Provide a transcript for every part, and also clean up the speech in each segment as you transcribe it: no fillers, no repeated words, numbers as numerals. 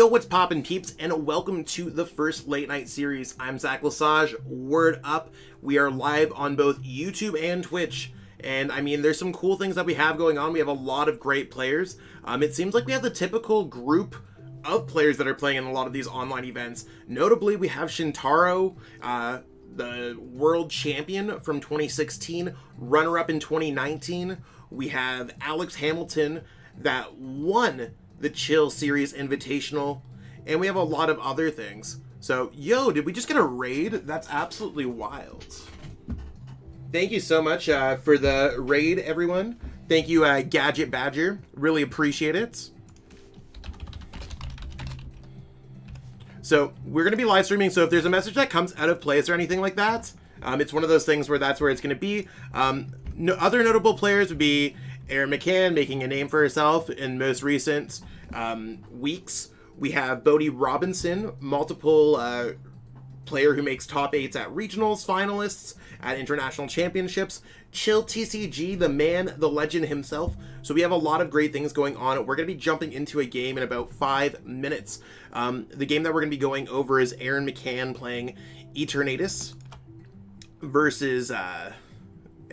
Yo, what's poppin', peeps, and welcome to the first late night series. I'm Zach Lesage. Word up, we are live on both YouTube and Twitch. And I mean, there's some cool things that we have going on. We have a lot of great players. It seems like we have the typical group of players that are playing in a lot of these online events. Notably, we have Shintaro, the world champion from 2016, runner-up in 2019. We have Alex Hamilton that won the Chill Series Invitational, and we have a lot of other things. So, yo, did we just get a raid? That's absolutely wild. Thank you so much for the raid, everyone. Thank you, Gadget Badger. Really appreciate it. So, we're going to be live streaming, so if there's a message that comes out of place or anything like that, it's one of those things where that's where it's going to be. Other notable players would be Erin McCann making a name for herself in most recent weeks. We have Bodie Robinson, multiple player who makes top 8s at regionals, finalists at international championships. Chill TCG, the man, the legend himself. So we have a lot of great things going on. We're going to be jumping into a game in about 5 minutes. The game that we're going to be going over is Erin McCann playing Eternatus versus, I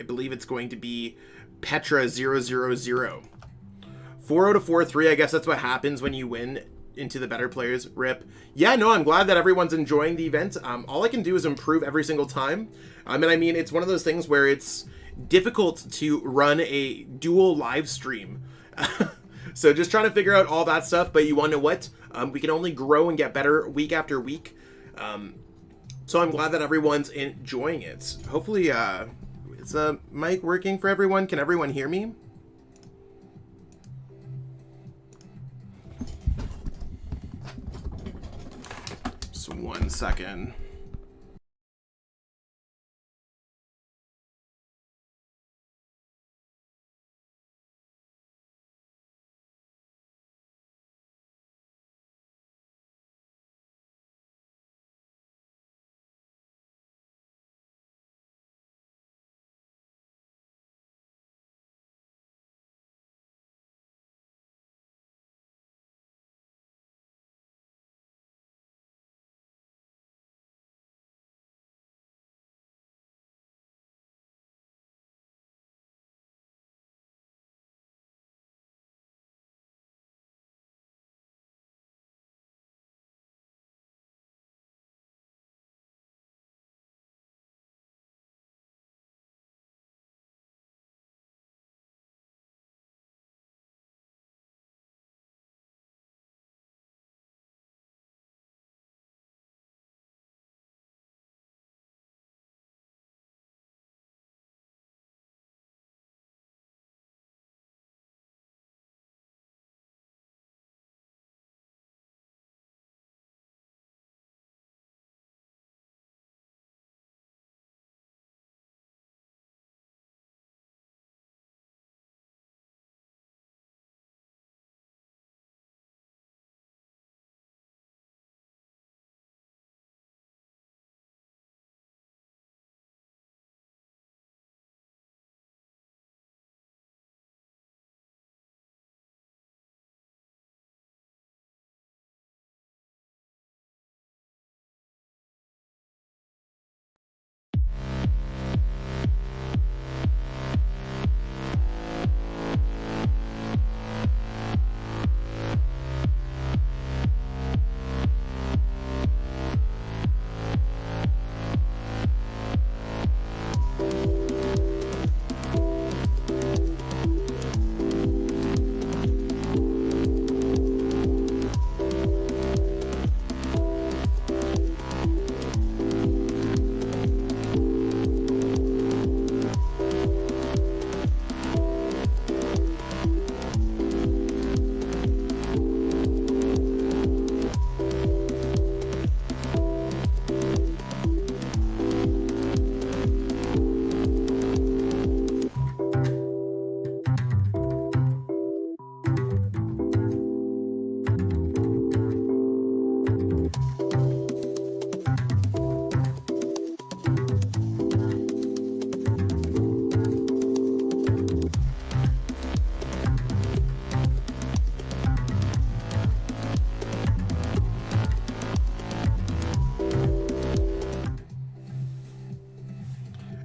believe it's going to be Petra 000. 4-0 to 4-3, I guess that's what happens when you win into the better players. Rip. Yeah, no, I'm glad that everyone's enjoying the event. All I can do is improve every single time. And I mean, it's one of those things where it's difficult to run a dual live stream. So just trying to figure out all that stuff, but you want to know what? We can only grow and get better week after week. So I'm glad that everyone's enjoying it. Hopefully, is the mic working for everyone? Can everyone hear me? Just 1 second.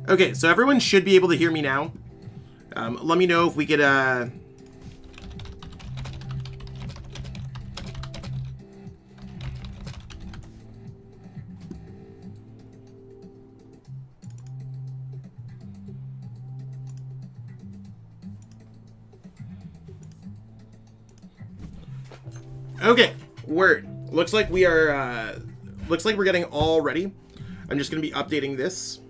Okay, so everyone should be able to hear me now. Let me know if we could, Okay, word. Looks like we are, looks like we're getting all ready. I'm just going to be updating this.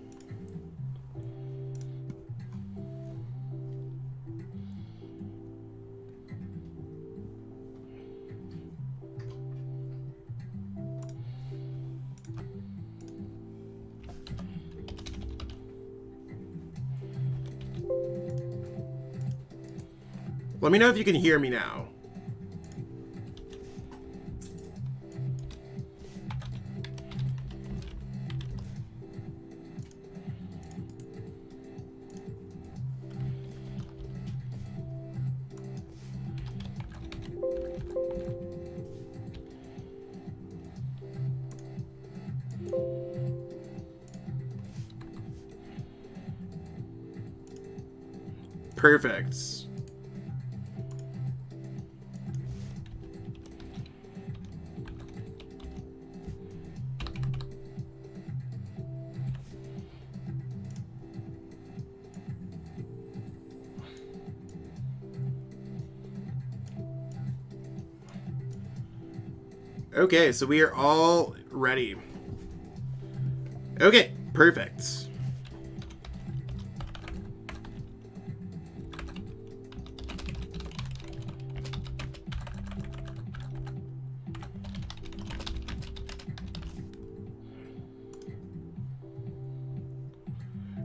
Let me know if you can hear me now. Perfect. Okay, so we are all ready. Okay, perfect.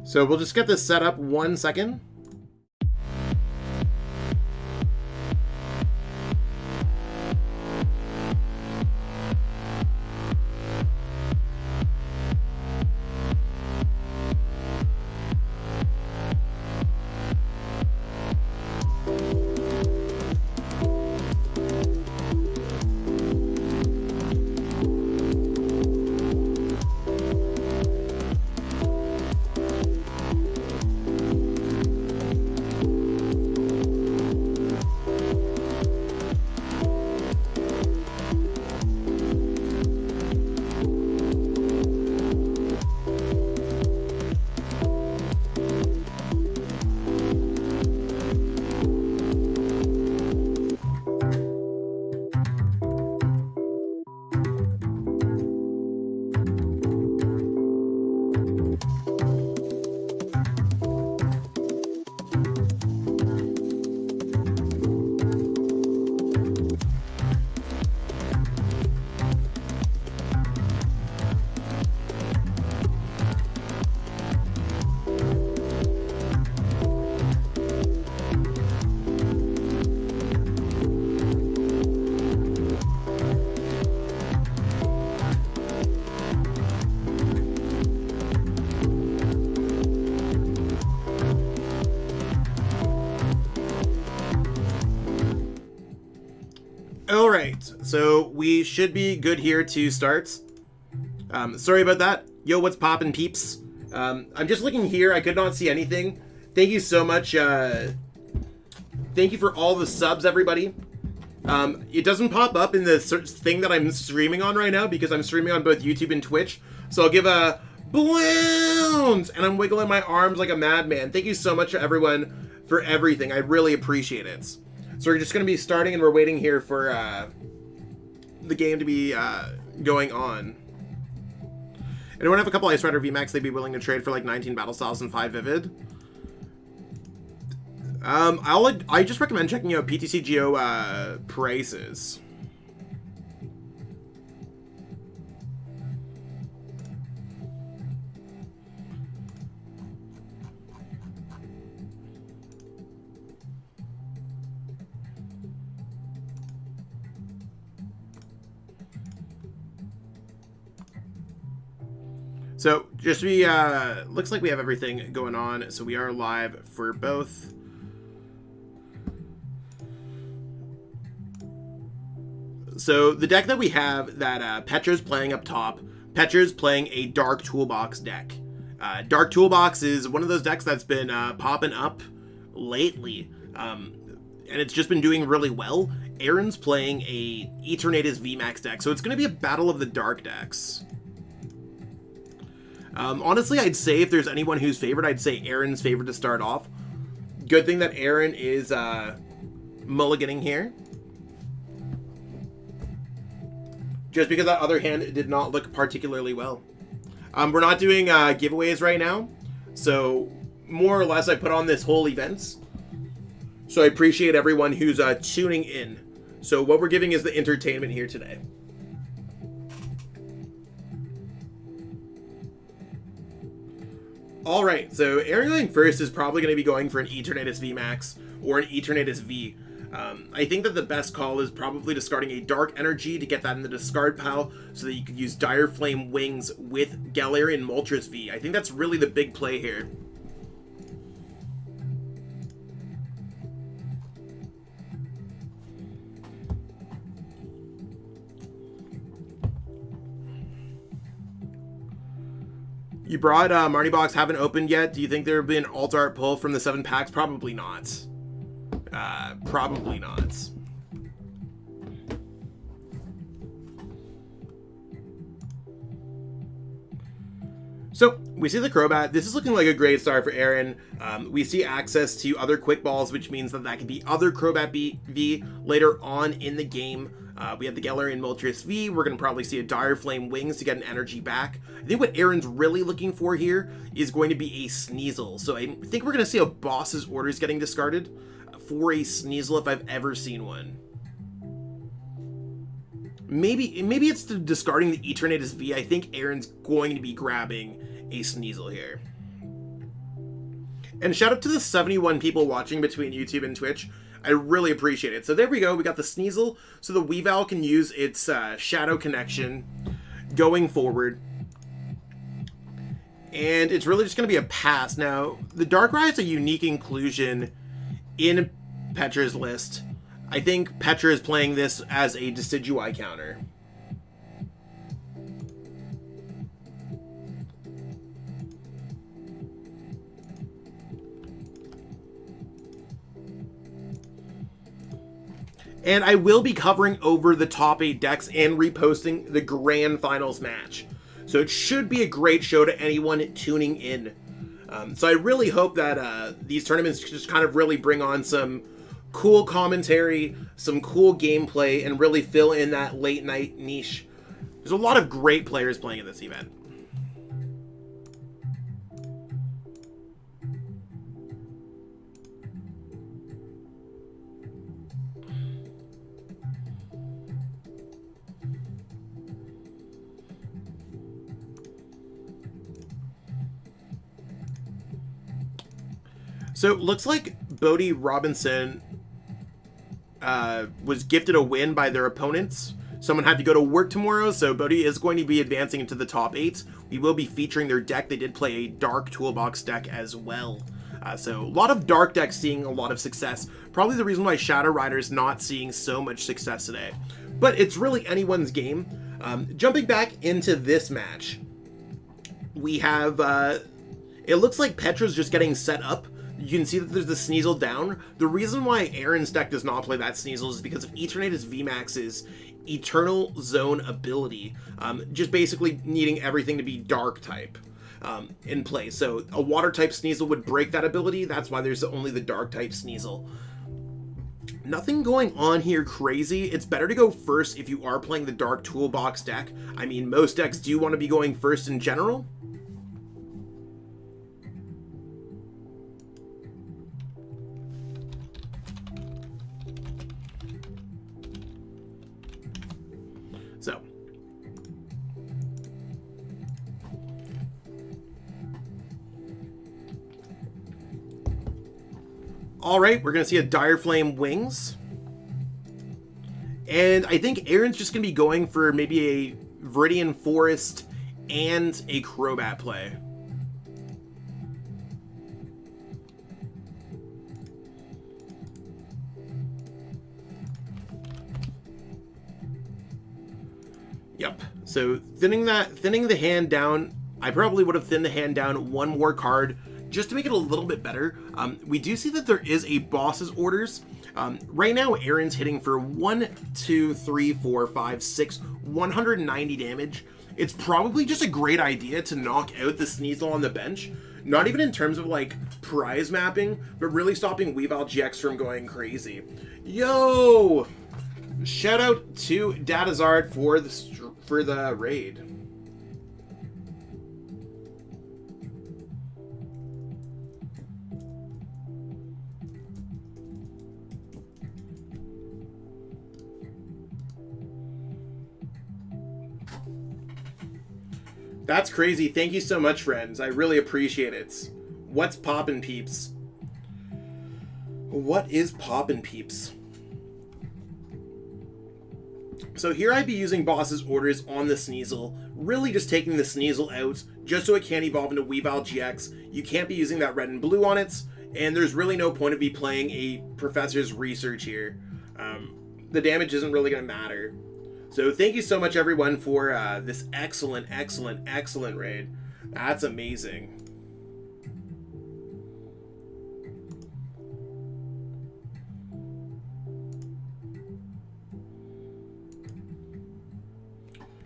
So we'll just get this set up 1 second. All right, so we should be good here to start. Sorry about that. Yo, what's poppin', peeps? I'm just looking here. I could not see anything. Thank you so much. Thank you for all the subs, everybody. It doesn't pop up in the thing that I'm streaming on right now because I'm streaming on both YouTube and Twitch. So I'll give a balloons, and I'm wiggling my arms like a madman. Thank you so much, everyone, for everything. I really appreciate it. So we're just going to be starting, and we're waiting here for the game to be going on. Anyone have a couple Ice Rider VMAX they'd be willing to trade for like 19 Battle Styles and 5 Vivid? I just recommend checking out PTCGO prices. So, just looks like we have everything going on, so we are live for both. So, the deck that we have, that Petra's playing up top, Petra's playing a Dark Toolbox deck. Dark Toolbox is one of those decks that's been popping up lately, and it's just been doing really well. Aaron's playing a Eternatus VMAX deck, so it's going to be a battle of the dark decks. Honestly, I'd say if there's anyone who's favored, I'd say Aaron's favored to start off. Good thing that Aaron is mulliganing here. Just because that other hand did not look particularly well. We're not doing giveaways right now, so more or less I put on this whole event. So I appreciate everyone who's tuning in. So what we're giving is the entertainment here today. Alright, so Aaron going first is probably going to be going for an Eternatus VMAX or an Eternatus V. I think that the best call is probably discarding a Dark Energy to get that in the discard pile so that you could use Dire Flame Wings with Galarian Moltres V. I think that's really the big play here. You brought Marnie Box, haven't opened yet. Do you think there would be an alt art pull from the 7 packs? Probably not. Probably not. So, we see the Crobat. This is looking like a great start for Aaron. We see access to other quick balls, which means that that could be other Crobat V later on in the game. We have the Galarian Moltres V. We're going to probably see a Dire Flame Wings to get an energy back. I think what Aaron's really looking for here is going to be a Sneasel. So I think we're going to see a Boss's Orders getting discarded for a Sneasel if I've ever seen one. Maybe it's discarding the Eternatus V. I think Aaron's going to be grabbing a Sneasel here. And shout out to the 71 people watching between YouTube and Twitch. I really appreciate it. So there we go. We got the Sneasel. So the Weavile can use its Shadow Connection going forward. And it's really just going to be a pass. Now, the Darkrai is a unique inclusion in Petra's list. I think Petra is playing this as a Decidueye counter. And I will be covering over the top 8 decks and reposting the Grand Finals match. So it should be a great show to anyone tuning in. So I really hope that these tournaments just kind of really bring on some cool commentary, some cool gameplay, and really fill in that late night niche. There's a lot of great players playing in this event. So it looks like Bodie Robinson was gifted a win by their opponents. Someone had to go to work tomorrow, so Bodie is going to be advancing into the top 8. We will be featuring their deck. They did play a Dark Toolbox deck as well. So a lot of Dark decks seeing a lot of success. Probably the reason why Shadow Rider's not seeing so much success today. But it's really anyone's game. Jumping back into this match, we have... it looks like Petra's just getting set up. You can see that there's the Sneasel down. The reason why Aaron's deck does not play that Sneasel is because of Eternatus VMAX's Eternal Zone ability. Just basically needing everything to be Dark type in play. So a Water type Sneasel would break that ability. That's why there's only the Dark type Sneasel. Nothing going on here crazy. It's better to go first if you are playing the Dark Toolbox deck. I mean, most decks do want to be going first in general. So, all right, we're going to see a Dire Flame Wings. And I think Aaron's just going to be going for maybe a Viridian Forest and a Crobat play. Yep. So thinning the hand down, I probably would have thinned the hand down one more card just to make it a little bit better. We do see that there is a boss's orders. Right now, Aaron's hitting for 1, 2, 3, 4, 5, 6, 190 damage. It's probably just a great idea to knock out the Sneasel on the bench. Not even in terms of like prize mapping, but really stopping Weavile GX from going crazy. Yo! Shout out to Datazard for the raid. That's crazy. Thank you so much, friends. I really appreciate it. What's poppin', peeps? What is poppin', peeps? So here I'd be using boss's orders on the Sneasel, really just taking the Sneasel out, just so it can't evolve into Weavile GX. You can't be using that red and blue on it, and there's really no point of me playing a Professor's Research here. The damage isn't really going to matter. So thank you so much, everyone, for this excellent, excellent, excellent raid. That's amazing.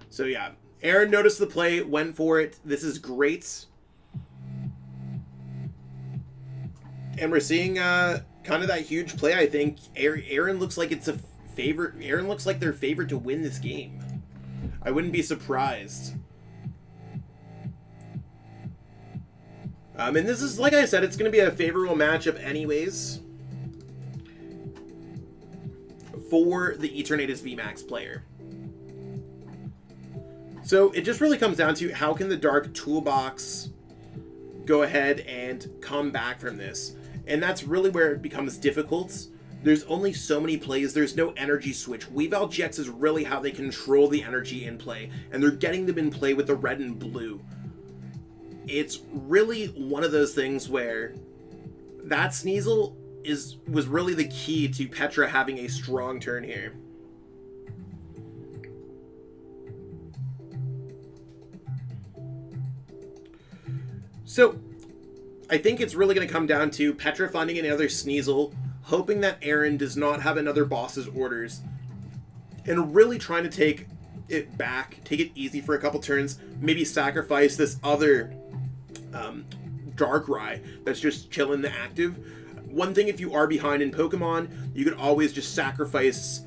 So yeah, Aaron noticed the play, went for it. This is great. And we're seeing kind of that huge play. I think Aaron looks like it's a favorite. Aaron looks like they're favored to win this game. I wouldn't be surprised. And this is, like I said, it's going to be a favorable matchup anyways for the Eternatus VMAX player. So it just really comes down to how can the Dark Toolbox go ahead and come back from this. And that's really where it becomes difficult. There's only so many plays. There's no energy switch. Weavile GX is really how they control the energy in play. And they're getting them in play with the red and blue. It's really one of those things where that Sneasel was really the key to Petra having a strong turn here. So, I think it's really going to come down to Petra finding another Sneasel, hoping that Aaron does not have another boss's orders, and really trying to take it back, take it easy for a couple turns, maybe sacrifice this other Darkrai that's just chilling the active. One thing, if you are behind in Pokemon, you can always just sacrifice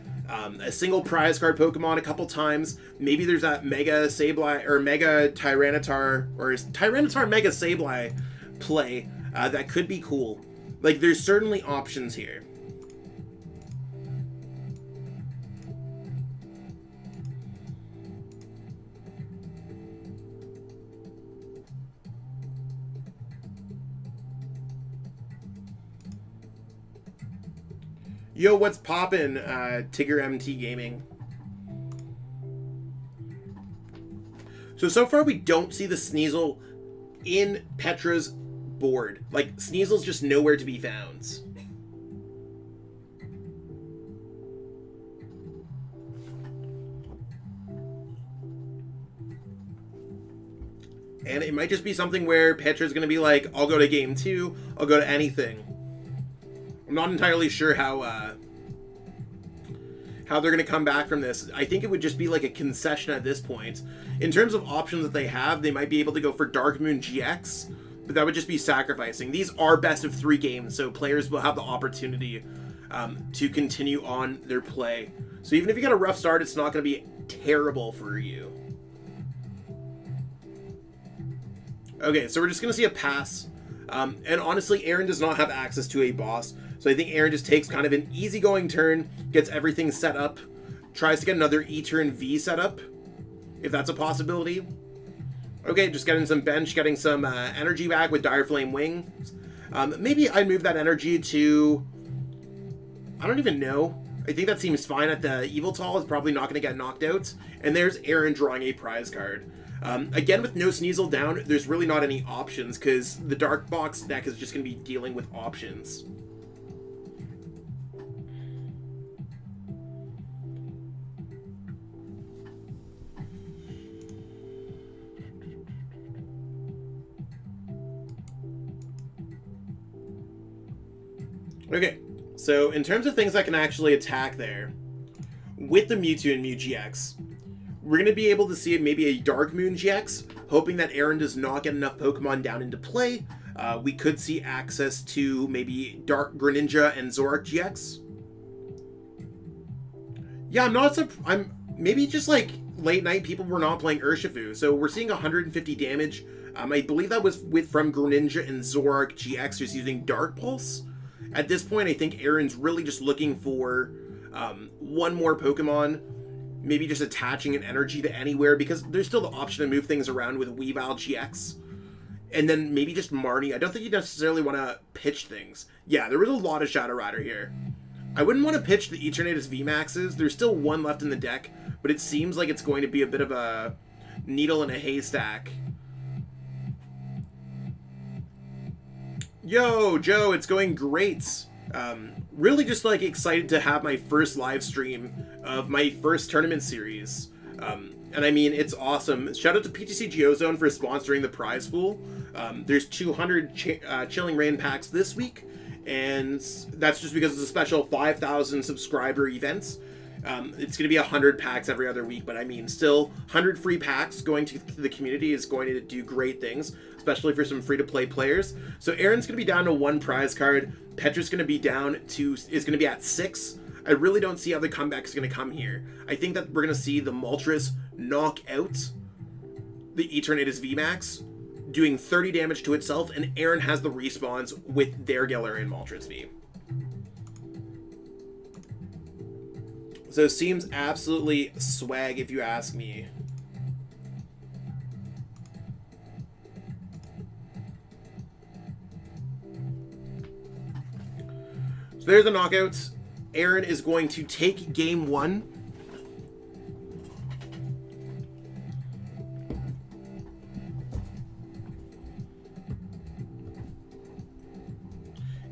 a single prize card Pokemon a couple times. Maybe there's that Mega Sableye or Mega Tyranitar or Tyranitar Mega Sableye play that could be cool. Like, there's certainly options here. Yo, what's poppin', Tigger MT Gaming? So far we don't see the Sneasel in Petra's board. Like, Sneasel's just nowhere to be found. And it might just be something where Petra's going to be like, I'll go to game 2, I'll go to anything. I'm not entirely sure how they're going to come back from this. I think it would just be like a concession at this point. In terms of options that they have, they might be able to go for Dark Moon GX, but that would just be sacrificing. These are best of 3 games, so players will have the opportunity to continue on their play. So even if you get a rough start, it's not going to be terrible for you. Okay, so we're just going to see a pass. And honestly, Aaron does not have access to a boss. So I think Aaron just takes kind of an easygoing turn, gets everything set up, tries to get another E-turn V set up, if that's a possibility. Okay, just getting some bench, getting some energy back with Dire Flame Wings. Maybe I move that energy to... I don't even know. I think that seems fine at the Yveltal. Is probably not going to get knocked out. And there's Aaron drawing a prize card. Again, with no Sneasel down, there's really not any options, because the Dark Box deck is just going to be dealing with options. Okay, so in terms of things that can actually attack there, with the Mewtwo and Mew GX, we're going to be able to see maybe a Dark Moon GX, hoping that Aaron does not get enough Pokemon down into play. We could see access to maybe Dark Greninja and Zoroark GX. Yeah, I'm maybe just like late night people were not playing Urshifu, so we're seeing 150 damage. I believe that was from Greninja and Zoroark GX just using Dark Pulse. At this point, I think Aaron's really just looking for one more Pokemon, maybe just attaching an energy to anywhere, because there's still the option to move things around with Weavile GX. And then maybe just Marnie. I don't think you necessarily want to pitch things. Yeah, there was a lot of Shadow Rider here. I wouldn't want to pitch the Eternatus VMAXs. There's still one left in the deck, but it seems like it's going to be a bit of a needle in a haystack. Yo, Joe, it's going great. Really just like excited to have my first live stream of my first tournament series. And I mean, it's awesome. Shout out to PTCGO Zone for sponsoring the prize pool. There's 200 Chilling Rain packs this week, and that's just because it's a special 5,000 subscriber event. It's going to be 100 packs every other week, but I mean, still 100 free packs going to the community is going to do great things, especially for some free-to-play players. So Aaron's going to be down to 1 prize card. Petra's going to be is going to be at 6. I really don't see how the comeback is going to come here. I think that we're going to see the Moltres knock out the Eternatus VMAX, doing 30 damage to itself, and Aaron has the respawns with their Galarian Moltres V. So seems absolutely swag if you ask me. So there's the knockouts. Aaron is going to take game 1.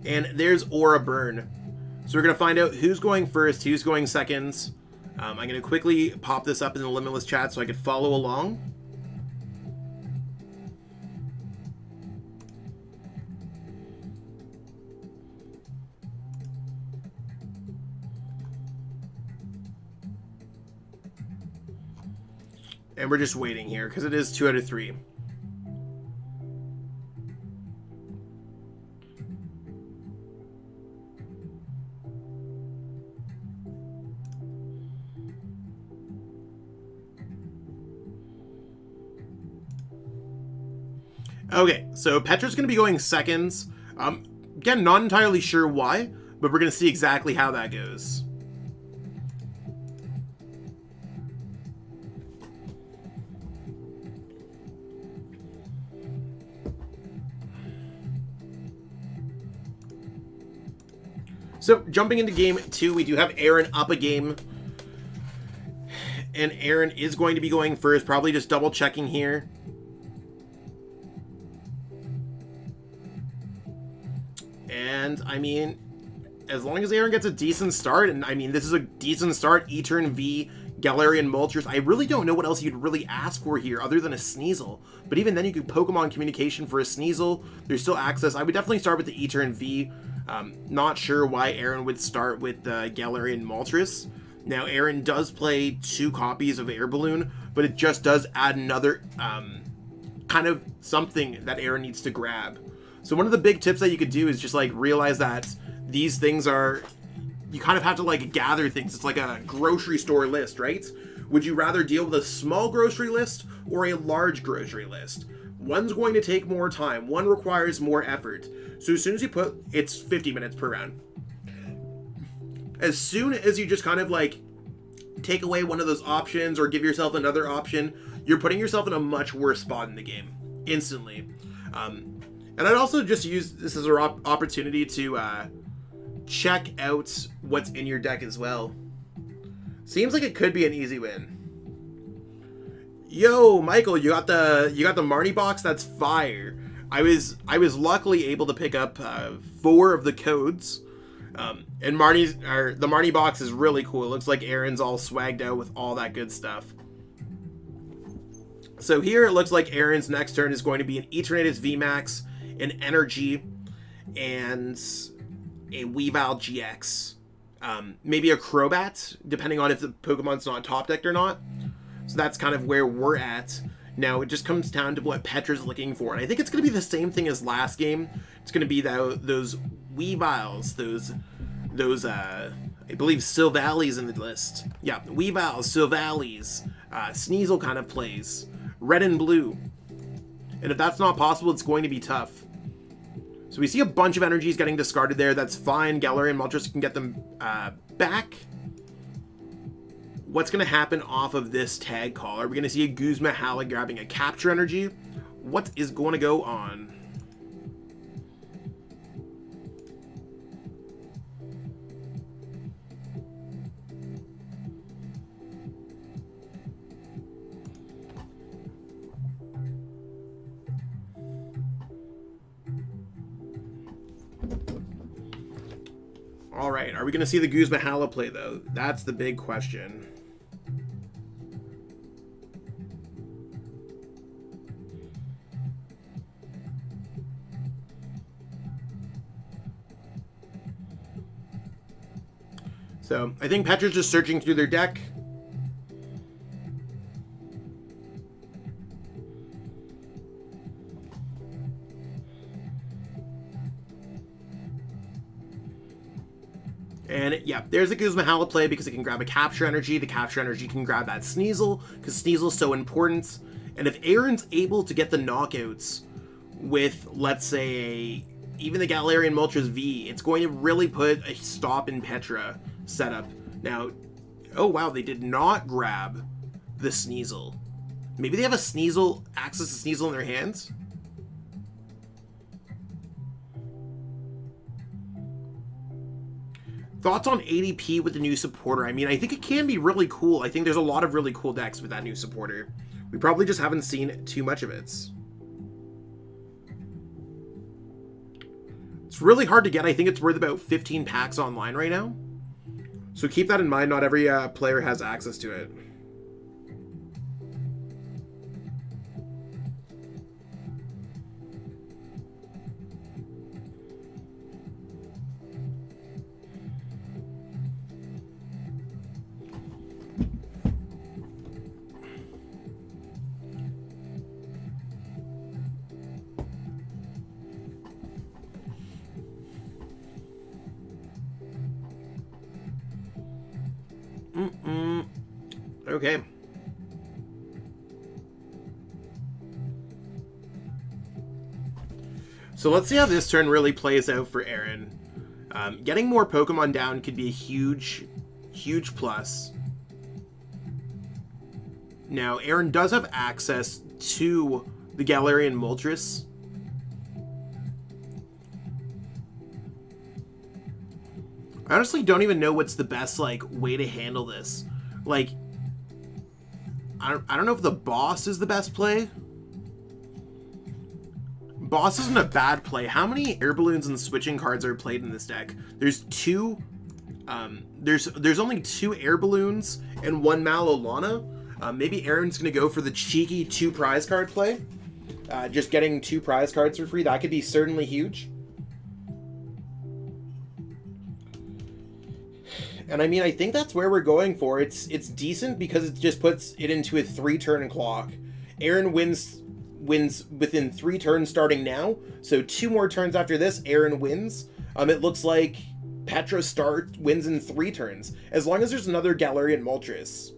And there's Aura Burn. So we're going to find out who's going first, who's going second. I'm going to quickly pop this up in the Limitless chat so I could follow along. And we're just waiting here because it is 2 out of 3. Okay, so Petra's going to be going seconds. Again, not entirely sure why, but we're going to see exactly how that goes. So, jumping into game 2, we do have Aaron up a game. And Aaron is going to be going first, probably just double checking here. And, I mean, as long as Aaron gets a decent start, and I mean, this is a decent start, Etern V, Galarian Moltres, I really don't know what else you'd really ask for here other than a Sneasel. But even then, you could Pokemon Communication for a Sneasel. There's still access. I would definitely start with the Etern V. Not sure why Aaron would start with the Galarian Moltres. Now, Aaron does play 2 copies of Air Balloon, but it just does add another kind of something that Aaron needs to grab. So one of the big tips that you could do is just like realize that these things are, you kind of have to like gather things. It's like a grocery store list, right? Would you rather deal with a small grocery list or a large grocery list? One's going to take more time. One requires more effort. So as soon as you put, it's 50 minutes per round. As soon as you just kind of like take away one of those options or give yourself another option, you're putting yourself in a much worse spot in the game instantly. And I'd also just use this as an opportunity to check out what's in your deck as well. Seems like it could be an easy win. Yo, Michael, you got the Marnie box. That's fire. I was luckily able to pick up 4 of the codes. And the Marnie box is really cool. It looks like Aaron's all swagged out with all that good stuff. So here it looks like Aaron's next turn is going to be an Eternatus VMAX, an Energy, and a Weavile GX, maybe a Crobat, depending on if the Pokemon's not top decked or not. So that's kind of where we're at. Now, it just comes down to what Petra's looking for. And I think it's going to be the same thing as last game. It's going to be those Weaviles, those I believe Silvalley's in the list. Yeah, Weaviles, Silvalley's, Sneasel kind of plays. Red and blue. And if that's not possible, it's going to be tough. So we see a bunch of energies getting discarded there. That's fine. Galarian Moltres can get them back. What's going to happen off of this tag call? Are we going to see a Guzma Hala grabbing a capture energy? What is going to go on? All right, are we going to see the Guzma Hala play, though? That's the big question. So, I think Petra's just searching through their deck. And yeah, there's a Guzma Hala play because it can grab a capture energy. The capture energy can grab that Sneasel because Sneasel's so important. And if Aaron's able to get the knockouts with, let's say, even the Galarian Moltres V, it's going to really put a stop in Petra setup. Now, oh wow, they did not grab the Sneasel. Maybe they have a Sneasel, access to Sneasel in their hands? Thoughts on ADP with the new supporter? I mean, I think it can be really cool. I think there's a lot of really cool decks with that new supporter. We probably just haven't seen too much of it. It's really hard to get. I think it's worth about 15 packs online right now. So keep that in mind. Not every player has access to it. Okay. So let's see how this turn really plays out for Aaron. Getting more Pokemon down could be a huge, huge plus. Now, Aaron does have access to the Galarian Moltres. I honestly don't even know what's the best, like, way to handle this. Like, I don't know if the boss is the best play. Boss isn't a bad play. How many air balloons and switching cards are played in this deck? There's two. There's only 2 air balloons and 1 Malolana. Maybe Aaron's gonna go for the cheeky 2 prize card play. Just getting 2 prize cards for free. That could be certainly huge. And I mean, I think that's where we're going for. It's decent because it just puts it into a 3-turn clock. Aaron wins within 3 turns starting now. So 2 more turns after this, Aaron wins. It looks like Petra wins in 3 turns. As long as there's another Galarian Moltres.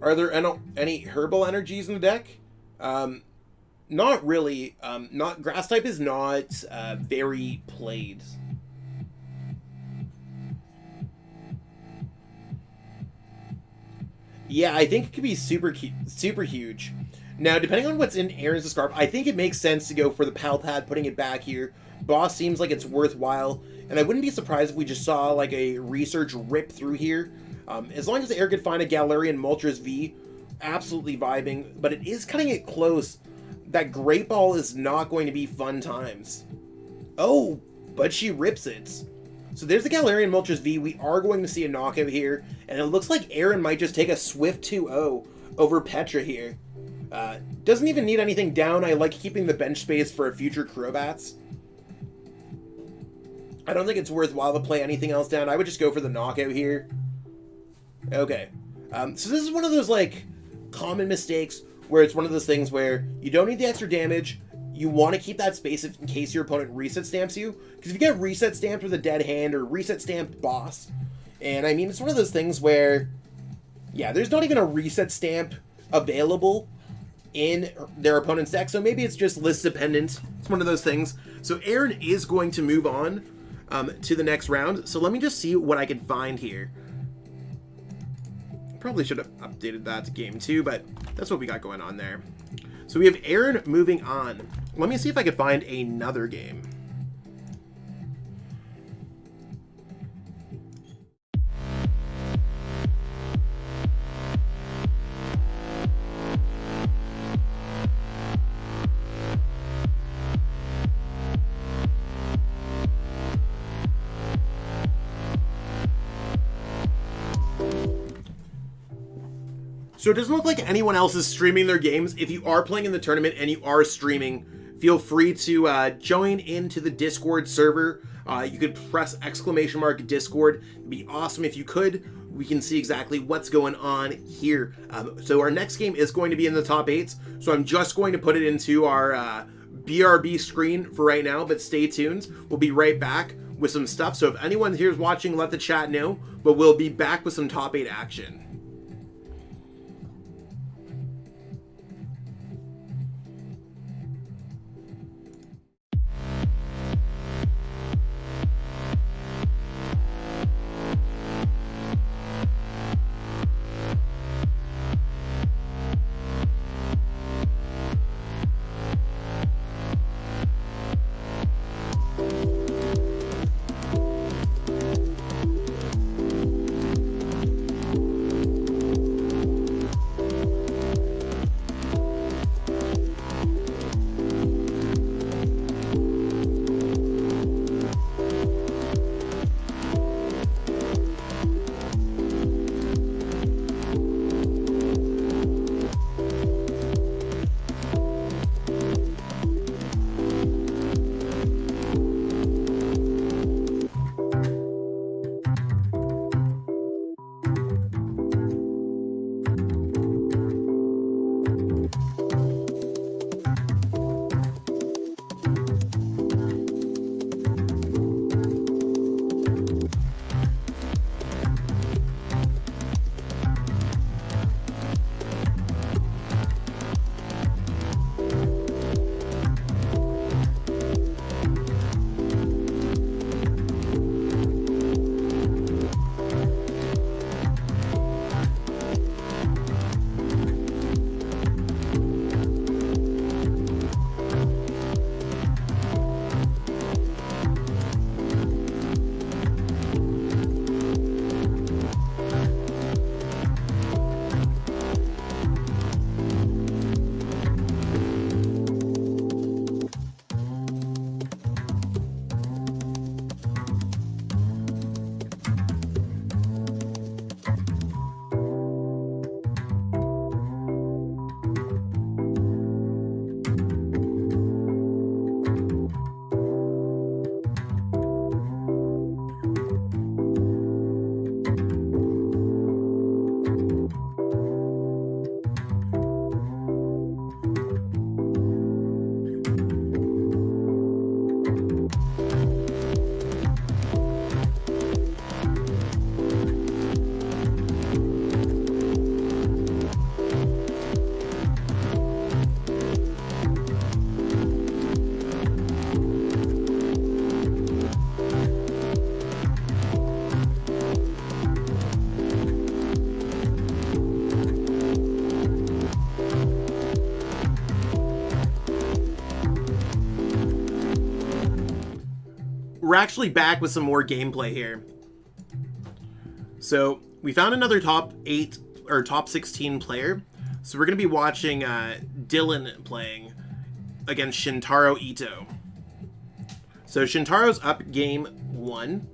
Are there any herbal energies in the deck? Not really. Not grass type is not very played. Yeah, I think it could be super huge. Now, depending on what's in Aaron's discard, I think it makes sense to go for the Palpad, putting it back here. Boss seems like it's worthwhile, and I wouldn't be surprised if we just saw like a research rip through here. As long as Aaron could find a Galarian Moltres V, absolutely vibing, but it is cutting it close. That Great Ball is not going to be fun times. Oh, but she rips it. So there's the Galarian Moltres V. We are going to see a knockout here, and it looks like Aaron might just take a swift 2-0 over Petra here. Doesn't even need anything down. I like keeping the bench space for future Crobats. I don't think it's worthwhile to play anything else down. I would just go for the knockout here. Okay. So this is one of those, like, common mistakes where it's one of those things where you don't need the extra damage. You want to keep that space in case your opponent reset stamps you. Because if you get reset stamped with a dead hand or reset stamped boss, and I mean, it's one of those things where, yeah, there's not even a reset stamp available in their opponent's deck, so maybe it's just list dependent. It's one of those things. So Aaron is going to move on to the next round. So let me just see what I can find here. Probably should have updated that to game 2, but that's what we got going on there. So we have Aaron moving on. Let me see if I can find another game. So it doesn't look like anyone else is streaming their games. If you are playing in the tournament and you are streaming, feel free to join into the Discord server. You could press !Discord. It'd be awesome if you could. We can see exactly what's going on here. So our next game is going to be in the top 8. So I'm just going to put it into our BRB screen for right now, but stay tuned. We'll be right back with some stuff. So if anyone here is watching, let the chat know, but we'll be back with some top 8 action. We're actually back with some more gameplay here. So we found another top 8 or top 16 player. So we're going to be watching Dylan playing against Shintaro Ito. So Shintaro's up game 1.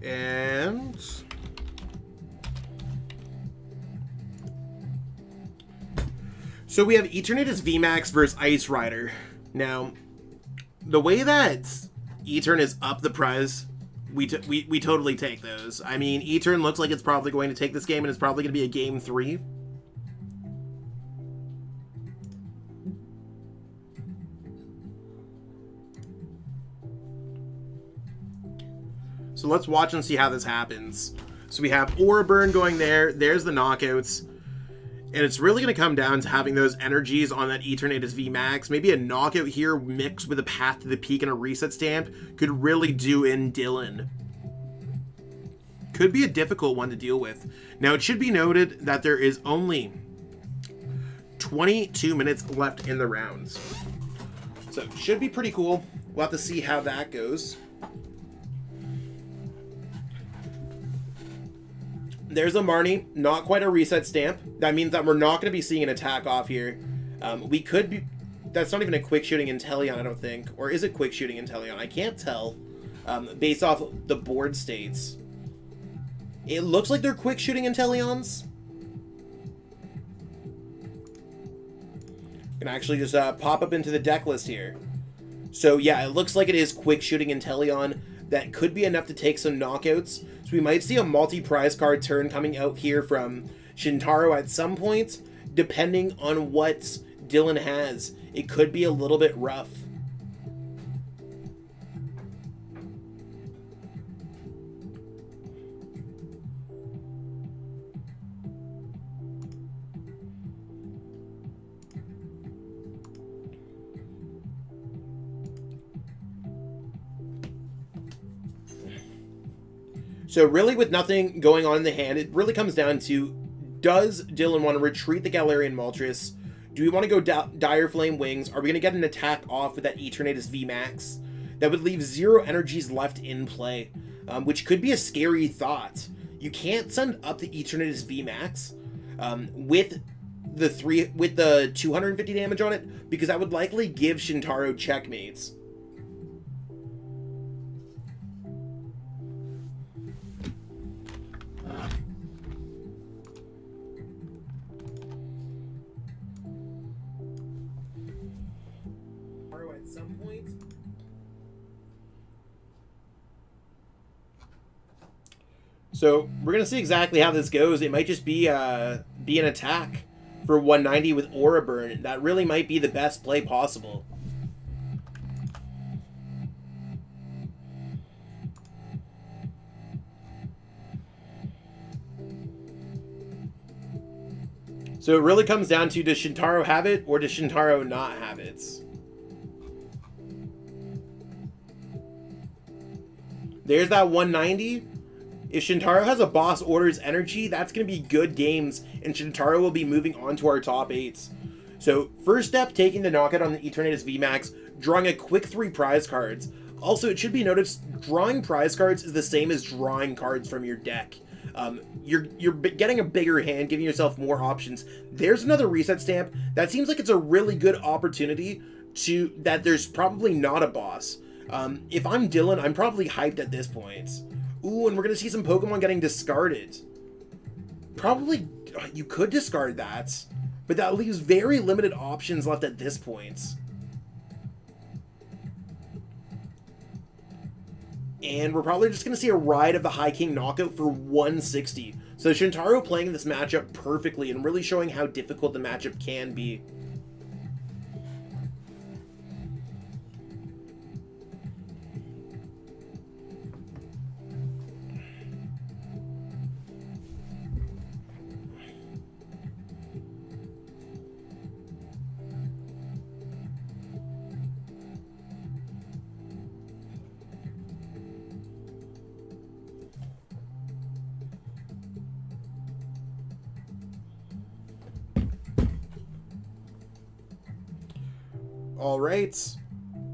And so we have Eternatus VMAX versus Ice Rider. Now, the way that Etern is up the prize, we totally take those. I mean, Etern looks like it's probably going to take this game, and it's probably going to be a game 3. So let's watch and see how this happens. So we have Aura Burn going there. There's the knockouts. And it's really going to come down to having those energies on that Eternatus VMAX. Maybe a knockout here mixed with a Path to the Peak and a reset stamp could really do in Dylan. Could be a difficult one to deal with. Now, it should be noted that there is only 22 minutes left in the rounds. So it should be pretty cool. We'll have to see how that goes. There's a Marnie, not quite a reset stamp. That means that we're not going to be seeing an attack off here. We could be... That's not even a quick shooting Inteleon, I don't think. Or is it quick shooting Inteleon? I can't tell. Based off the board states. It looks like they're quick shooting Inteleons. Can actually just pop up into the deck list here. So yeah, it looks like it is quick shooting Inteleon. That could be enough to take some knockouts. So we might see a multi-prize card turn coming out here from Shintaro at some point, depending on what Dylan has. It could be a little bit rough. So really, with nothing going on in the hand, it really comes down to, does Dylan want to retreat the Galarian Moltres? Do we want to go Dire Flame Wings? Are we going to get an attack off with that Eternatus VMAX? That would leave 0 energies left in play, which could be a scary thought. You can't send up the Eternatus VMAX with the 250 damage on it, because that would likely give Shintaro checkmates. At some point. So we're gonna see exactly how this goes. It might just be an attack for 190 with Aura Burn. That really might be the best play possible. So it really comes down to, does Shintaro have it or does Shintaro not have it? There's that 190. If Shintaro has a Boss Orders energy, that's going to be good games, and Shintaro will be moving on to our top 8s. So, first step, taking the knockout on the Eternatus VMAX, drawing a quick 3 prize cards. Also, it should be noticed, drawing prize cards is the same as drawing cards from your deck. You're getting a bigger hand, giving yourself more options. There's another reset stamp. That seems like it's a really good opportunity that there's probably not a boss. If I'm Dylan, I'm probably hyped at this point. Ooh, and we're going to see some Pokemon getting discarded. Probably, you could discard that, but that leaves very limited options left at this point. And we're probably just going to see a ride of the High King knockout for 160. So Shintaro playing this matchup perfectly and really showing how difficult the matchup can be. All right,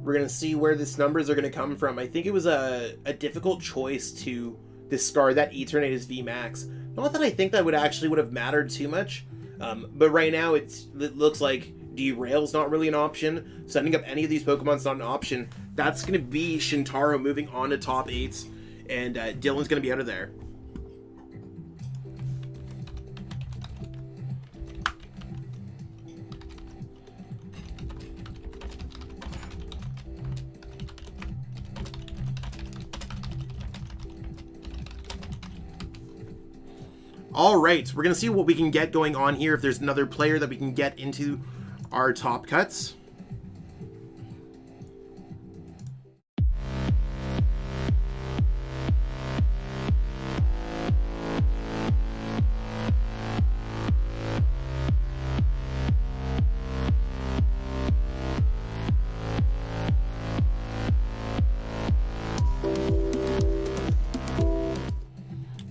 we're going to see where these numbers are going to come from. I think it was a difficult choice to discard that Eternatus VMAX. Not that I think that would have mattered too much, but right now it looks like Derail's not really an option. Sending up any of these Pokemon's not an option. That's going to be Shintaro moving on to top 8. and Dylan's going to be out of there. All right, we're going to see what we can get going on here, if there's another player that we can get into our top cuts.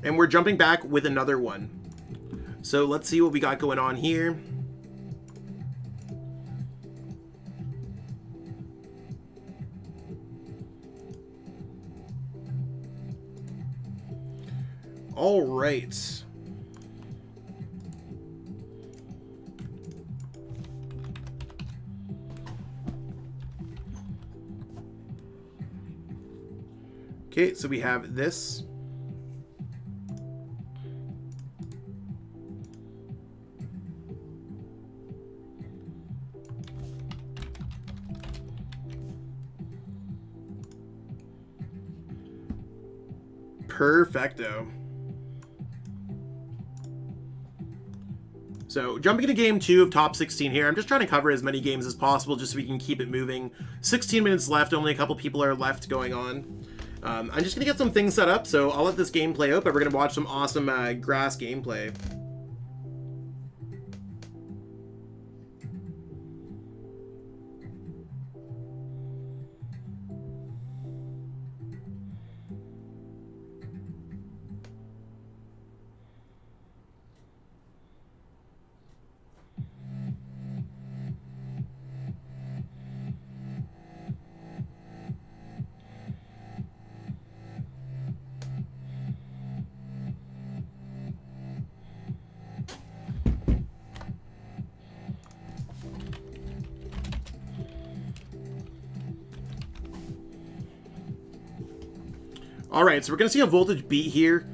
And we're jumping back with another one. So let's see what we got going on here. All right. Okay, so we have this. Perfecto. So jumping into game 2 of top 16 here. I'm just trying to cover as many games as possible just so we can keep it moving. 16 minutes left, only a couple people are left going on. I'm just going to get some things set up, so I'll let this game play out, but we're going to watch some awesome grass gameplay. All right, so we're going to see a voltage beat here.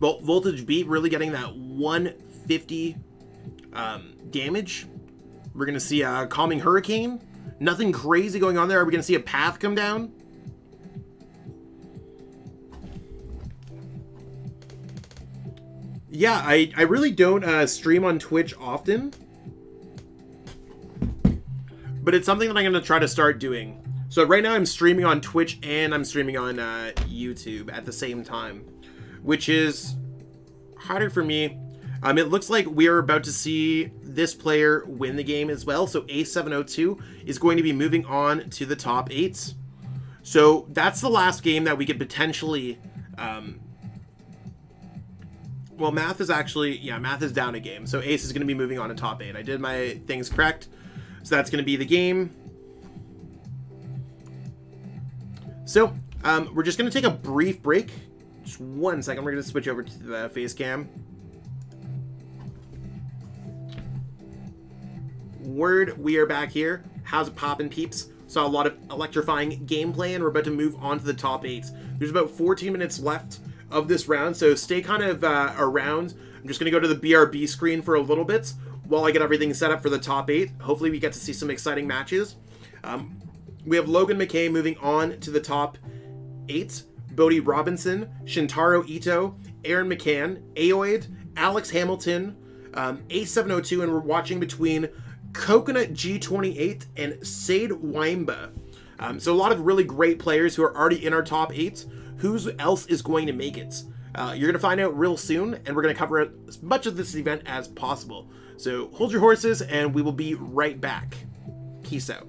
Voltage beat really getting that 150 damage. We're going to see a calming hurricane. Nothing crazy going on there. Are we going to see a path come down? Yeah, I really don't stream on Twitch often. But it's something that I'm going to try to start doing. So right now I'm streaming on Twitch and I'm streaming on YouTube at the same time, which is harder for me. It looks like we are about to see this player win the game as well. So A702 is going to be moving on to the top 8. So that's the last game that we could potentially... well, math is actually... Yeah, math is down a game. So Ace is going to be moving on to top 8. I did my things correct. So that's going to be the game. So, we're just going to take a brief break. Just 1 second. We're going to switch over to the face cam. Word, we are back here. How's it poppin', peeps? Saw a lot of electrifying gameplay, and we're about to move on to the top 8. There's about 14 minutes left of this round, so stay kind of around. I'm just going to go to the BRB screen for a little bit while I get everything set up for the top 8. Hopefully we get to see some exciting matches. We have Logan McKay moving on to the top 8. Bodie Robinson, Shintaro Ito, Aaron McCann, Aoid, Alex Hamilton, A702, and we're watching between Coconut G28 and Sade Wimba. So a lot of really great players who are already in our top 8. Who else is going to make it? You're going to find out real soon, and we're going to cover as much of this event as possible. So hold your horses, and we will be right back. Peace out.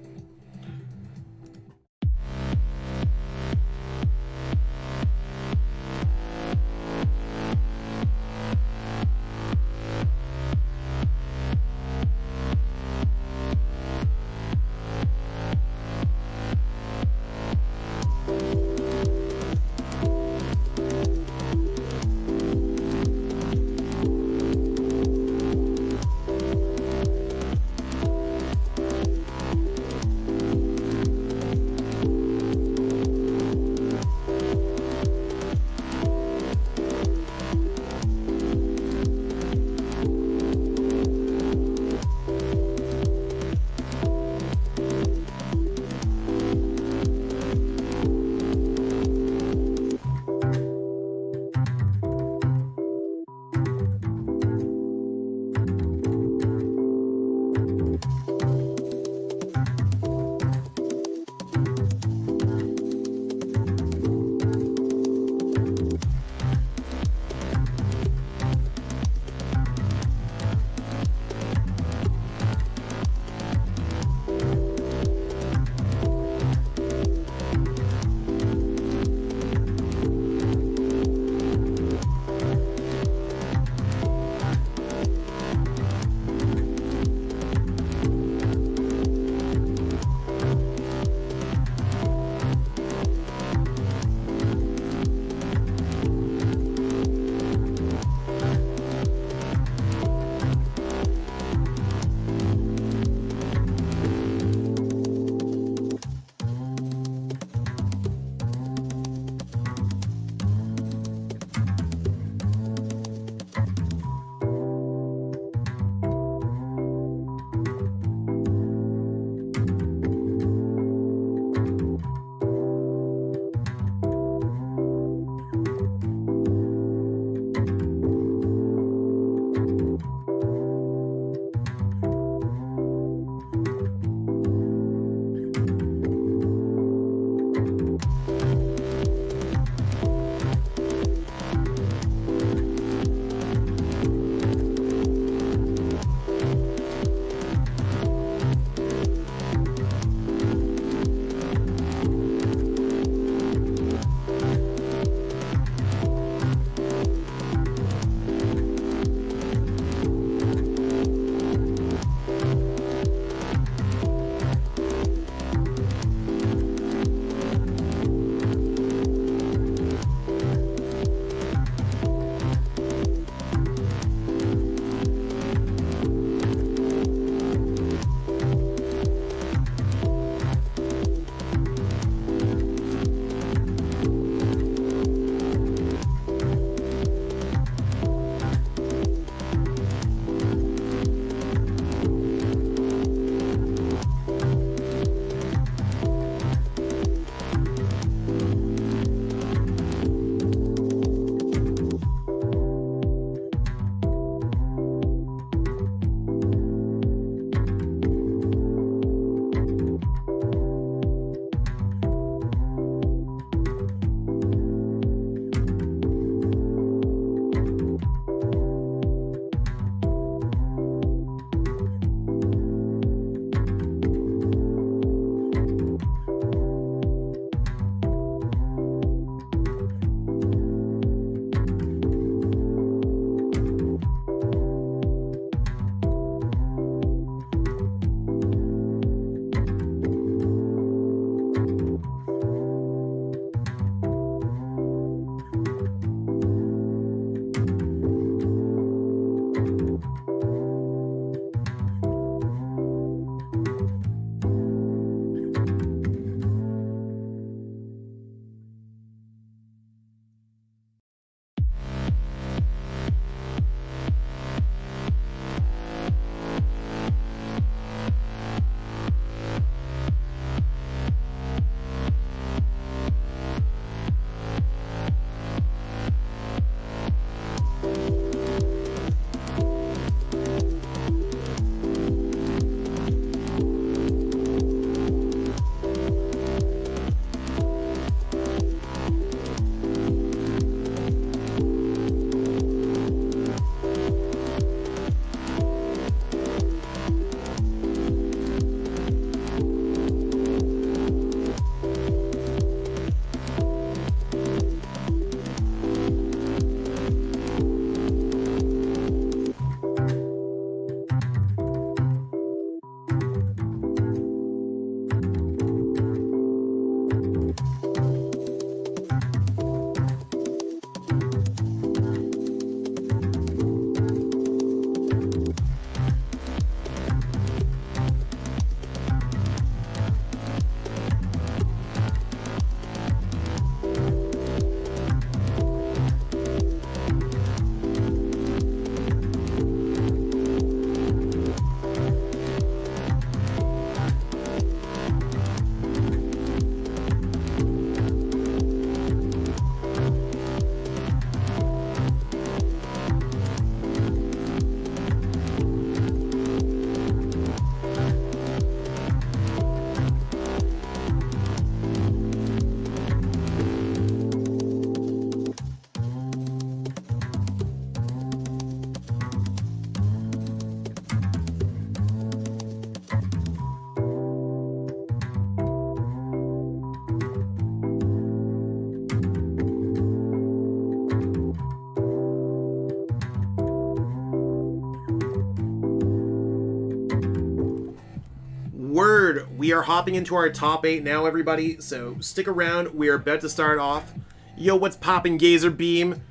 Word, we are hopping into our top 8 now, everybody, so stick around. We are about to start off. Yo, what's poppin', Gazer Beam?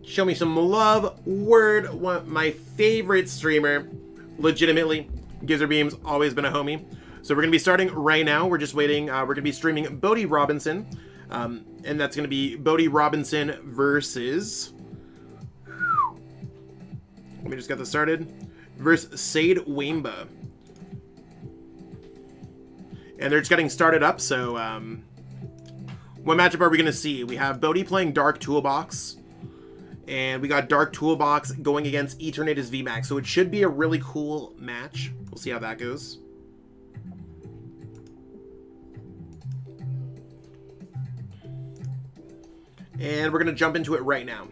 Show me some love. Word, my favorite streamer, legitimately. Gazer Beam's always been a homie. So we're going to be starting right now. We're just waiting. We're going to be streaming Bodie Robinson, and that's going to be Bodie Robinson versus... Let me just get this started. Versus Sade Wamba. And they're just getting started up, so what matchup are we going to see? We have Bodie playing Dark Toolbox, and we got Dark Toolbox going against Eternatus VMAX, so it should be a really cool match. We'll see how that goes. And we're going to jump into it right now.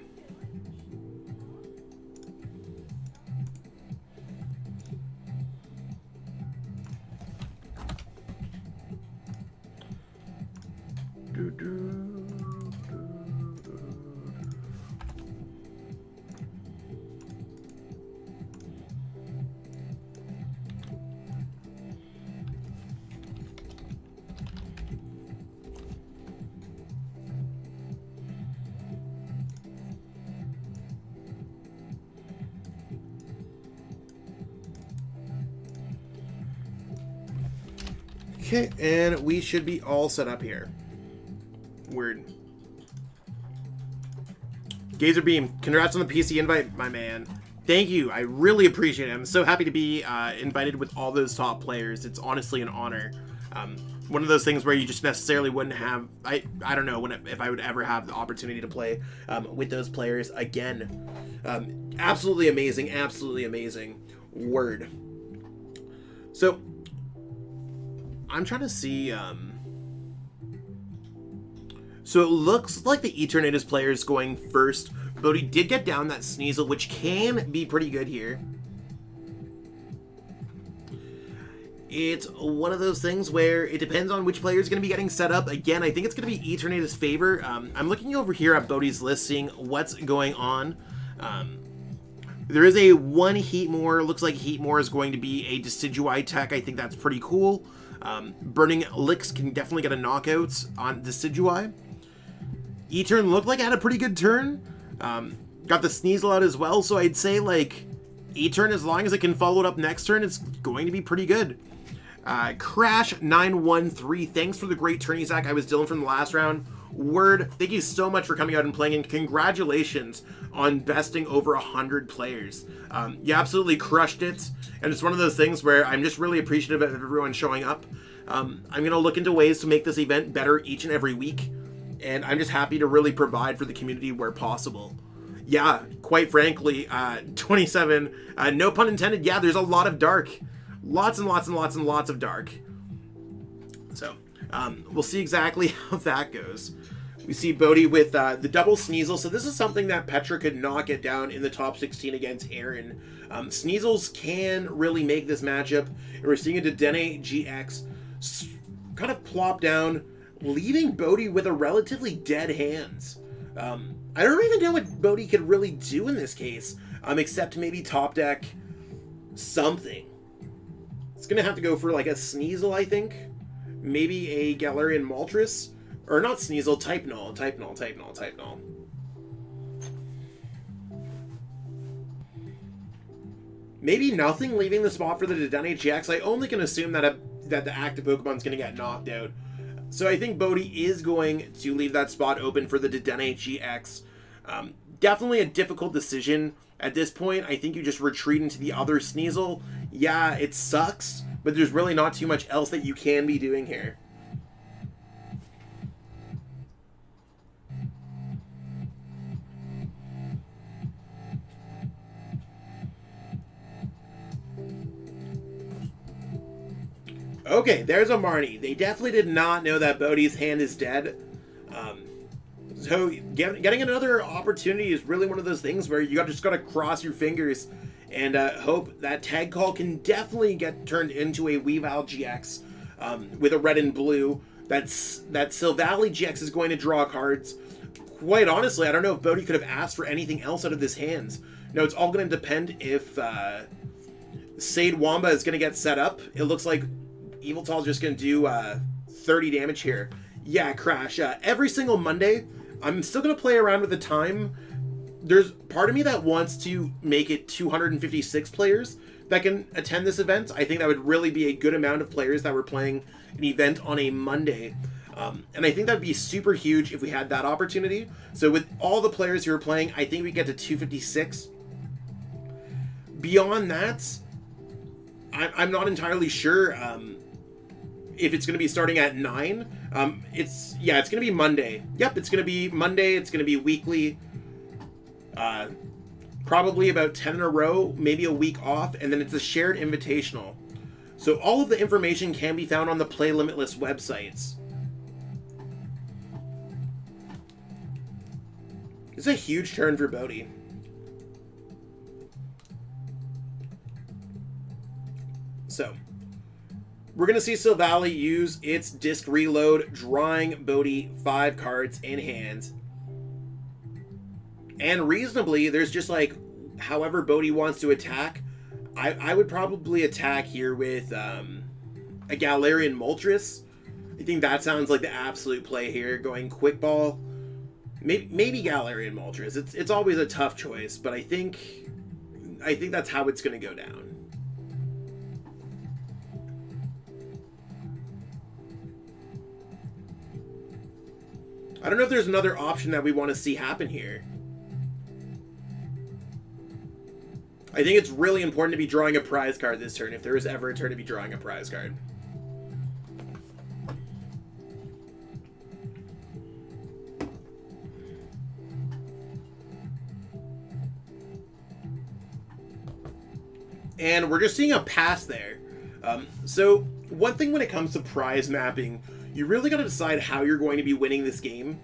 Okay, and we should be all set up here. Word. Gazer Beam, congrats on the PC invite, my man. Thank you. I really appreciate it. I'm so happy to be invited with all those top players. It's honestly an honor. One of those things where you just necessarily wouldn't have... I don't know if I would ever have the opportunity to play with those players again. Absolutely amazing. Absolutely amazing. Word. So... I'm trying to see, so it looks like the Eternatus player is going first. Bodie did get down that Sneasel, which can be pretty good here. It's one of those things where it depends on which player is going to be getting set up. Again, I think it's going to be Eternatus' favor. I'm looking over here at Bodie's list, seeing what's going on. There is a one Heatmore. Looks like Heatmore is going to be a Decidueye tech. I think that's pretty cool. Burning Licks can definitely get a knockout on Decidueye. E-turn looked like it had a pretty good turn. Got the Sneasel out as well, so I'd say, like, E-turn, as long as it can follow it up next turn, it's going to be pretty good. Crash913, thanks for the great tourney, Zach. I was Dylan from the last round. Word, thank you so much for coming out and playing, and congratulations on besting over 100 players. You absolutely crushed it, and it's one of those things where I'm just really appreciative of everyone showing up. I'm going to look into ways to make this event better each and every week, and I'm just happy to really provide for the community where possible. Yeah, quite frankly, 27, no pun intended, yeah, there's a lot of dark. Lots and lots and lots and lots of dark. So, we'll see exactly how that goes. We see Bodie with the double Sneasel. So this is something that Petra could not get down in the top 16 against Aaron. Sneasels can really make this matchup. And we're seeing a Dedenne GX kind of plop down, leaving Bodie with a relatively dead hands. I don't even know what Bodie could really do in this case, except maybe top deck something. It's going to have to go for like a Sneasel, I think. Maybe a Galarian Moltres. Or not Sneasel, Type Null. Maybe nothing, leaving the spot for the Dedenne GX. I only can assume that that the active Pokemon's going to get knocked out. So I think Bodie is going to leave that spot open for the Dedenne GX. Definitely a difficult decision at this point. I think you just retreat into the other Sneasel. Yeah, it sucks, but there's really not too much else that you can be doing here. Okay, there's a Marnie. They definitely did not know that Bodie's hand is dead. So getting another opportunity is really one of those things where you just got to cross your fingers and hope that tag call can definitely get turned into a Weavile GX with a red and blue. That Silvally GX is going to draw cards. Quite honestly, I don't know if Bodie could have asked for anything else out of his hands. No, it's all going to depend if Sade Wamba is going to get set up. It looks like Eviltal's just going to do 30 damage here. Yeah, Crash. Every single Monday, I'm still going to play around with the time. There's part of me that wants to make it 256 players that can attend this event. I think that would really be a good amount of players that were playing an event on a Monday. And I think that would be super huge if we had that opportunity. So with all the players who are playing, I think we get to 256. Beyond that, I'm not entirely sure if it's going to be starting at 9. It's going to be Monday. Yep, it's going to be Monday. It's going to be weekly. Probably about 10 in a row, maybe a week off, and then it's a shared invitational. So all of the information can be found on the Play Limitless websites. It's a huge turn for Bodhi. So, we're going to see Silvally use its disc reload, drawing Bodhi 5 cards in hand. And reasonably, there's just like, however Bodhi wants to attack. I would probably attack here with a Galarian Moltres. I think that sounds like the absolute play here, going Quick Ball. Maybe Galarian Moltres. It's always a tough choice, but I think that's how it's going to go down. I don't know if there's another option that we want to see happen here. I think it's really important to be drawing a prize card this turn, if there is ever a turn to be drawing a prize card. And we're just seeing a pass there. So one thing when it comes to prize mapping, you really got to decide how you're going to be winning this game.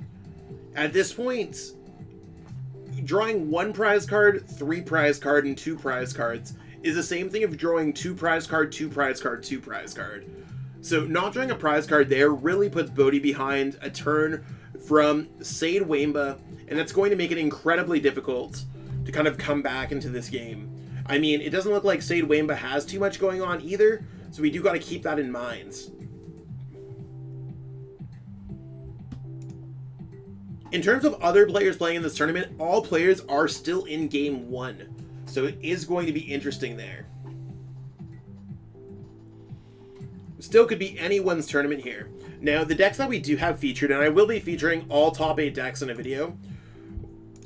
At this point, drawing 1 prize card, 3 prize card, and 2 prize cards is the same thing of drawing 2 prize card, 2 prize card, 2 prize card. So not drawing a prize card there really puts Bodhi behind a turn from Sade Wamba, and that's going to make it incredibly difficult to kind of come back into this game. I mean, it doesn't look like Sade Wamba has too much going on either, so we do got to keep that in mind. In terms of other players playing in this tournament, all players are still in game 1. So it is going to be interesting there. Still could be anyone's tournament here. Now, the decks that we do have featured, and I will be featuring all top 8 decks in a video.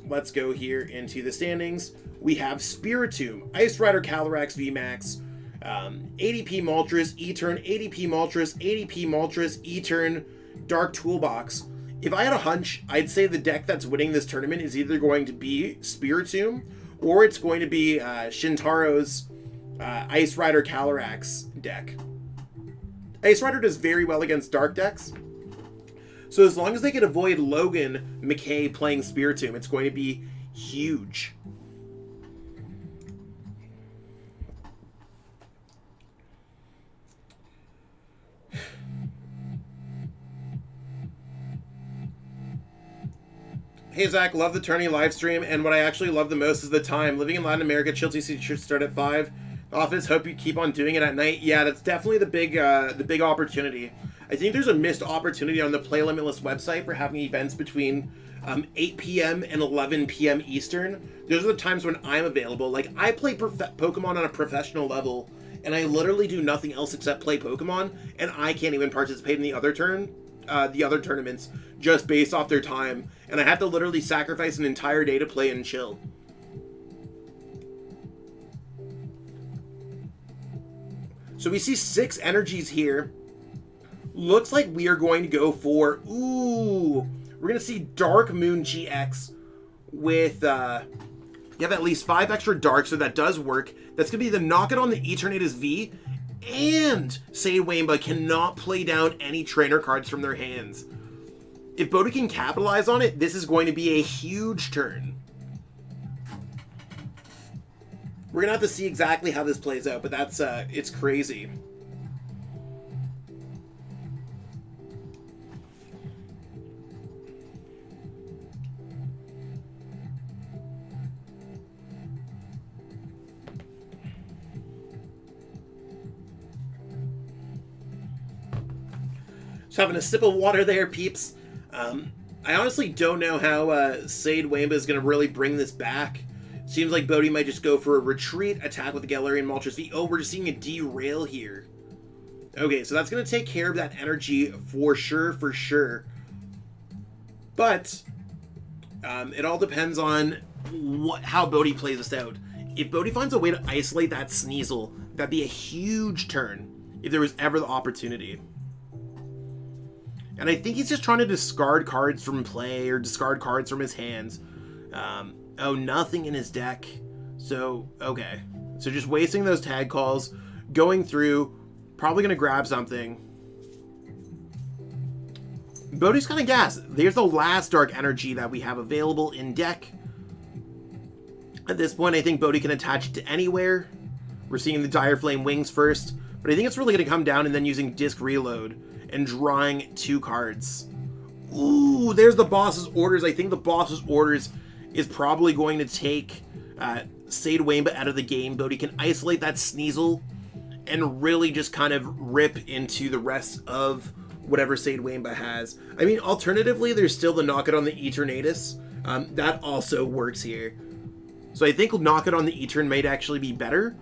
Let's go here into the standings. We have Spiritomb, Ice Rider Calyrex VMAX, ADP Moltres, E-Turn, ADP Moltres, ADP Moltres, E-Turn, Dark Toolbox. If I had a hunch, I'd say the deck that's winning this tournament is either going to be Spiritomb or it's going to be Shintaro's Ice Rider Calyrex deck. Ice Rider does very well against dark decks. So as long as they can avoid Logan McKay playing Spiritomb, it's going to be huge. Hey Zach, love the tourney live stream, and what I actually love the most is the time. Living in Latin America, Chill TC should start at 5. Office, hope you keep on doing it at night. Yeah, that's definitely the big opportunity. I think there's a missed opportunity on the Play Limitless website for having events between 8 p.m. and 11 p.m. Eastern. Those are the times when I'm available. Like, I play Pokemon on a professional level, and I literally do nothing else except play Pokemon, and I can't even participate in the other tournaments just based off their time, and I have to literally sacrifice an entire day to play and chill. So we see 6 energies here. Looks like we are going to go for, we're going to see Dark Moon GX with, you have at least 5 extra dark, so that does work. That's going to be the Knock It on the Eternatus V, and Sade Wamba cannot play down any trainer cards from their hands. If Bodhi can capitalize on it, this is going to be a huge turn. We're going to have to see exactly how this plays out, but that's, it's crazy. Just having a sip of water there, peeps. I honestly don't know how Sade Wamba is going to really bring this back. Seems like Bodhi might just go for a retreat, attack with the Galarian Moltres V. Oh, we're just seeing a derail here. Okay, so that's going to take care of that energy for sure. But it all depends on how Bodhi plays this out. If Bodhi finds a way to isolate that Sneasel, that'd be a huge turn if there was ever the opportunity. And I think he's just trying to discard cards from play or discard cards from his hands. Oh, nothing in his deck. So, okay. So just wasting those tag calls, going through, probably going to grab something. Bodhi's kind of gas. There's the last Dark Energy that we have available in deck. At this point, I think Bodhi can attach it to anywhere. We're seeing the Dire Flame Wings first, but I think it's really going to come down and then using Disc Reload and drawing 2 cards. Ooh, there's the boss's orders. I think the boss's orders is probably going to take Sade Wamba out of the game. Bodhi can isolate that Sneasel and really just kind of rip into the rest of whatever Sade Wamba has. I mean, alternatively, there's still the Knock It on the Eternatus. That also works here. So I think Knock It on the Etern might actually be better.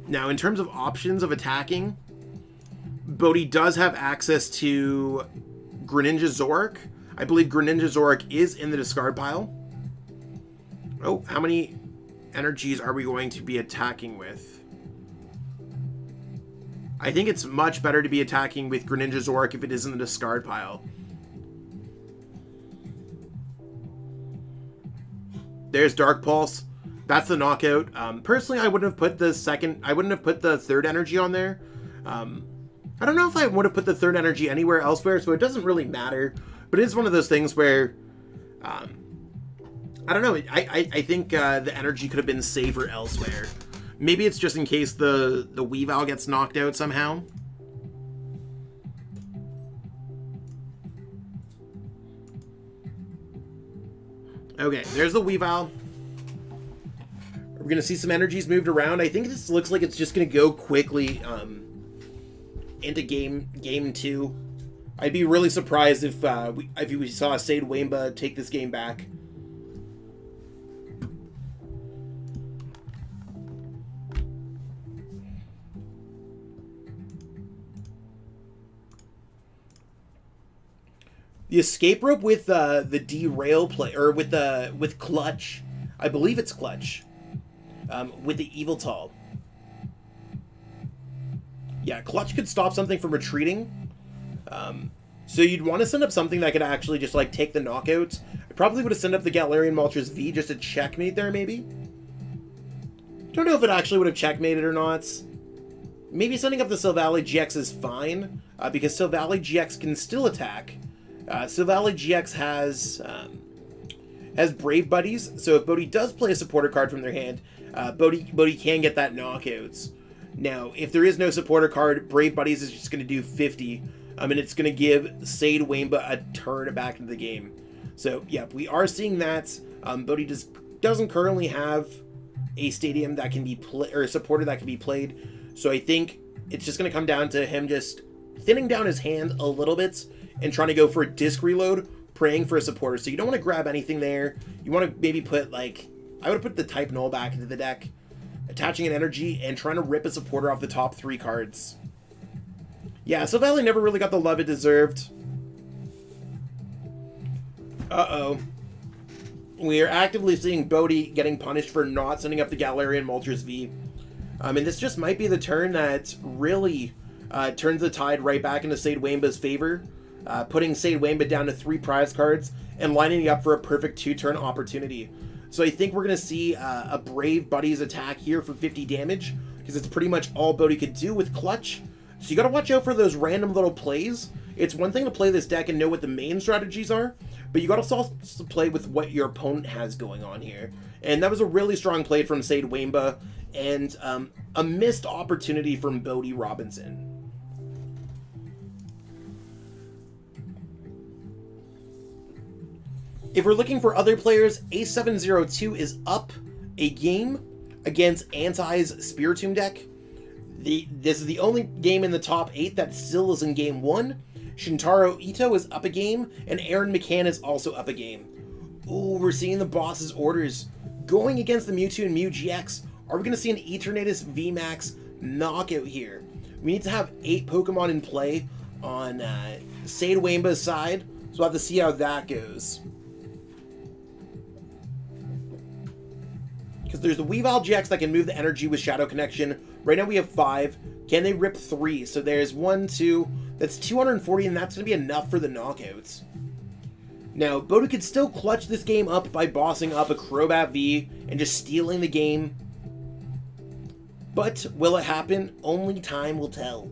Now, in terms of options of attacking, Bodhi does have access to Greninja Zoroark. I believe Greninja Zoroark is in the discard pile. Oh, how many energies are we going to be attacking with? I think it's much better to be attacking with Greninja Zoroark if it is in the discard pile. There's Dark Pulse. That's the knockout. Personally, I wouldn't have put the third energy on there. I don't know if I would have put the third energy anywhere elsewhere, so it doesn't really matter. But it is one of those things where, I don't know. I think the energy could have been safer elsewhere. Maybe it's just in case the Weavile gets knocked out somehow. Okay, there's the Weavile. We're going to see some energies moved around. I think this looks like it's just going to go quickly into game 2. I'd be really surprised if we saw Sade Wamba take this game back. The escape rope with the derail play, or with Clutch, I believe it's Clutch, with the Eviltal. Yeah, Clutch could stop something from retreating. So you'd want to send up something that could actually just like take the knockouts. I probably would have sent up the Galarian Moltres V just to checkmate there, maybe. Don't know if it actually would have checkmated or not. Maybe sending up the Silvally GX is fine, because Silvally GX can still attack. Silvally GX has Brave Buddies, so if Bodhi does play a supporter card from their hand, Bodhi can get that knockouts. Now, if there is no supporter card, Brave Buddies is just going to do 50, and it's going to give Sade Wamba a turn back into the game. So, yeah, we are seeing that. Bodhi doesn't currently have a stadium that can be or a supporter that can be played, so I think it's just going to come down to him just thinning down his hand a little bit and trying to go for a disc reload, praying for a supporter. So you don't want to grab anything there. You want to maybe put, like, I would put the Type Null back into the deck, attaching an energy, and trying to rip a supporter off the top 3 cards. Yeah, Silvally never really got the love it deserved. Uh-oh. We are actively seeing Bodhi getting punished for not sending up the Galarian Moltres V. And this just might be the turn that really turns the tide right back into Sade Wamba's favor. Putting Sade Wamba down to 3 prize cards and lining up for a perfect 2-turn opportunity. So I think we're going to see a Brave Buddies attack here for 50 damage, because it's pretty much all Bodhi could do with Clutch. So you got to watch out for those random little plays. It's one thing to play this deck and know what the main strategies are, but you got to also play with what your opponent has going on here. And that was a really strong play from Sade Wamba, and a missed opportunity from Bodhi Robinson. If we're looking for other players, A702 is up a game against Anti's Spiritomb deck. This is the only game in the top 8 that still is in game 1. Shintaro Ito is up a game, and Aaron McCann is also up a game. Ooh, we're seeing the boss's orders going against the Mewtwo and Mew GX. Are we going to see an Eternatus VMAX knockout here? We need to have 8 Pokemon in play on Sade Waimba's side, so we'll have to see how that goes. Because there's the Weavile GX that can move the energy with Shadow Connection. Right now we have 5. Can they rip 3? So there's 1, 2. That's 240, and that's going to be enough for the knockouts. Now, Bodhi could still clutch this game up by bossing up a Crobat V and just stealing the game. But will it happen? Only time will tell.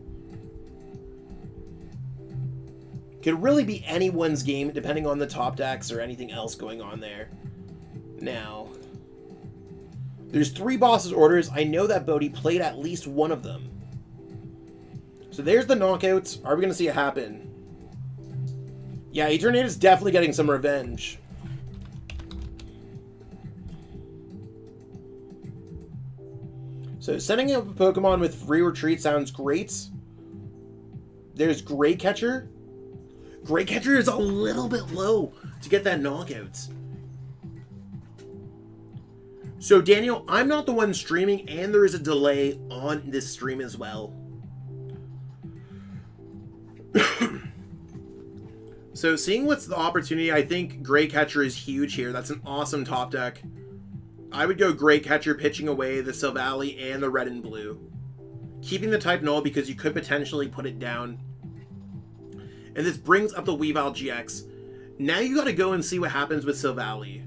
Could really be anyone's game, depending on the top decks or anything else going on there. Now, there's 3 boss's orders. I know that Bodhi played at least one of them. So there's the knockouts. Are we going to see it happen? Yeah, Eternatus is definitely getting some revenge. So setting up a Pokemon with free retreat sounds great. There's Great Catcher. Great Catcher is a little bit low to get that knockout. So Daniel, I'm not the one streaming, and there is a delay on this stream as well. So seeing what's the opportunity, I think Great Catcher is huge here. That's an awesome top deck. I would go Great Catcher, pitching away the Silvally and the red and blue. Keeping the type null because you could potentially put it down. And this brings up the Weavile GX. Now you gotta go and see what happens with Silvally.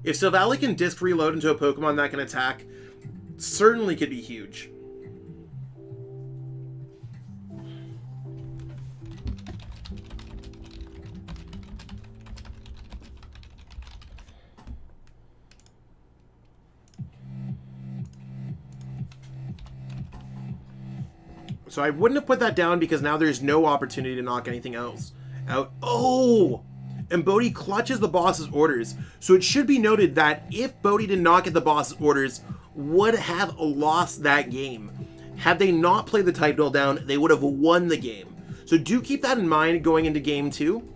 If Silvally can disc reload into a Pokemon that can attack, certainly could be huge. So I wouldn't have put that down because now there's no opportunity to knock anything else out. Oh! And Bodhi clutches the boss's orders. So it should be noted that if Bodhi did not get the boss's orders, would have lost that game. Had they not played the type null down, they would have won the game. So do keep that in mind going into game 2.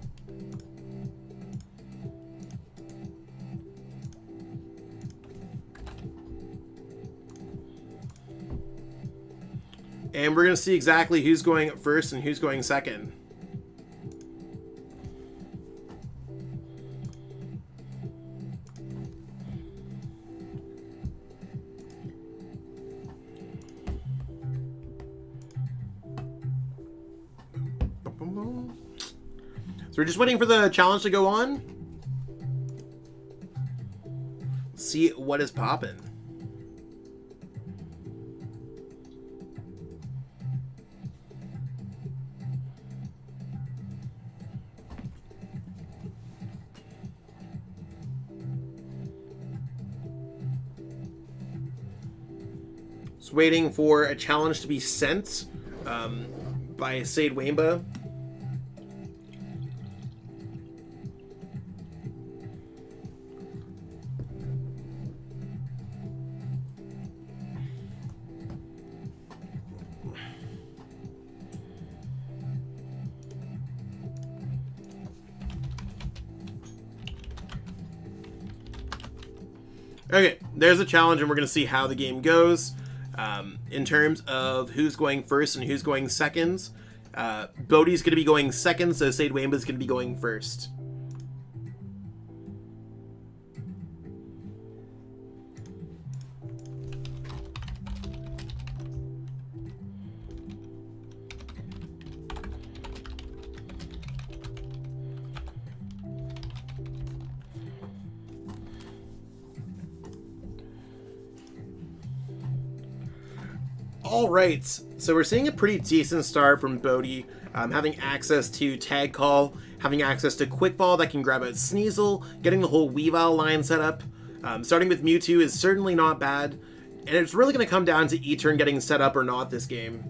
And we're going to see exactly who's going first and who's going second. So we're just waiting for the challenge to go on. Let's see what is poppin'. Just waiting for a challenge to be sent by Sade Waimba. Okay, there's a challenge, and we're going to see how the game goes in terms of who's going first and who's going second. Bodhi's going to be going second, so Sade Waimba's going to be going first. All right, so we're seeing a pretty decent start from Bodhi, having access to Tag Call, having access to Quick Ball that can grab out Sneasel, getting the whole Weavile line set up. Starting with Mewtwo is certainly not bad, and it's really going to come down to E-Turn getting set up or not this game.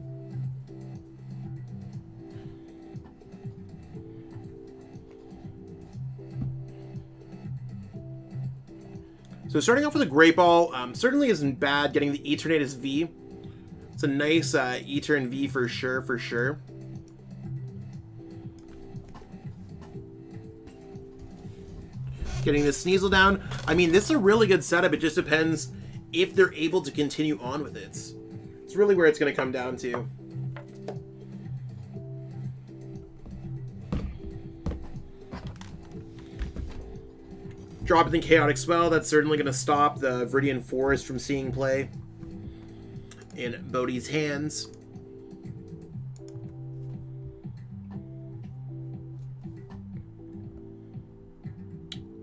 So starting off with a Great Ball certainly isn't bad, getting the Eternatus V. It's a nice E-Turn V for sure, for sure. Getting the Sneasel down. I mean, this is a really good setup. It just depends if they're able to continue on with it. It's really where it's going to come down to. Drop in Chaotic Swell. That's certainly going to stop the Viridian Forest from seeing play in Bodhi's hands.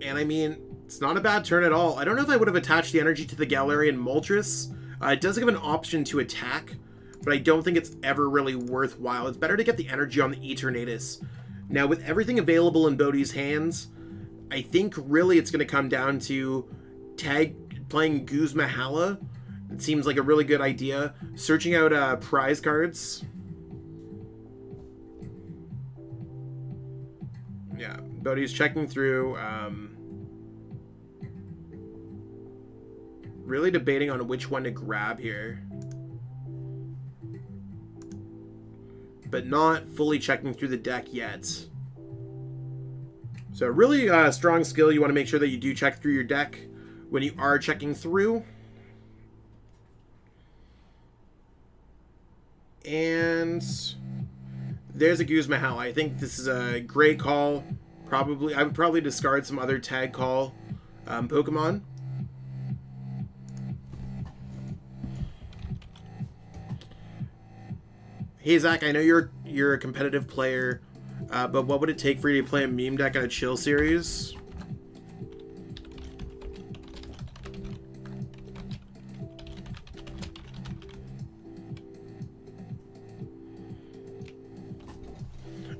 And I mean, it's not a bad turn at all. I don't know if I would have attached the energy to the Galarian Moltres. It does give an option to attack, but I don't think it's ever really worthwhile. It's better to get the energy on the Eternatus. Now, with everything available in Bodhi's hands, I think really it's going to come down to playing Guzma Hala. It seems like a really good idea. Searching out prize cards. Yeah, Bodhi's checking through. Really debating on which one to grab here. But not fully checking through the deck yet. So really strong skill. You want to make sure that you do check through your deck when you are checking through. And there's a Guzma Hala. I think this is a great call. I would probably discard some other tag call Pokemon. Hey Zach, I know you're a competitive player, but what would it take for you to play a meme deck on a chill series?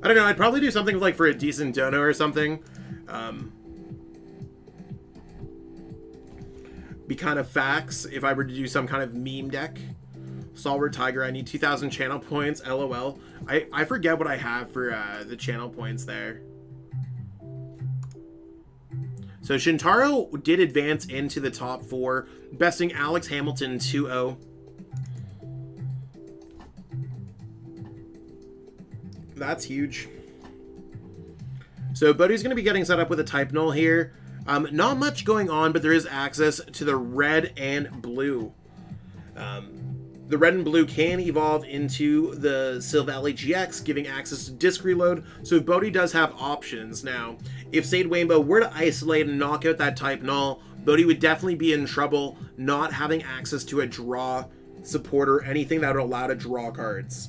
I don't know, I'd probably do something like for a decent dono or something. Be kind of facts if I were to do some kind of meme deck. Stalwart Tiger, I need 2,000 channel points, LOL. I forget what I have for the channel points there. So Shintaro did advance into the top 4, besting Alex Hamilton 2-0. That's huge. So Bodhi's going to be getting set up with a type null here. Not much going on, but there is access to the red and blue. The red and blue can evolve into the Silvally GX, giving access to Disc Reload, so Bodhi does have options. Now, if Sade Wainbow were to isolate and knock out that type null, Bodhi would definitely be in trouble not having access to a draw support or anything that would allow to draw cards.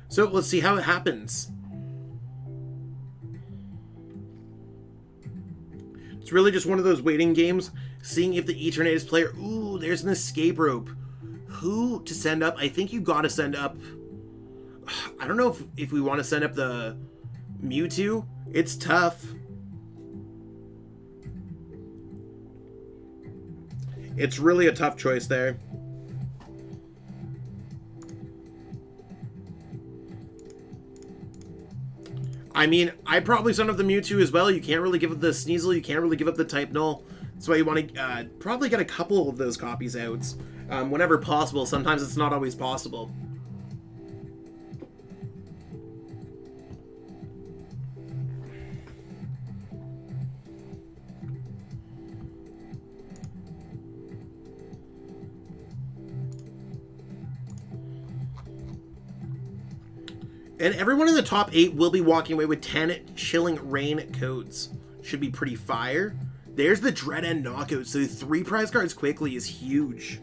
So let's see how it happens. It's really just one of those waiting games, seeing if the Eternatus player... Ooh, there's an escape rope. Who to send up? I think you gotta send up... I don't know if we want to send up the Mewtwo. It's tough. It's really a tough choice there. I mean, I'd probably send up the Mewtwo as well. You can't really give up the Sneasel. You can't really give up the type null. That's why you want to probably get a couple of those copies out whenever possible. Sometimes it's not always possible. And everyone in the top 8 will be walking away with 10 Chilling Rain codes. Should be pretty fire. There's the Dread End knockout. So 3 prize cards quickly is huge.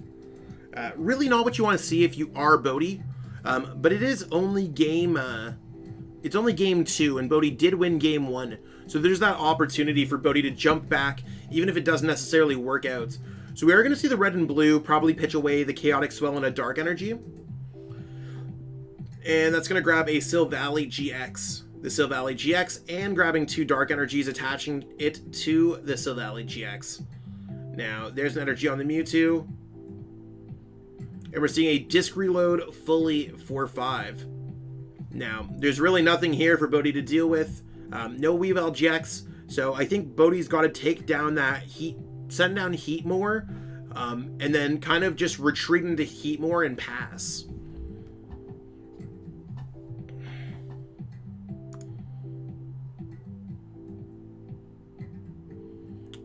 Really not what you want to see if you are Bodhi. But it is only game... it's only game 2, and Bodhi did win game 1. So there's that opportunity for Bodhi to jump back, even if it doesn't necessarily work out. So we are going to see the red and blue probably pitch away the Chaotic Swell and a Dark Energy. And that's going to grab a Silvally GX. The Silvally GX, and grabbing 2 Dark Energies, attaching it to the Silvally GX. Now, there's an energy on the Mewtwo. And we're seeing a Disc Reload fully for 5. Now, there's really nothing here for Bodhi to deal with. No Weavile GX, so I think Bodhi's got to take down that heat, send down Heat more, and then kind of just retreat into Heat more and pass.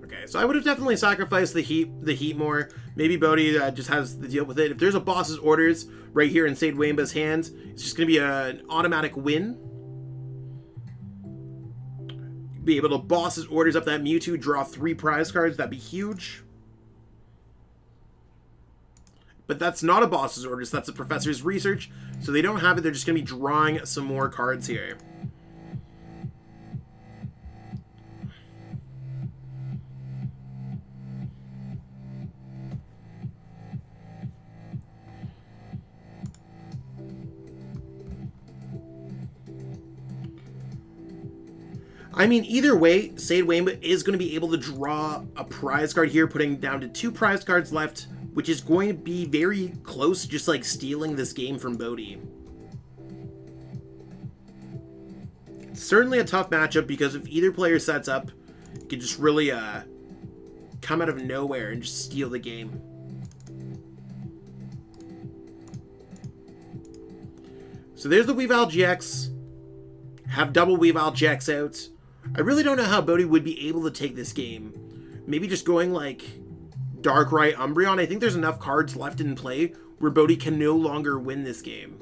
Okay, so I would have definitely sacrificed the heat more. Maybe Bodhi just has to deal with it. If there's a boss's orders right here in Sade Waimba's hands, it's just going to be an automatic win. Be able to boss his orders up that Mewtwo, draw 3 prize cards. That'd be huge. But that's not a boss's orders. That's a professor's research. So they don't have it. They're just going to be drawing some more cards here. I mean, either way, Sade Waimba is going to be able to draw a prize card here, putting down to 2 prize cards left, which is going to be very close, just like stealing this game from Bodhi. It's certainly a tough matchup because if either player sets up, it can just really come out of nowhere and just steal the game. So there's the Weavile GX. Have double Weavile GX out. I really don't know how Bodhi would be able to take this game. Maybe just going like Darkrai Umbreon. I think there's enough cards left in play where Bodhi can no longer win this game.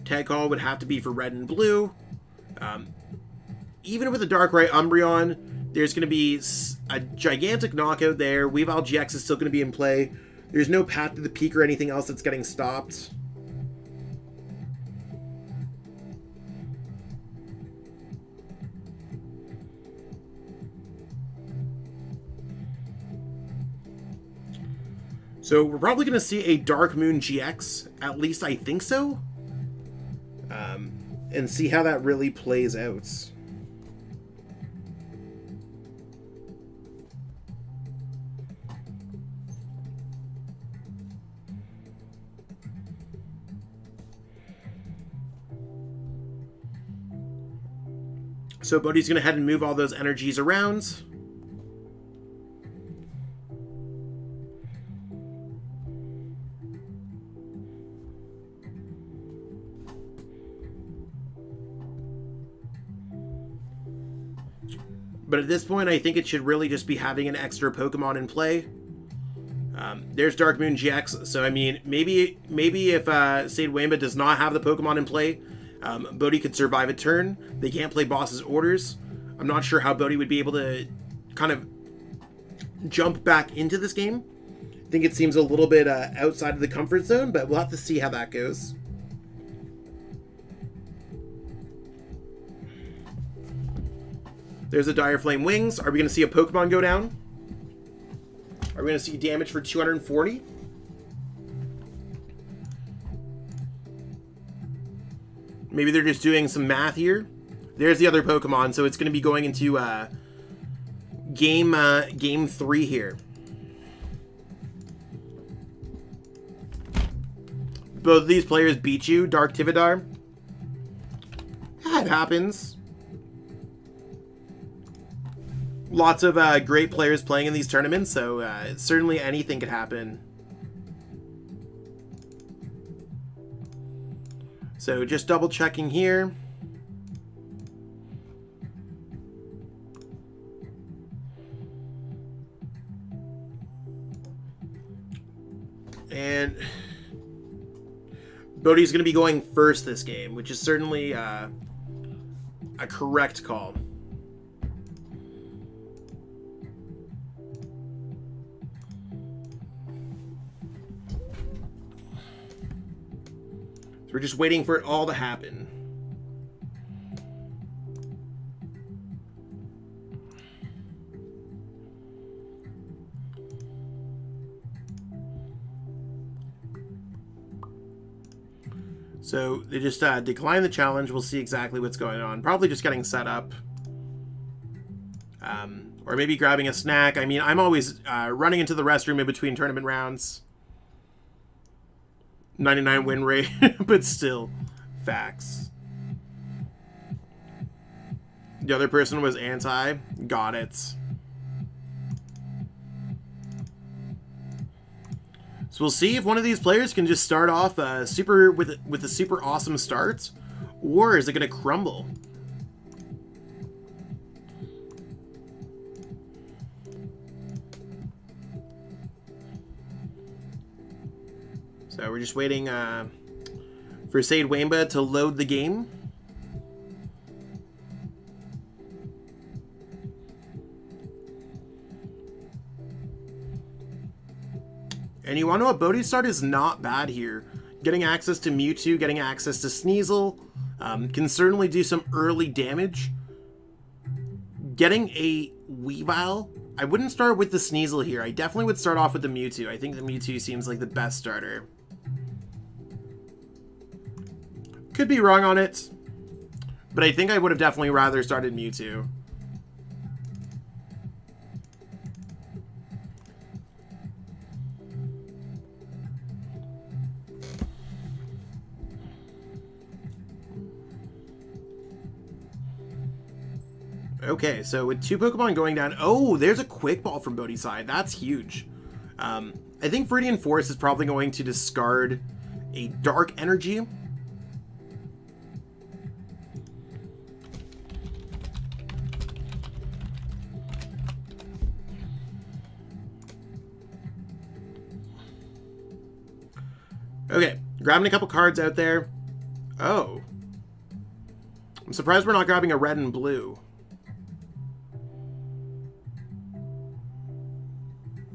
Tag Call would have to be for red and blue. Even with a Darkrai Umbreon, there's going to be a gigantic knockout there. Weavile GX is still going to be in play. There's no Path to the Peak or anything else that's getting stopped. So we're probably going to see a Dark Moon GX, at least I think so, and see how that really plays out. So Bodhi's going to head and move all those energies around. But at this point, I think it should really just be having an extra Pokemon in play. There's Dark Moon GX, so I mean, maybe if Sade Waimba does not have the Pokemon in play, Bodhi could survive a turn. They can't play boss's orders. I'm not sure how Bodhi would be able to kind of jump back into this game. I think it seems a little bit outside of the comfort zone, but we'll have to see how that goes. There's a Dire Flame Wings. Are we going to see a Pokemon go down? Are we going to see damage for 240? Maybe they're just doing some math here. There's the other Pokemon, so it's going to be going into game 3 here. Both of these players beat you, Dark Tividar. That happens. Lots of great players playing in these tournaments, so certainly anything could happen. So just double checking here. And Bodhi's going to be going first this game, which is certainly a correct call. We're just waiting for it all to happen. So they just decline the challenge. We'll see exactly what's going on. Probably just getting set up. Or maybe grabbing a snack. I mean, I'm always running into the restroom in between tournament rounds. 99 win rate, but still, facts. The other person was anti. Got it. So we'll see if one of these players can just start off with a super awesome start, or is it going to crumble? So we're just waiting for Sade Wamba to load the game. And you want to know what? Bodhi's start is not bad here. Getting access to Mewtwo, getting access to Sneasel, can certainly do some early damage. Getting a Weavile, I wouldn't start with the Sneasel here. I definitely would start off with the Mewtwo. I think the Mewtwo seems like the best starter. Could be wrong on it, but I think I would have definitely rather started Mewtwo. Okay, so with 2 Pokemon going down... Oh, there's a Quick Ball from Bodhi's side. That's huge. I think Viridian Force is probably going to discard a Dark Energy. Okay, grabbing a couple cards out there. Oh. I'm surprised we're not grabbing a red and blue.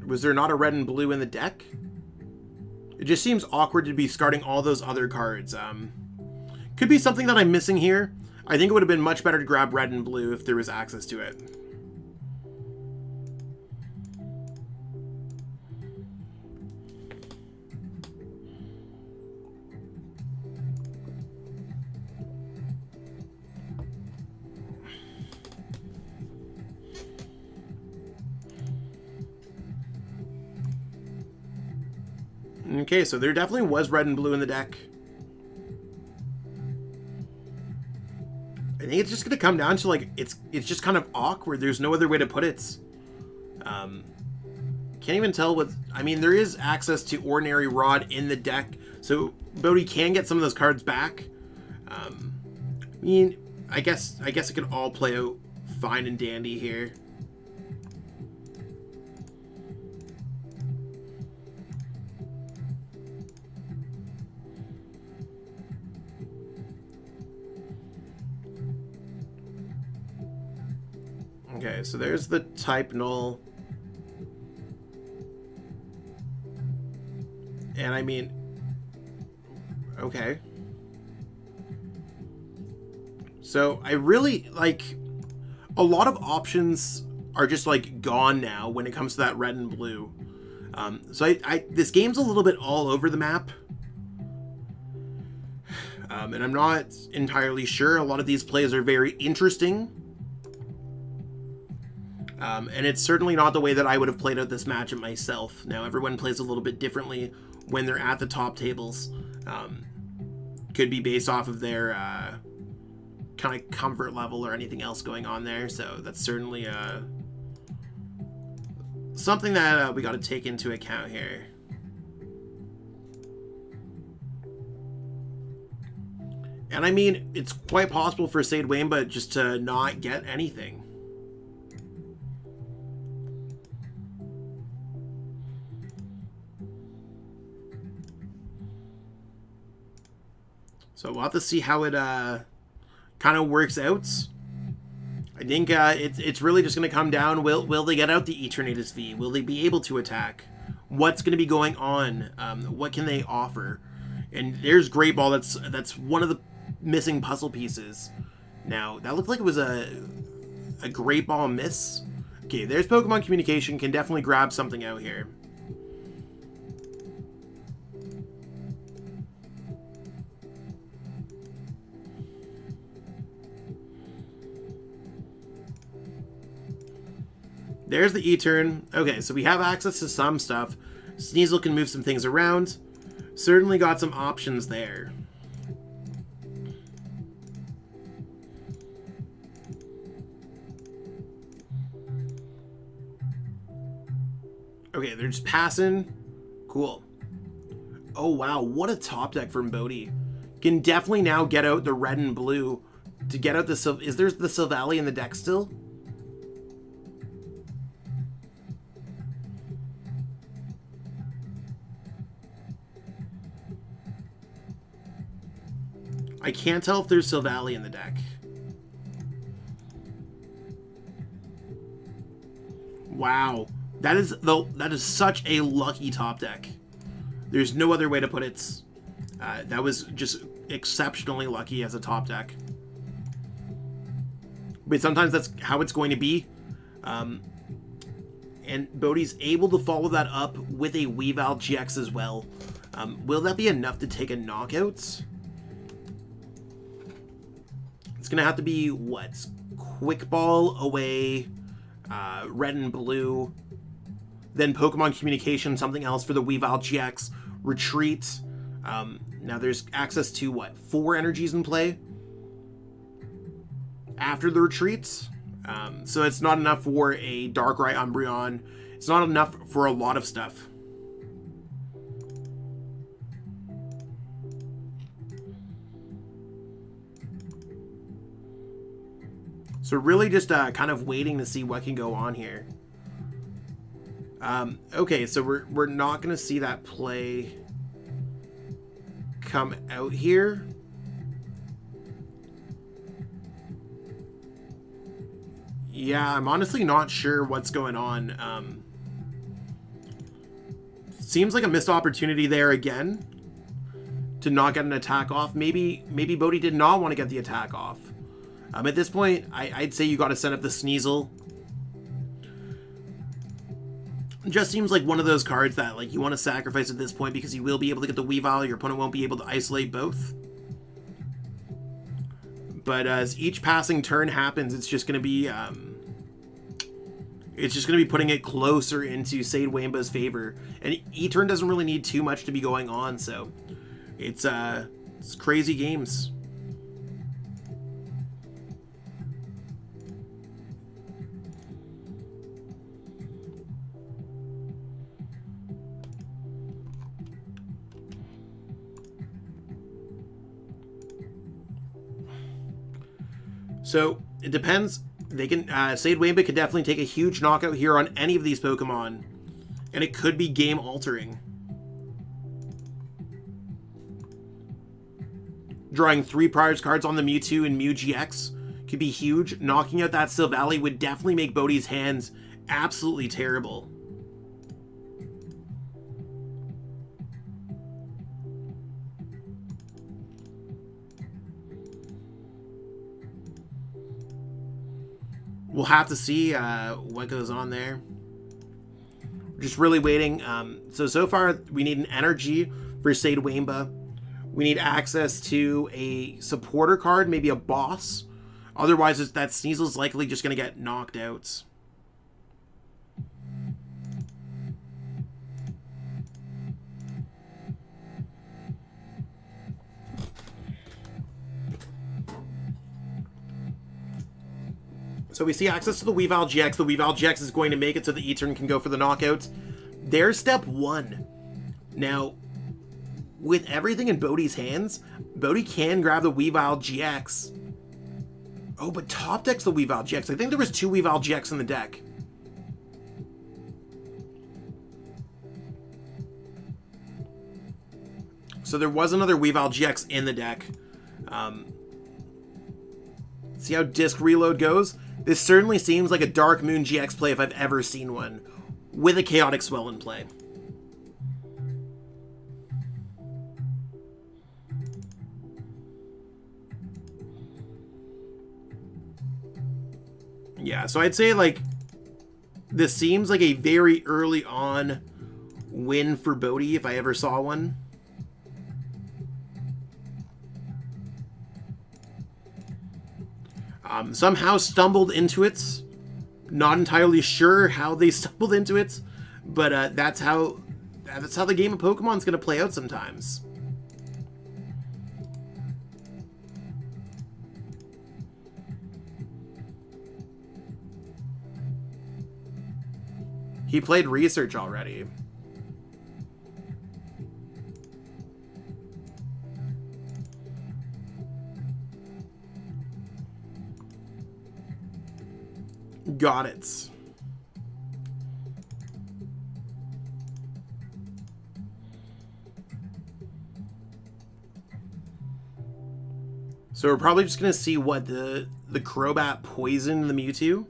Was there not a red and blue in the deck? It just seems awkward to be discarding all those other cards. Could be something that I'm missing here. I think it would have been much better to grab red and blue if there was access to it. Okay, so there definitely was red and blue in the deck. I think it's just going to come down to, like, it's just kind of awkward. There's no other way to put it. Can't even tell what... I mean, there is access to Ordinary Rod in the deck, so Bodhi can get some of those cards back. I mean, I guess it can all play out fine and dandy here. Okay, so there's the type null. And I mean, okay. So I really, like, a lot of options are just, like, gone now when it comes to that red and blue. So this game's a little bit all over the map. And I'm not entirely sure. A lot of these plays are very interesting. And it's certainly not the way that I would have played out this matchup myself. Now, everyone plays a little bit differently when they're at the top tables. Could be based off of their kind of comfort level or anything else going on there. So that's certainly something that we got to take into account here. And I mean, it's quite possible for Sade Wamba just to not get anything. So we'll have to see how it kind of works out. I think it's really just going to come down. Will they get out the Eternatus V? Will they be able to attack? What's going to be going on? What can they offer? And there's Great Ball. That's one of the missing puzzle pieces. Now, that looked like it was a Great Ball miss. Okay, there's Pokemon Communication. Can definitely grab something out here. There's the E-turn. Okay, so we have access to some stuff. Sneasel can move some things around. Certainly got some options there. Okay, they're just passing. Cool. Oh, wow. What a top deck from Bodhi. Can definitely now get out the red and blue to get out the... Is there the Silvally in the deck still? I can't tell if there's Silvally in the deck. Wow. That is such a lucky top deck. There's no other way to put it. That was just exceptionally lucky as a top deck. But sometimes that's how it's going to be. And Bodhi's able to follow that up with a Weavile GX as well. Will that be enough to take a knockout? It's going to have to be, what? Quick Ball away, red and blue, then Pokemon Communication, something else for the Weavile GX, Retreat. Now there's access to, what, 4 energies in play after the retreats. So it's not enough for a Darkrai Umbreon. It's not enough for a lot of stuff. So really just kind of waiting to see what can go on here. Okay, so we're not going to see that play come out here. Yeah, I'm honestly not sure what's going on. Seems like a missed opportunity there again to not get an attack off. Maybe Bodhi did not want to get the attack off. At this point, I'd say you got to set up the Sneasel. Just seems like one of those cards that like you want to sacrifice at this point because you will be able to get the Weavile. Your opponent won't be able to isolate both. But as each passing turn happens, it's just going to be putting it closer into Sade Waimba's favor. And E-turn doesn't really need too much to be going on, so it's crazy games. So, it depends. They can, Sade Waimba could definitely take a huge knockout here on any of these Pokemon. And it could be game altering. Drawing 3 prize cards on the Mewtwo and Mew GX could be huge. Knocking out that Silvally would definitely make Bodhi's hands absolutely terrible. We'll have to see what goes on there. Just really waiting. So far, we need an energy for Sade Waimba. We need access to a supporter card, maybe a boss. Otherwise, that Sneasel's likely just going to get knocked out. So we see access to the Weavile GX. The Weavile GX is going to make it so the E-turn can go for the knockout. There's step 1. Now, with everything in Bodhi's hands, Bodhi can grab the Weavile GX. Oh, but top deck's the Weavile GX. I think there was 2 Weavile GX in the deck. So there was another Weavile GX in the deck. See how disc reload goes? This certainly seems like a Dark Moon GX play if I've ever seen one, with a Chaotic Swell in play. Yeah, so I'd say, like, this seems like a very early on win for Bodhi if I ever saw one. Somehow stumbled into it. Not entirely sure how they stumbled into it, but that's how that's how the game of Pokemon's going to play out sometimes. He played Research already. Got it. So we're probably just going to see what the Crobat poisoned the Mewtwo.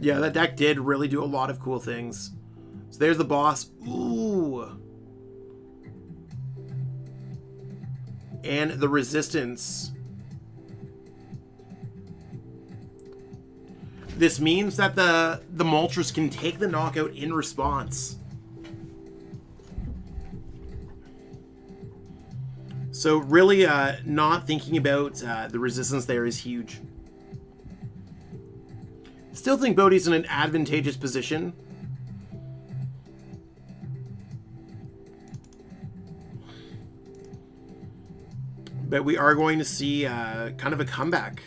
Yeah, that deck did really do a lot of cool things. So there's the boss. Ooh. And the resistance. This means that the Moltres can take the knockout in response. So really not thinking about the resistance there is huge. Still think Bodhi's in an advantageous position. But we are going to see kind of a comeback.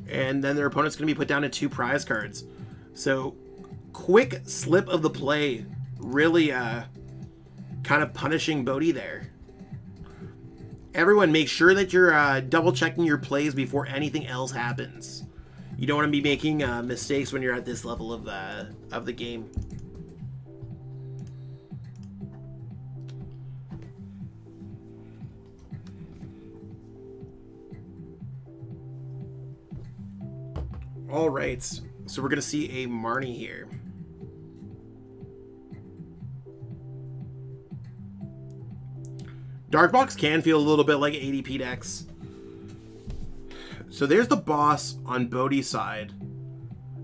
And then their opponent's going to be put down to 2 prize cards. So, quick slip of the play. Really kind of punishing Bodhi there. Everyone, make sure that you're double checking your plays before anything else happens. You don't want to be making mistakes when you're at this level of the game. All right, so we're going to see a Marnie here. Darkbox can feel a little bit like ADP decks. So there's the boss on Bodhi's side.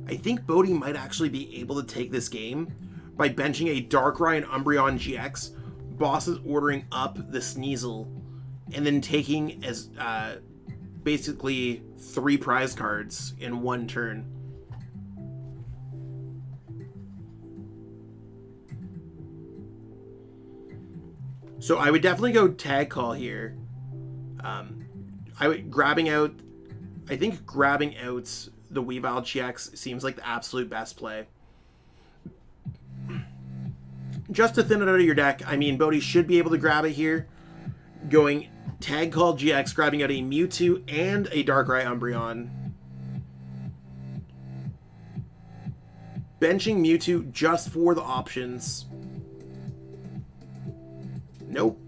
I think Bodhi might actually be able to take this game by benching a Darkrai and Umbreon GX. Boss is ordering up the Sneasel and then taking as basically 3 prize cards in 1 turn. So I would definitely go Tag Call here. I think grabbing out the Weavile GX seems like the absolute best play. Just to thin it out of your deck, I mean, Bodhi should be able to grab it here. Going Tag Call GX, grabbing out a Mewtwo and a Darkrai Umbreon. Benching Mewtwo just for the options. Nope.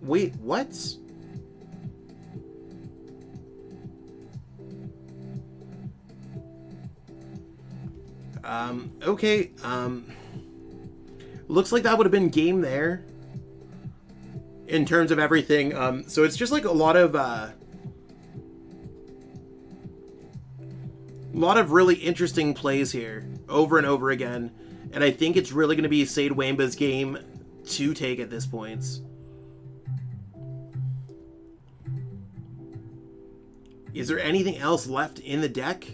Wait, what? Okay. Looks like that would have been game there. In terms of everything. So it's just like a lot of really interesting plays here. Over and over again. And I think it's really going to be Sade Waimba's game to take at this point. Is there anything else left in the deck?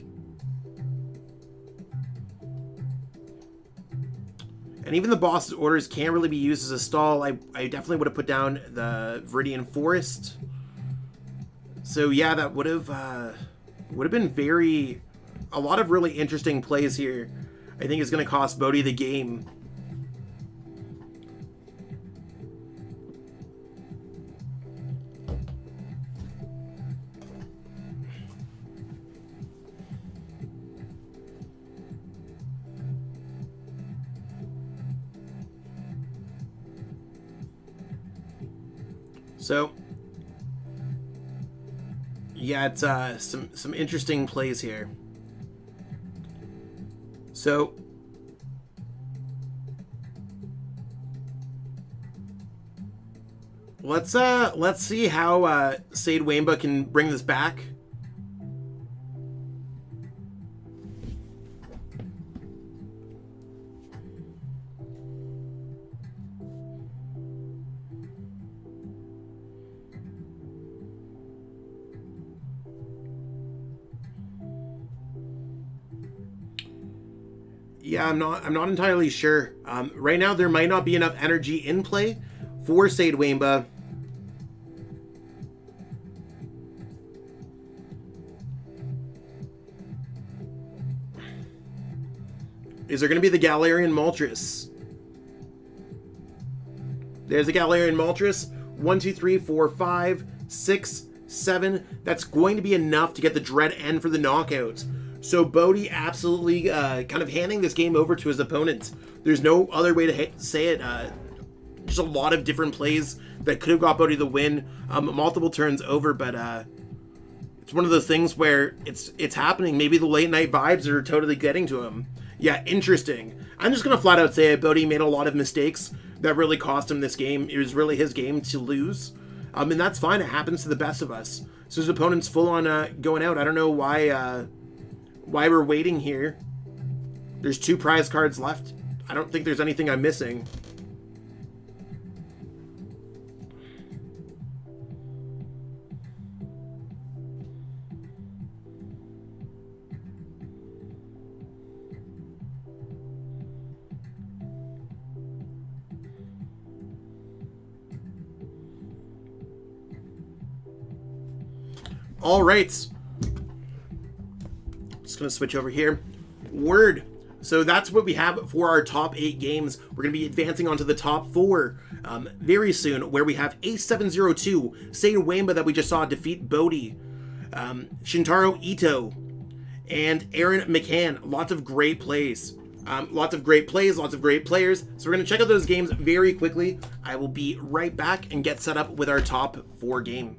And even the boss's orders can't really be used as a stall. I definitely would have put down the Viridian Forest. So yeah, that would have been a lot of really interesting plays here. I think it's going to cost Bodhi the game. So, yeah, it's some interesting plays here. So, let's see how Sade Waimba can bring this back. Yeah, I'm not entirely sure. Right now, there might not be enough energy in play for Sade Wamba. Is there going to be the Galarian Moltres? There's the Galarian Moltres. 1, 2, 3, 4, 5, 6, 7. That's going to be enough to get the Dread End for the knockout. So Bodhi absolutely kind of handing this game over to his opponent. There's no other way to say it. Just a lot of different plays that could have got Bodhi the win. Multiple turns over, but it's one of those things where it's happening. Maybe the late night vibes are totally getting to him. Yeah, interesting. I'm just going to flat out say it. Bodhi made a lot of mistakes that really cost him this game. It was really his game to lose. And that's fine. It happens to the best of us. So his opponent's full on going out. I don't know why we're waiting here. There's 2 prize cards left. I don't think there's anything I'm missing. All right. Just going to switch over here. Word. So that's what we have for our top 8 games. We're going to be advancing on to the top 4 very soon, where we have Ace 702, Sade Wamba that we just saw defeat Bodhi, Shintaro Ito, and Aaron McCann. Lots of great plays. Lots of great plays, lots of great players. So we're going to check out those games very quickly. I will be right back and get set up with our top 4 game.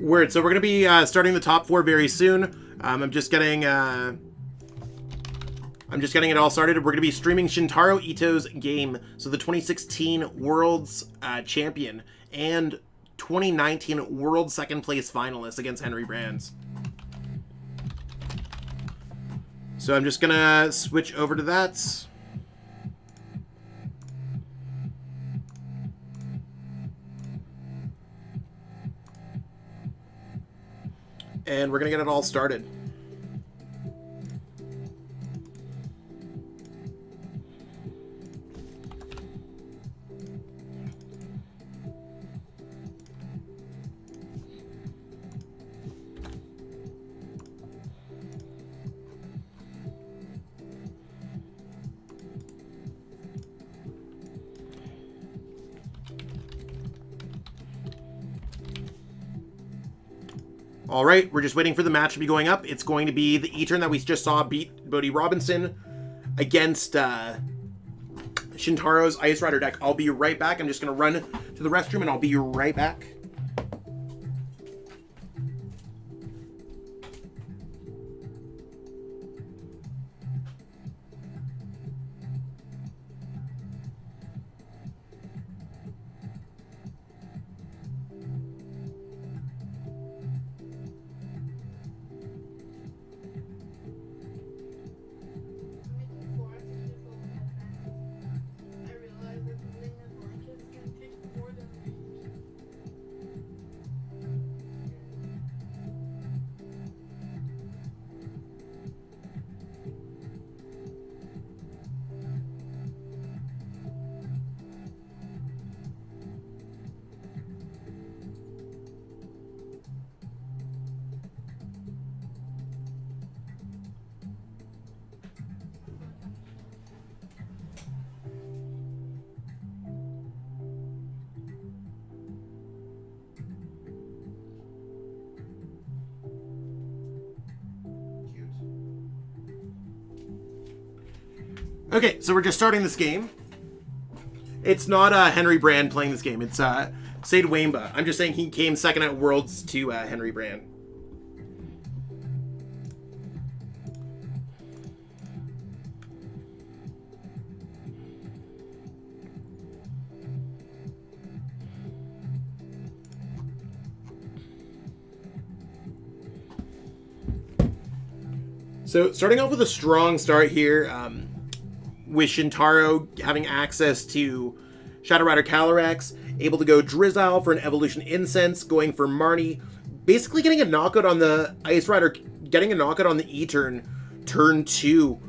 Word. So we're going to be starting the top 4 very soon. I'm just getting it all started. We're going to be streaming Shintaro Ito's game. So the 2016 World's champion and 2019 World second place finalist against Henry Brands. So I'm just going to switch over to that. And we're going to get it all started. All right, we're just waiting for the match to be going up. It's going to be the E-turn that we just saw beat Bodie Robinson against Shintaro's Ice Rider deck. I'll be right back. I'm just going to run to the restroom, and I'll be right back. Okay, so we're just starting this game. It's not Henry Brand playing this game. It's Sade Wamba. I'm just saying he came second at Worlds to Henry Brand. So starting off with a strong start here, with Shintaro having access to Shadow Rider Calyrex, able to go Drizzile for an Evolution Incense, going for Marnie, basically getting a knockout on the Ice Rider, getting a knockout on the E-turn, turn 2.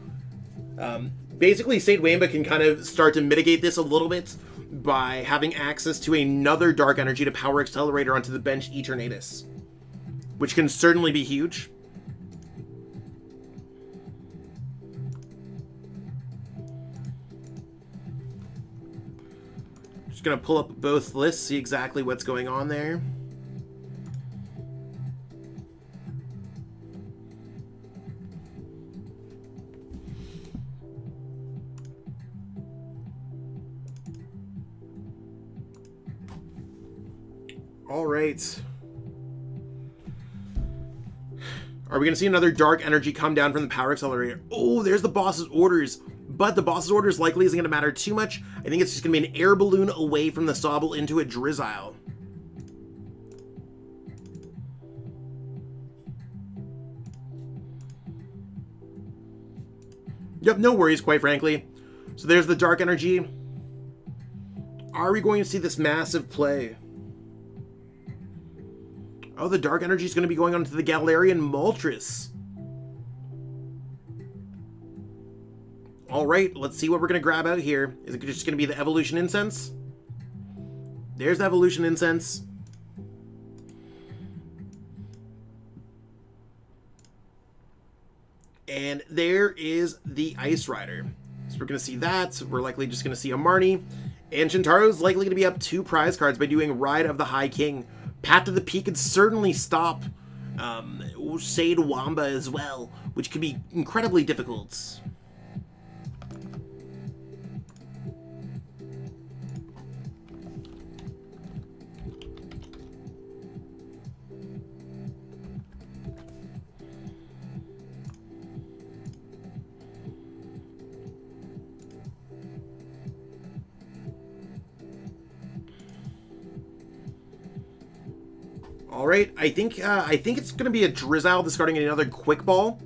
Basically, Sade Wamba can kind of start to mitigate this a little bit by having access to another Dark Energy to Power Accelerator onto the bench Eternatus, which can certainly be huge. Going to pull up both lists, see exactly what's going on there. All right. Are we going to see another Dark Energy come down from the Power Accelerator? Oh, there's the boss's orders. But the boss's orders likely isn't going to matter too much. I think it's just going to be an air balloon away from the Sobble into a Drizzile. Yep, no worries, quite frankly. So there's the Dark Energy. Are we going to see this massive play? Oh, the Dark Energy is going to be going on to the Galarian Moltres. All right, let's see what we're going to grab out here. Is it just going to be the Evolution Incense? There's the Evolution Incense. And there is the Ice Rider. So we're going to see that. We're likely just going to see a Marnie. And Shintaro's likely going to be up 2 prize cards by doing Ride of the High King. Path to the Peak could certainly stop Sade Wamba as well, which could be incredibly difficult. All right, I think it's going to be a Drizzile discarding another Quick Ball,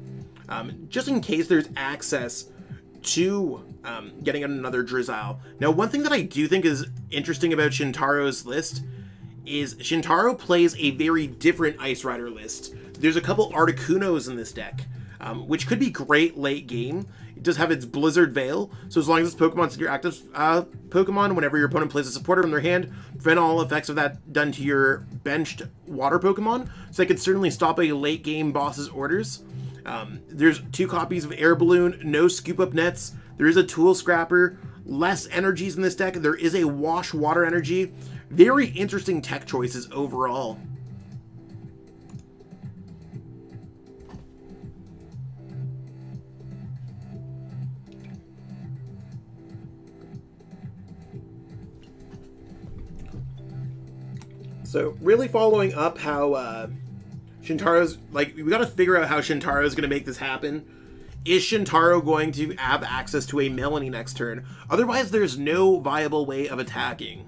just in case there's access to getting another Drizzile. Now, one thing that I do think is interesting about Shintaro's list is Shintaro plays a very different Ice Rider list. There's a couple Articunos in this deck, which could be great late game. It does have its Blizzard Veil, so as long as this Pokemon's your active Pokemon, whenever your opponent plays a supporter from their hand, prevent all effects of that done to your benched water Pokemon. So that could certainly stop a late game boss's orders. There's 2 copies of Air Balloon, no Scoop Up Nets. There is a Tool Scrapper, less energies in this deck. There is a Wash Water energy. Very interesting tech choices overall. So really following up how Shintaro's, like, we got to figure out how Shintaro's going to make this happen. Is Shintaro going to have access to a Melanie next turn? Otherwise, there's no viable way of attacking.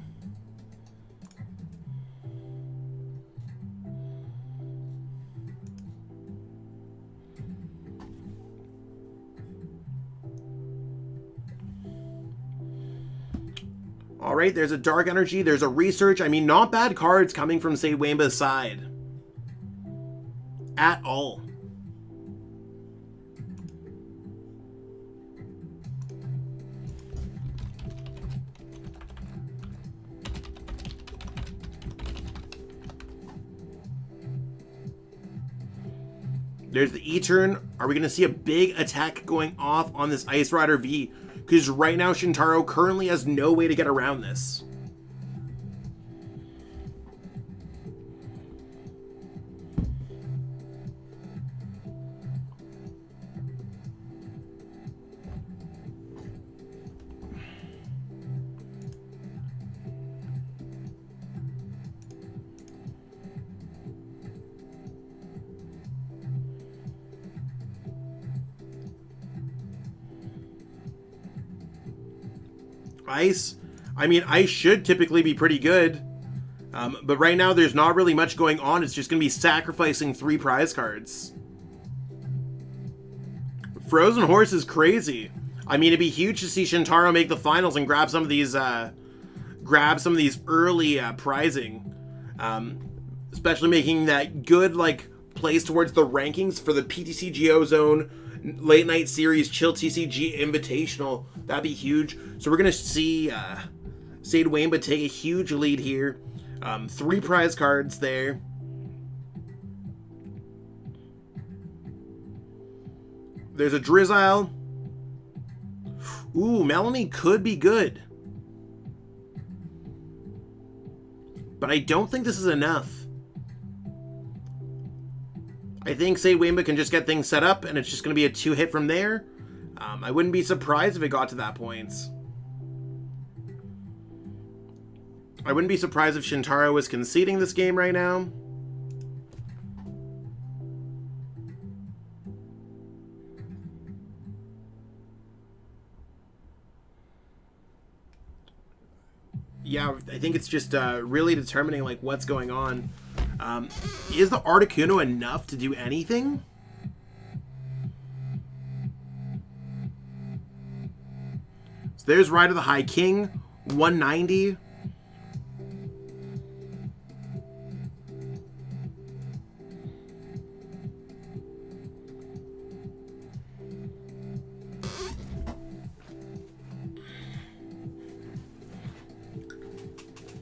All right, there's a Dark Energy, there's a Research. I mean, not bad cards coming from, say, Wamba's side. At all. There's the E-turn. Are we going to see a big attack going off on this Ice Rider V? Because right now, Shintaro currently has no way to get around this. Ice. I mean, Ice should typically be pretty good. But right now, there's not really much going on. It's just going to be sacrificing 3 prize cards. Frozen Horse is crazy. I mean, it'd be huge to see Shintaro make the finals and grab some of these early prizing. Especially making that good, like, place towards the rankings for the PTCGO zone late night series Chill TCG Invitational. That'd be huge. So we're gonna see Sade Wamba take a huge lead here. 3 prize cards there. There's a Drizzile. Ooh, Melanie could be good, but I don't think this is enough. I think Sade Wamba can just get things set up, and it's just going to be a 2-hit from there. I wouldn't be surprised if it got to that point. I wouldn't be surprised if Shintaro was conceding this game right now. Yeah, I think it's just really determining, like, what's going on. Is the Articuno enough to do anything? So there's Ride of the High King, 190.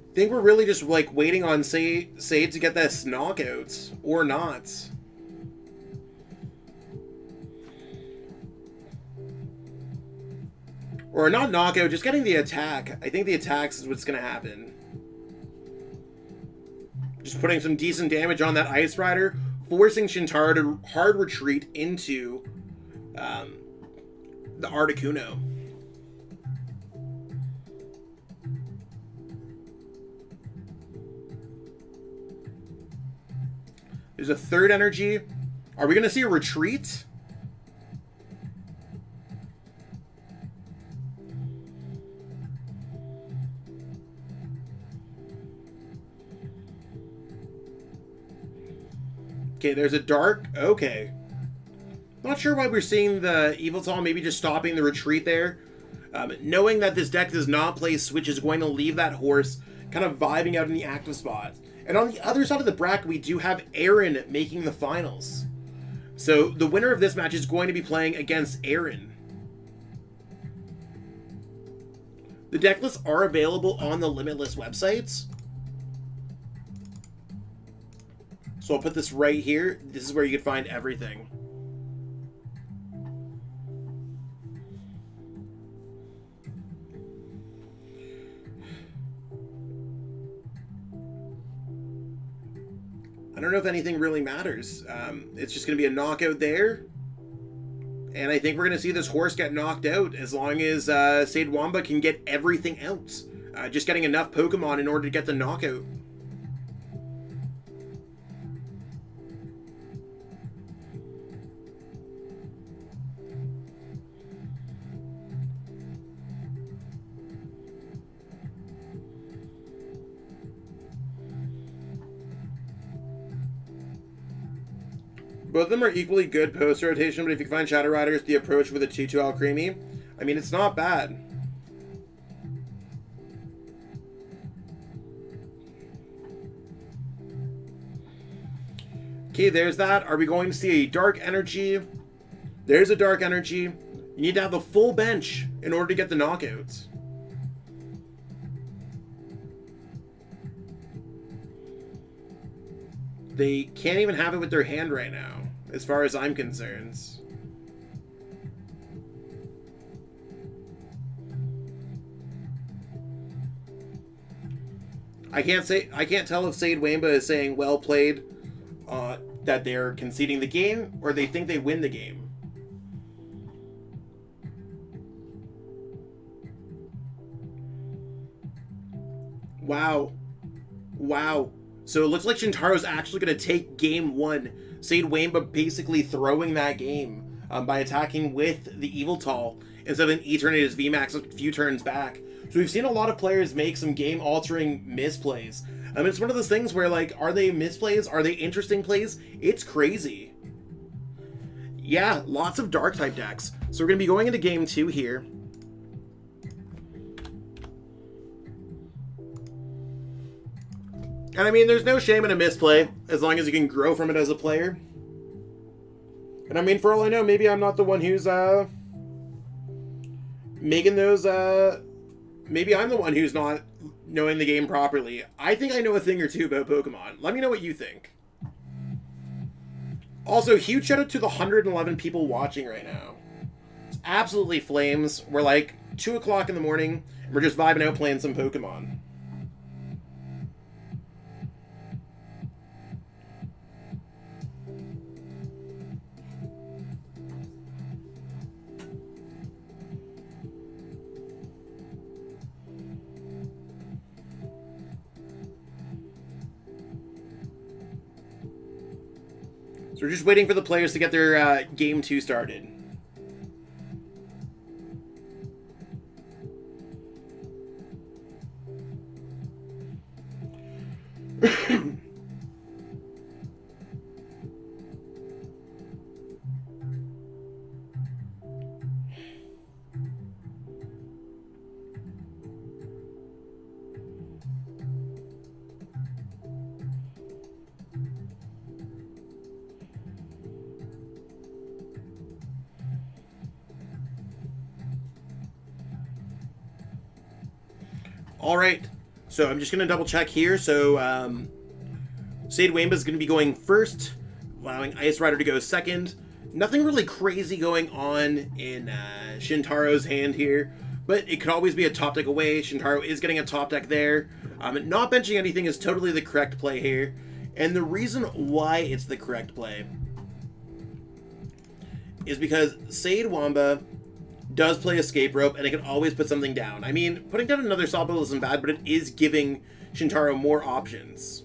I think we're really just, like, waiting on Sade to get this knockout, or not. Or not knockout, just getting the attack. I think the attacks is what's going to happen. Just putting some decent damage on that Ice Rider, forcing Shintaro to hard retreat into the Articuno. There's a third energy. Are we going to see a retreat? Okay, there's a dark. Okay. Not sure why we're seeing the Yveltal maybe just stopping the retreat there. Knowing that this deck does not play Switch is going to leave that horse kind of vibing out in the active spot. And on the other side of the bracket, we do have Aaron making the finals. So the winner of this match is going to be playing against Aaron. The deck lists are available on the Limitless websites. So I'll put this right here. This is where you can find everything. I don't know if anything really matters. It's just going to be a knockout there. And I think we're going to see this horse get knocked out as long as Sade Wamba can get everything out. Just getting enough Pokemon in order to get the knockout. Both of them are equally good post-rotation, but if you can find Shadow Riders, the approach with a 2-2 Alcremie, I mean, it's not bad. Okay, there's that. Are we going to see a Dark Energy? There's a Dark Energy. You need to have the full bench in order to get the knockouts. They can't even have it with their hand right now, as far as I'm concerned. I can't tell if Sade Wamba is saying well played, that they're conceding the game, or they think they win the game. Wow. Wow. So it looks like Shintaro's actually going to take game one. Sade Wamba basically throwing that game by attacking with the Yveltal instead of an E-turn at his VMAX a few turns back. So we've seen a lot of players make some game-altering misplays. It's one of those things where, like, are they misplays? Are they interesting plays? It's crazy. Yeah, lots of Dark-type decks. So we're going to be going into game two here. And I mean, there's no shame in a misplay, as long as you can grow from it as a player. And I mean, for all I know, maybe I'm not the one who's, making those, maybe I'm the one who's not knowing the game properly. I think I know a thing or two about Pokemon. Let me know what you think. Also, huge shout out to the 111 people watching right now. It's absolutely flames. We're like 2 o'clock in the morning, and we're just vibing out playing some Pokemon. So we're just waiting for the players to get their game two started. All right, so I'm just going to double check here. So Sade Wamba is going to be going first, allowing Ice Rider to go second. Nothing really crazy going on in Shintaro's hand here, but it could always be a top deck away. Shintaro is getting a top deck there. Not benching anything is totally the correct play here. And the reason why it's the correct play is because Sade Wamba does play Escape Rope, and it can always put something down. I mean, putting down another Sawbill isn't bad, but it is giving Shintaro more options.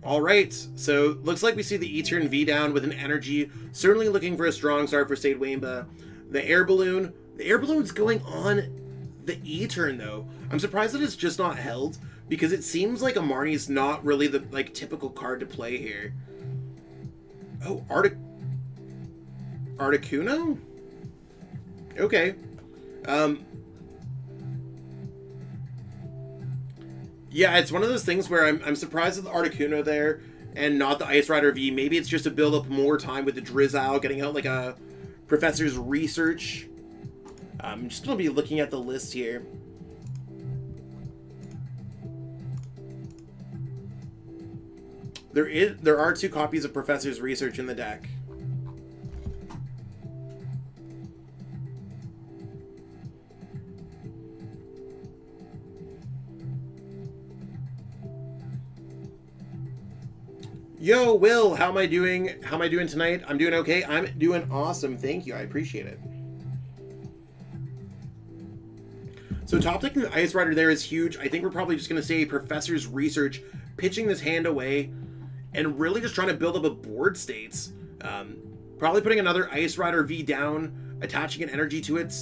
All right, so looks like we see the E-turn V down with an energy. Certainly looking for a strong start for State Waimba. The air balloon. The air balloon's going on the E-turn, though. I'm surprised that it's just not held, because it seems like Amarni's not really the typical card to play here. Oh, Articuno? Okay. Yeah, it's one of those things where I'm surprised at the Articuno there and not the Ice Rider V. Maybe it's just to build up more time with the Drizzile, getting out like a Professor's Research. I'm just going to be looking at the list here. There are 2 copies of Professor's Research in the deck. Yo, Will, how am I doing? How am I doing tonight? I'm doing okay. I'm doing awesome. Thank you. I appreciate it. So top decking the Ice Rider there is huge. I think we're probably just going to say Professor's Research, pitching this hand away, and really just trying to build up a board states. Probably putting another Ice Rider V down, attaching an energy to it.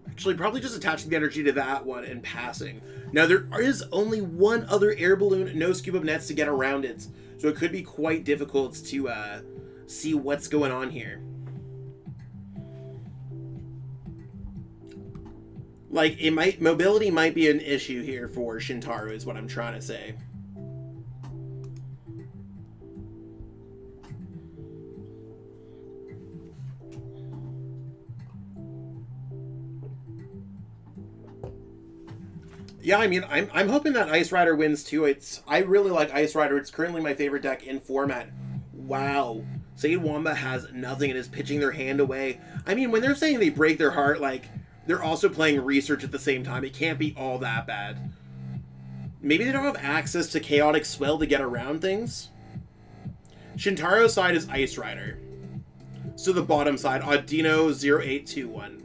Actually, probably just attaching the energy to that one and passing. Now, there is only one other air balloon, no scoop of nets to get around it. So it could be quite difficult to see what's going on here. Like, mobility might be an issue here for Shintaro, is what I'm trying to say. Yeah, I mean, I'm hoping that Ice Rider wins too. I really like Ice Rider. It's currently my favorite deck in format. Wow. Sade Wamba has nothing and is pitching their hand away. I mean, when they're saying they break their heart, like, they're also playing Research at the same time. It can't be all that bad. Maybe they don't have access to Chaotic Swell to get around things. Shintaro's side is Ice Rider. So the bottom side, Audino 0821.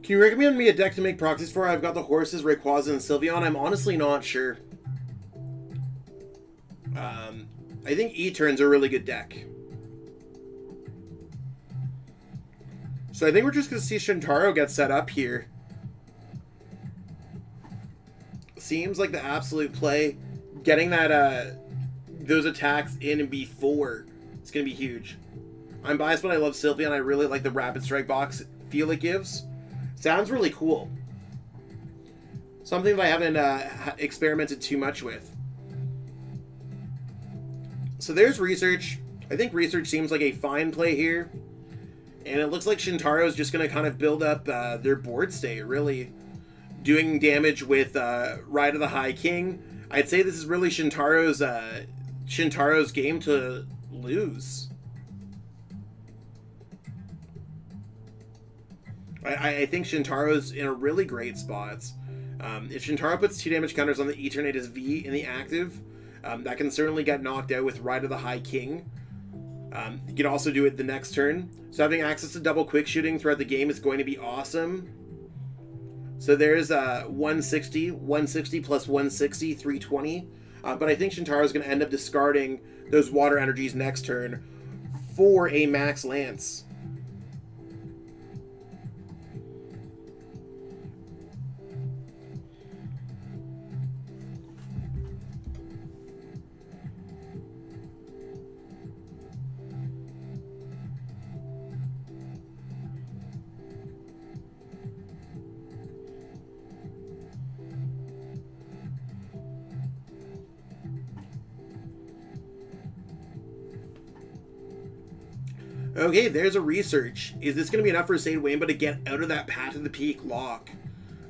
Can you recommend me a deck to make proxies for? I've got the Horses, Rayquaza, and Sylveon. I'm honestly not sure. I think E-Turn's a really good deck. So I think we're just going to see Shintaro get set up here. Seems like the absolute play. Getting that those attacks in before it's going to be huge. I'm biased, but I love Sylveon. I really like the Rapid Strike box feel it gives. Sounds really cool. Something that I haven't experimented too much with. So there's Research. I think Research seems like a fine play here. And it looks like Shintaro is just going to kind of build up their board state, really doing damage with Ride of the High King. I'd say this is really Shintaro's game to lose. I think Shintaro's in a really great spot. If Shintaro puts 2 damage counters on the Eternate as V in the active, that can certainly get knocked out with Ride of the High King. You can also do it the next turn. So having access to double quick shooting throughout the game is going to be awesome. So there's 160 plus 160, 320. But I think Shintaro is going to end up discarding those water energies next turn for a max Lance. Okay, there's a research. Is this going to be enough for Sade Wamba to get out of that Path to the Peak lock?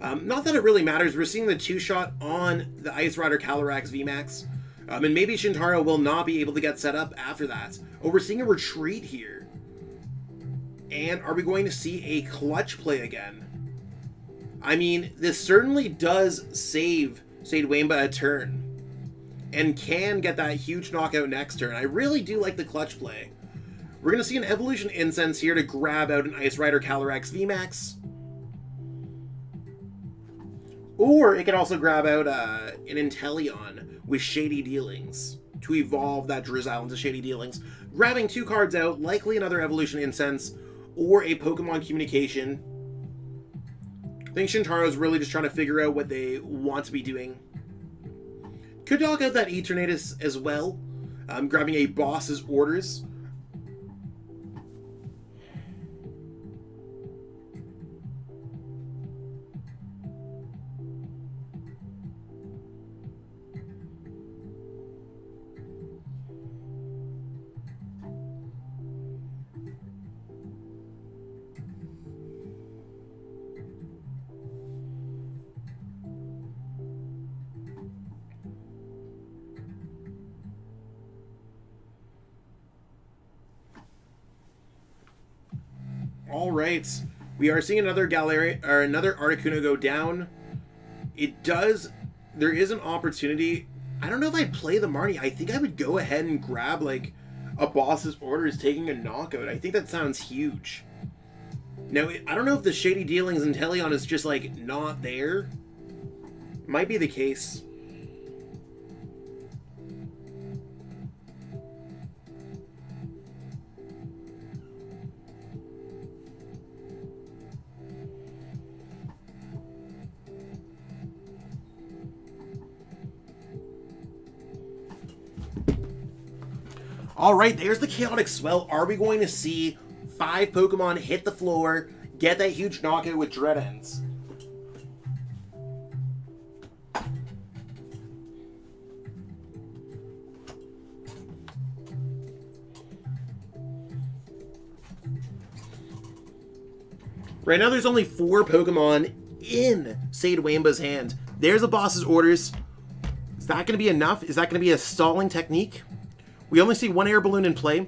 Not that it really matters. We're seeing the 2-shot on the Ice Rider Calyrax VMAX. And maybe Shintaro will not be able to get set up after that. Oh, we're seeing a retreat here. And are we going to see a clutch play again? I mean, this certainly does save Sade Wamba a turn. And can get that huge knockout next turn. I really do like the clutch play. We're going to see an Evolution Incense here to grab out an Ice Rider Calyrax VMAX. Or it can also grab out an Inteleon with Shady Dealings to evolve that Drizzile into Shady Dealings. Grabbing 2 cards out, likely another Evolution Incense or a Pokemon Communication. I think Shintaro's really just trying to figure out what they want to be doing. Could knock out that Eternatus as well, grabbing a Boss's Orders. All right, we are seeing another another Articuno go down. There is an opportunity. I don't know if I'd play the Marnie. I think I would go ahead and grab like a Boss's Orders taking a knockout. I think that sounds huge. Now, I don't know if the Shady Dealings and Inteleon is just like not there. Might be the case. All right, there's the Chaotic Swell. Are we going to see 5 Pokemon hit the floor, get that huge knockout with Dread Ends? Right now, there's only 4 Pokemon in Sade Wamba's hand. There's a Boss's Orders. Is that going to be enough? Is that going to be a stalling technique? We only see 1 Air Balloon in play.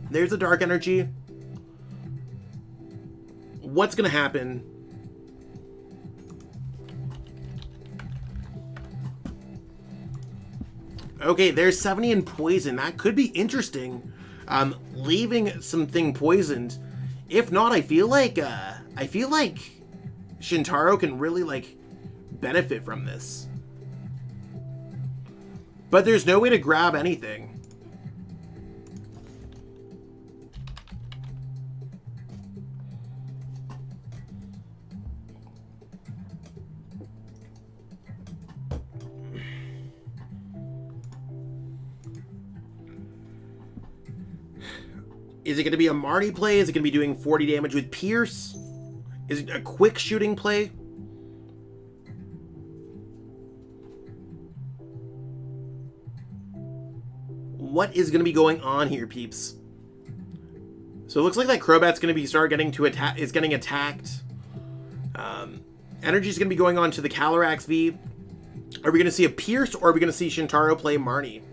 There's a Dark Energy. What's going to happen? Okay, there's 70 in Poison. That could be interesting. Leaving something poisoned. If not, I feel like Shintaro can really like benefit from this. But there's no way to grab anything. Is it going to be a Marnie play? Is it going to be doing 40 damage with Pierce? Is it a quick shooting play? What is going to be going on here, peeps? So it looks like that Crobat's going to be getting attacked. Energy's going to be going on to the Calyrax V. Are we going to see a Pierce, or are we going to see Shintaro play Marnie?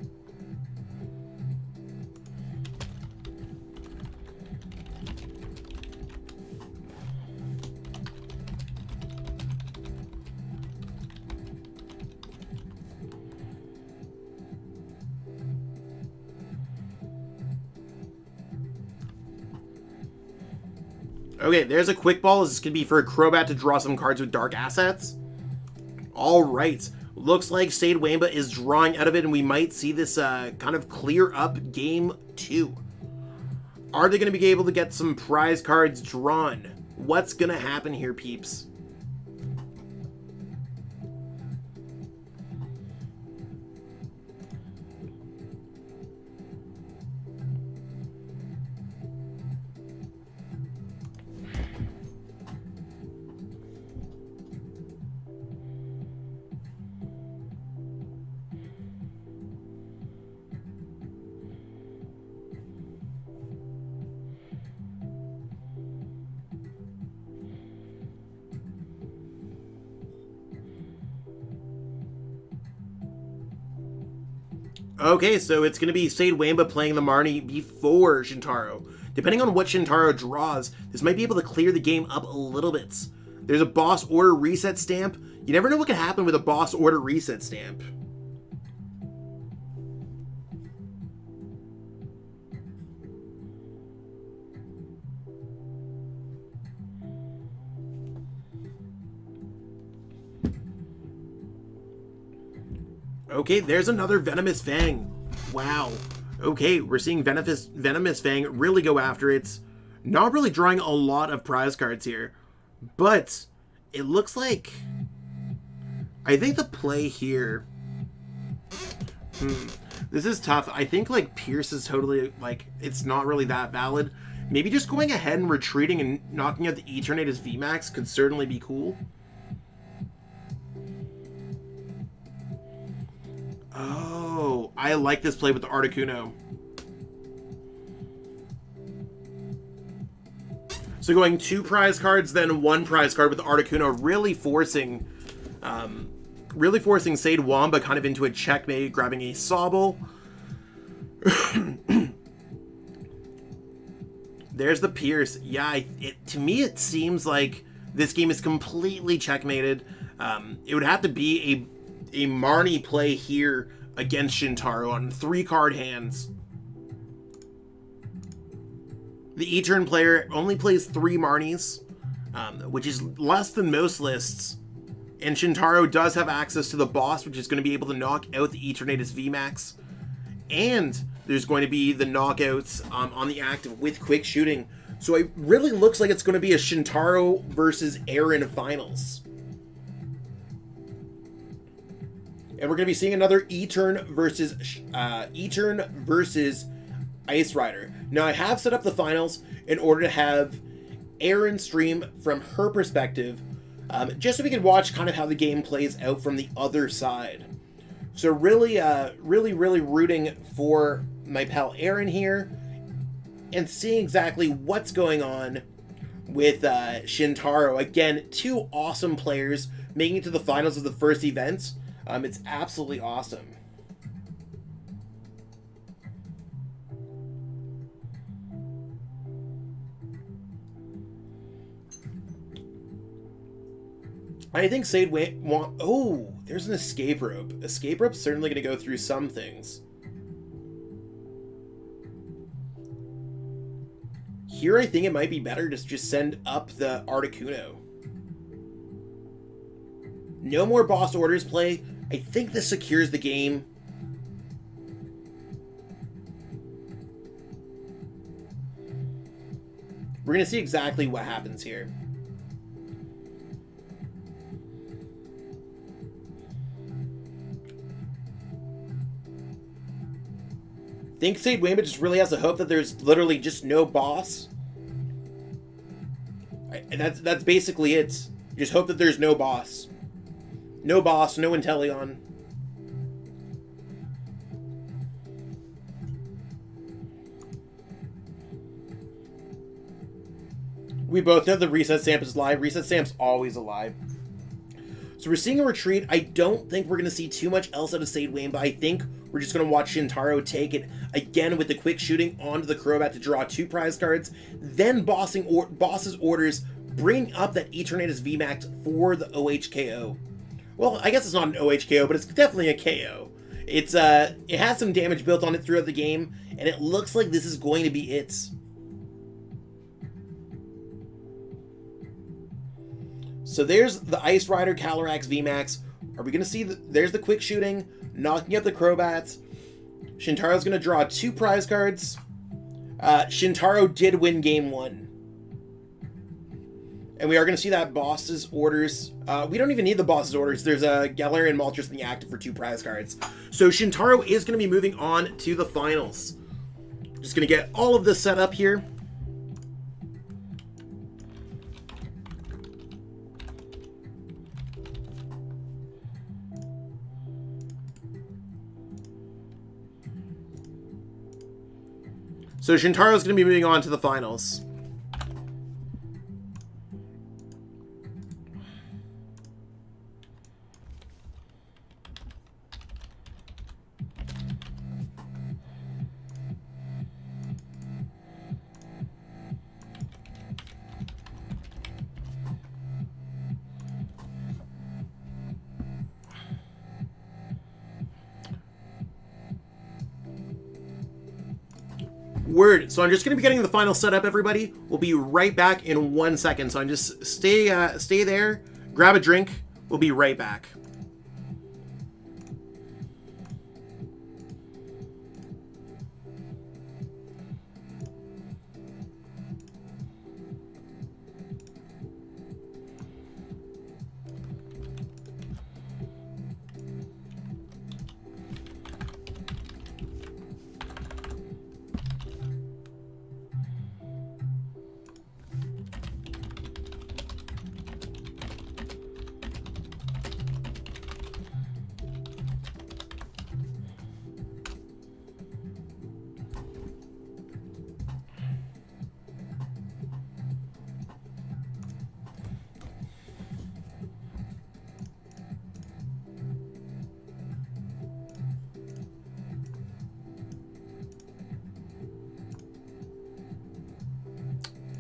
Okay, there's a Quick Ball. Is this going to be for a Crobat to draw some cards with Dark Assets? All right. Looks like Sade Wamba is drawing out of it, and we might see this kind of clear up game 2. Are they going to be able to get some prize cards drawn? What's going to happen here, peeps? Okay, so it's going to be Sade Wamba playing the Marnie before Shintaro. Depending on what Shintaro draws, this might be able to clear the game up a little bit. There's a boss order reset stamp. You never know what can happen with a boss order reset stamp. Okay, there's another Venomous Fang. Wow. Okay, we're seeing Venomous Fang really go after it. Not really drawing a lot of prize cards here, but it looks like... I think the play here... This is tough. I think, like, Pierce is totally, like, it's not really that valid. Maybe just going ahead and retreating and knocking out the Eternatus VMAX could certainly be cool. Oh, I like this play with the Articuno. So going 2 prize cards, then 1 prize card with the Articuno, really forcing Sade Wamba kind of into a checkmate, grabbing a Sobble. There's the Pierce. Yeah, to me it seems like this game is completely checkmated. It would have to be a Marnie play here against Shintaro on 3-card hands. The E-turn player only plays 3 Marnies, which is less than most lists. And Shintaro does have access to the boss, which is going to be able to knock out the Eternatus VMAX. And there's going to be the knockouts on the active with quick shooting. So it really looks like it's going to be a Shintaro versus Aaron finals. And we're going to be seeing another E-turn versus Ice Rider. Now, I have set up the finals in order to have Aaron stream from her perspective, just so we can watch kind of how the game plays out from the other side. So really rooting for my pal Aaron here and seeing exactly what's going on with Shintaro. Again, 2 awesome players making it to the finals of the first event. It's absolutely awesome. I think Sade oh, there's an escape rope. Escape rope's certainly going to go through some things. Here I think it might be better to just send up the Articuno. No more boss orders play. I think this secures the game. We're going to see exactly what happens here. I think Sade Wamba just really has a hope that there's literally just no boss. That's basically it. Just hope that there's no boss. No boss, no Inteleon. We both know the reset stamp is live. Reset stamp's always alive. So we're seeing a retreat. I don't think we're going to see too much else out of Sade Wamba. I think we're just going to watch Shintaro take it again with the quick shooting onto the Crobat to draw 2 prize cards. Then boss's orders, bring up that Eternatus VMAX for the OHKO. Well, I guess it's not an OHKO, but it's definitely a KO. It has some damage built on it throughout the game, and it looks like this is going to be it. So there's the Ice Rider Calyrax VMAX. Are we going to see... there's the quick shooting, knocking up the Crobats. Shintaro's going to draw 2 prize cards. Shintaro did win game 1. And we are going to see that boss's orders. We don't even need the boss's orders. There's a Galarian Moltres in the active for 2 prize cards. So Shintaro is going to be moving on to the finals. Just going to get all of this set up here. So Shintaro is going to be moving on to the finals. Word. So I'm just going to be getting the final setup, everybody. We'll be right back in 1 second. So I'm just stay there, grab a drink. We'll be right back.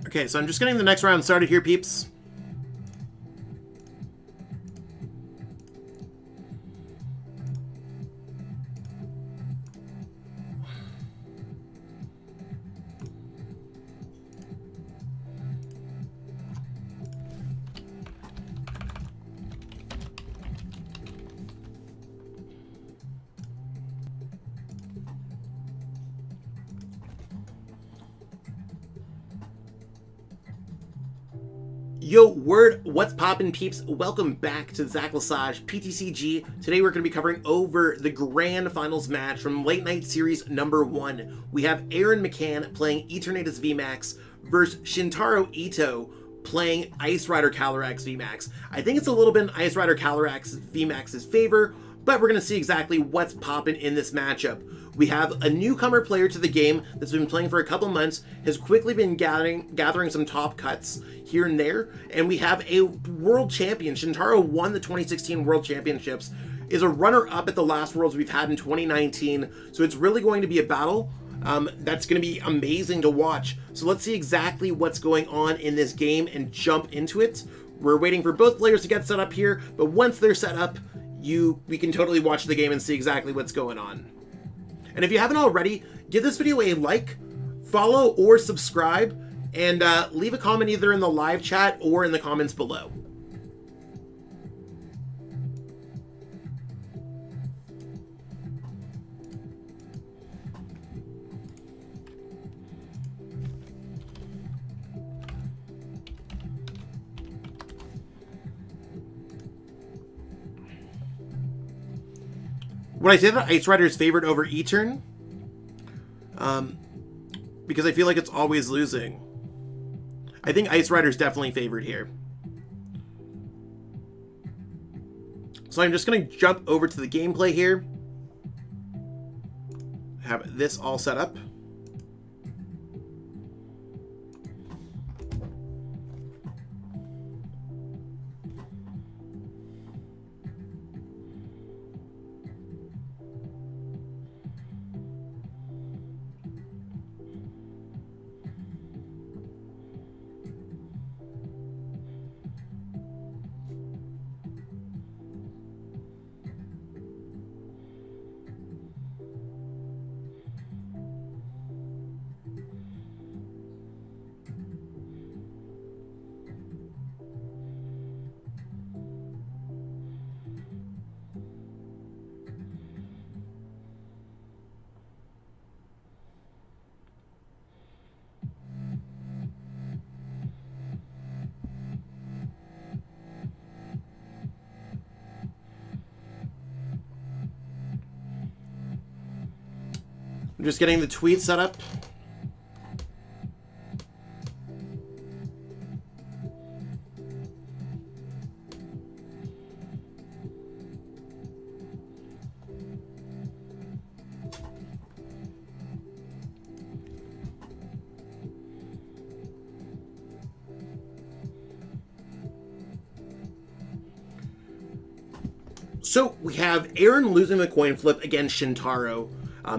Okay, so I'm just getting the next round started here, peeps. Yo, word, what's poppin', peeps? Welcome back to Zach Lesage, PTCG. Today we're going to be covering over the grand finals match from Late Night Series number 1. We have Aaron McCann playing Eternatus VMAX versus Shintaro Ito playing Ice Rider Calyrax VMAX. I think it's a little bit in Ice Rider Calyrax VMAX's favor, but we're going to see exactly what's poppin' in this matchup. We have a newcomer player to the game that's been playing for a couple months, has quickly been gathering some top cuts here and there, and we have a world champion. Shintaro won the 2016 World Championships, is a runner-up at the last Worlds we've had in 2019, so it's really going to be a battle that's going to be amazing to watch. So let's see exactly what's going on in this game and jump into it. We're waiting for both players to get set up here, but once they're set up, we can totally watch the game and see exactly what's going on. And if you haven't already, give this video a like, follow, or subscribe, and leave a comment either in the live chat or in the comments below. When I say that Ice Rider is favored over Etern, because I feel like it's always losing. I think Ice Rider is definitely favored here. So I'm just going to jump over to the gameplay here. Have this all set up. I'm just getting the tweet set up. So we have Aaron losing the coin flip against Shintaro.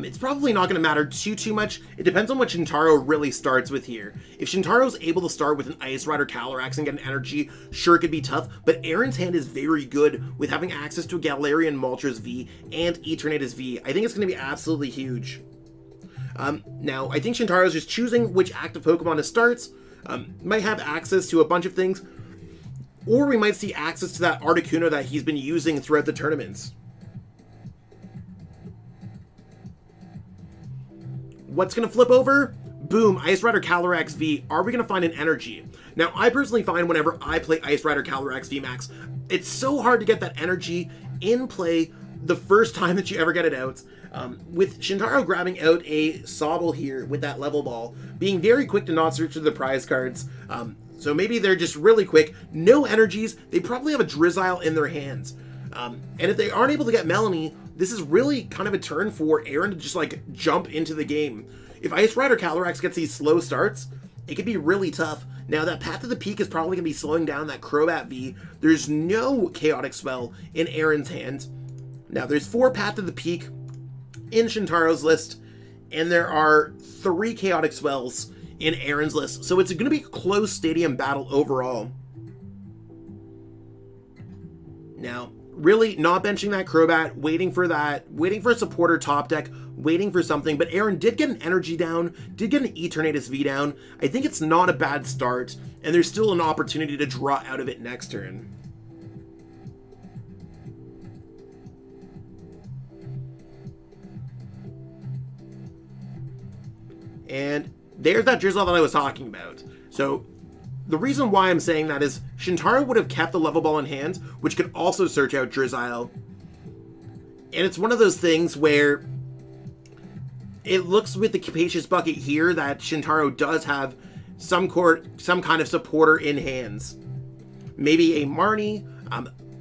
It's probably not going to matter too much. It depends on what Shintaro really starts with here. If Shintaro's able to start with an Ice Rider Calyrax and get an energy, sure, it could be tough, but Aaron's hand is very good with having access to a Galarian Moltres V and Eternatus V. I think it's going to be absolutely huge. Now, I think Shintaro's just choosing which active Pokemon to start. Might have access to a bunch of things. Or we might see access to that Articuno that he's been using throughout the tournaments. What's going to flip over? Boom, Ice Rider Calyrex V. Are we going to find an energy? Now, I personally find whenever I play Ice Rider Calyrex V Max, it's so hard to get that energy in play the first time that you ever get it out. With Shintaro grabbing out a Sobble here with that level ball, being very quick to not search for the prize cards. So maybe they're just really quick. No energies. They probably have a Drizzile in their hands. And if they aren't able to get Melanie, this is really kind of a turn for Aaron to just like jump into the game. If Ice Rider Calyrex gets these slow starts, it could be really tough. Now that Path to the Peak is probably going to be slowing down that Crobat V. There's no Chaotic Spell in Aaron's hand. Now there's 4 Path to the Peak in Shintaro's list, and there are 3 Chaotic Spells in Aaron's list. So it's going to be a close stadium battle overall. Now, really not benching that Crobat, waiting for a supporter top deck, waiting for something, but Aaron did get an energy down, did get an Eternatus V down. I think it's not a bad start, and there's still an opportunity to draw out of it next turn. And there's that Drizzle that I was talking about. So the reason why I'm saying that is Shintaro would have kept the level ball in hand, which could also search out Drizzile. And it's one of those things where it looks with the Capacious Bucket here that Shintaro does have some kind of supporter in hands. Maybe a Marnie,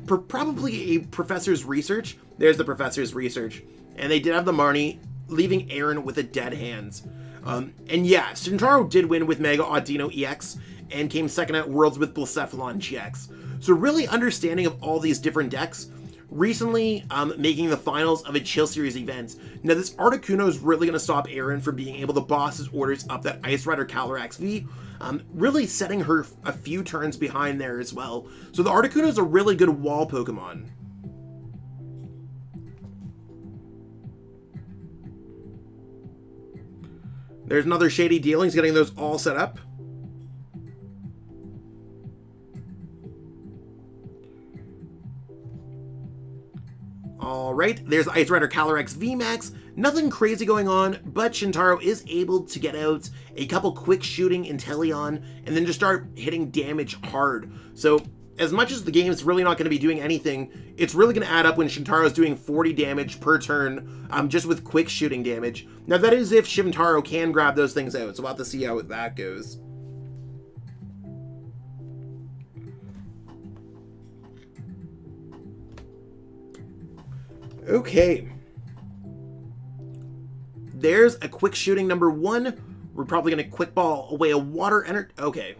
probably a Professor's Research. There's the Professor's Research. And they did have the Marnie, leaving Aaron with a dead hands. And yeah, Shintaro did win with Mega Audino EX and came second at Worlds with Blacephalon GX. So really understanding of all these different decks, recently making the finals of a Chill Series event. Now this Articuno is really going to stop Aaron from being able to boss his orders up that Ice Rider Calyrex V, really setting her a few turns behind there as well. So the Articuno is a really good wall Pokemon. There's another Shady Dealings, getting those all set up. Alright, there's Ice Rider Calyrex VMAX. Nothing crazy going on, but Shintaro is able to get out a couple quick shooting Inteleon and then just start hitting damage hard. So as much as the game is really not going to be doing anything, it's really going to add up when Shintaro is doing 40 damage per turn, just with quick shooting damage. Now that is if Shintaro can grab those things out, so we'll have to see how that goes. Okay. There's a quick shooting number 1. We're probably going to quick ball away a water energy. Okay.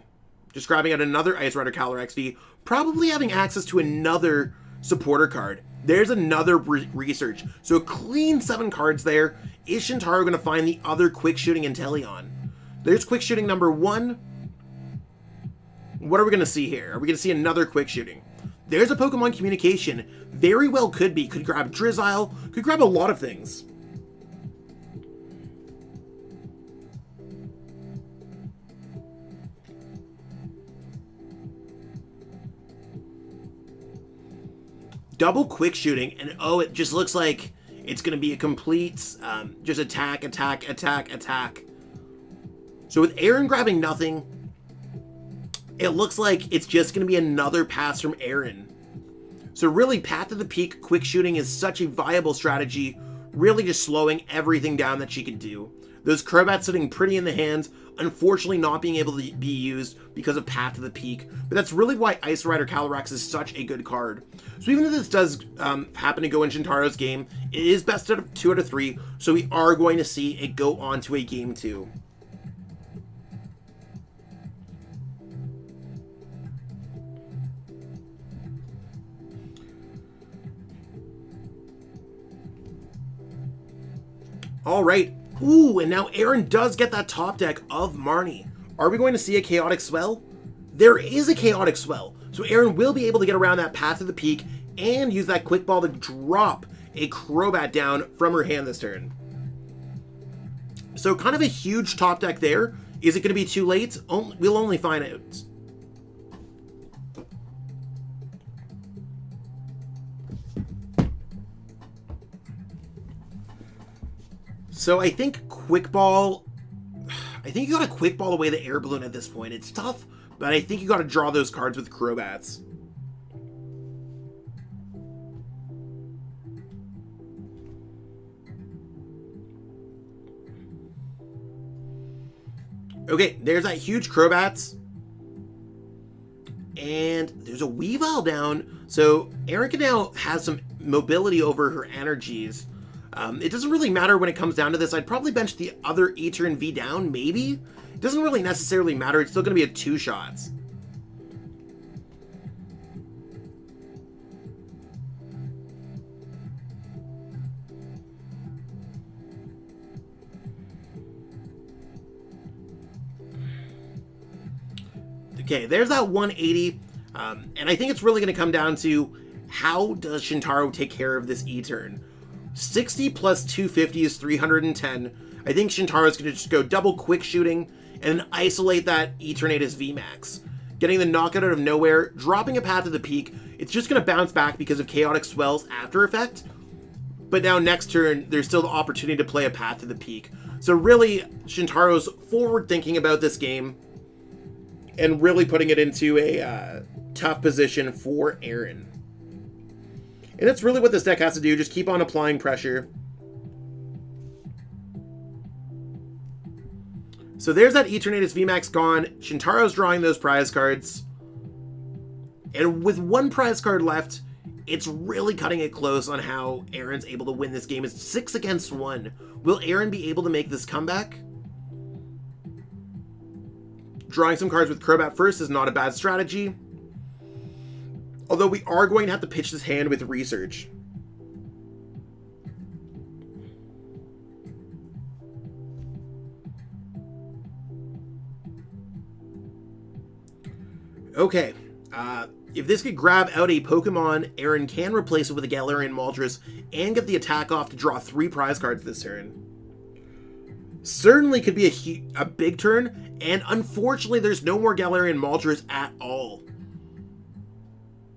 Just grabbing out another Ice Rider Calyrex V. Probably having access to another supporter card. There's another research. So a clean 7 cards there. Is Shintaro going to find the other quick shooting Inteleon? There's quick shooting number 1. What are we going to see here? Are we going to see another quick shooting? There's a Pokemon Communication. Very well could be. Could grab Drizzile. Could grab a lot of things. Double quick shooting, and oh, it just looks like it's going to be a complete just attack, attack, attack, attack. So with Aaron grabbing nothing, it looks like it's just going to be another pass from Aaron. So really, Path to the Peak quick shooting is such a viable strategy, really just slowing everything down that she could do. Those Crobats sitting pretty in the hands, unfortunately not being able to be used because of Path to the Peak. But that's really why Ice Rider Calyrex is such a good card. So even if this does happen to go in Shintaro's game, it is best out of 2 out of 3, so we are going to see it go on to a game 2. Alright. Ooh, and now Aaron does get that top deck of Marnie. Are we going to see a Chaotic Swell? There is a Chaotic Swell. So Aaron will be able to get around that Path to the Peak and use that Quick Ball to drop a Crobat down from her hand this turn. So kind of a huge top deck there. Is it going to be too late? We'll only find out. So I think Quick Ball... I think you got to Quick Ball away the Air Balloon at this point. It's tough, but I think you got to draw those cards with Crobats. Okay, there's that huge Crobats. And there's a Weavile down. So Erin can now have some mobility over her energies. It doesn't really matter when it comes down to this. I'd probably bench the other E-turn V down, maybe. It doesn't really necessarily matter. It's still going to be a 2 shots. Okay, there's that 180. And I think it's really going to come down to how does Shintaro take care of this E-turn? 60 plus 250 is 310. I think Shintaro's going to just go double quick shooting and isolate that Eternatus VMAX. Getting the knockout out of nowhere, dropping a Path to the Peak. It's just going to bounce back because of Chaotic Swell's after effect. But now next turn, there's still the opportunity to play a Path to the Peak. So really, Shintaro's forward thinking about this game and really putting it into a tough position for Erin. And that's really what this deck has to do, just keep on applying pressure. So there's that Eternatus VMAX gone. Shintaro's drawing those prize cards. And with one prize card left, it's really cutting it close on how Erin's able to win this game. It's 6 against 1. Will Erin be able to make this comeback? Drawing some cards with Crobat first is not a bad strategy. Although we are going to have to pitch this hand with Research. Okay, if this could grab out a Pokemon, Erin can replace it with a Galarian Moltres and get the attack off to draw 3 prize cards this turn. Certainly could be a big turn, and unfortunately there's no more Galarian Moltres at all.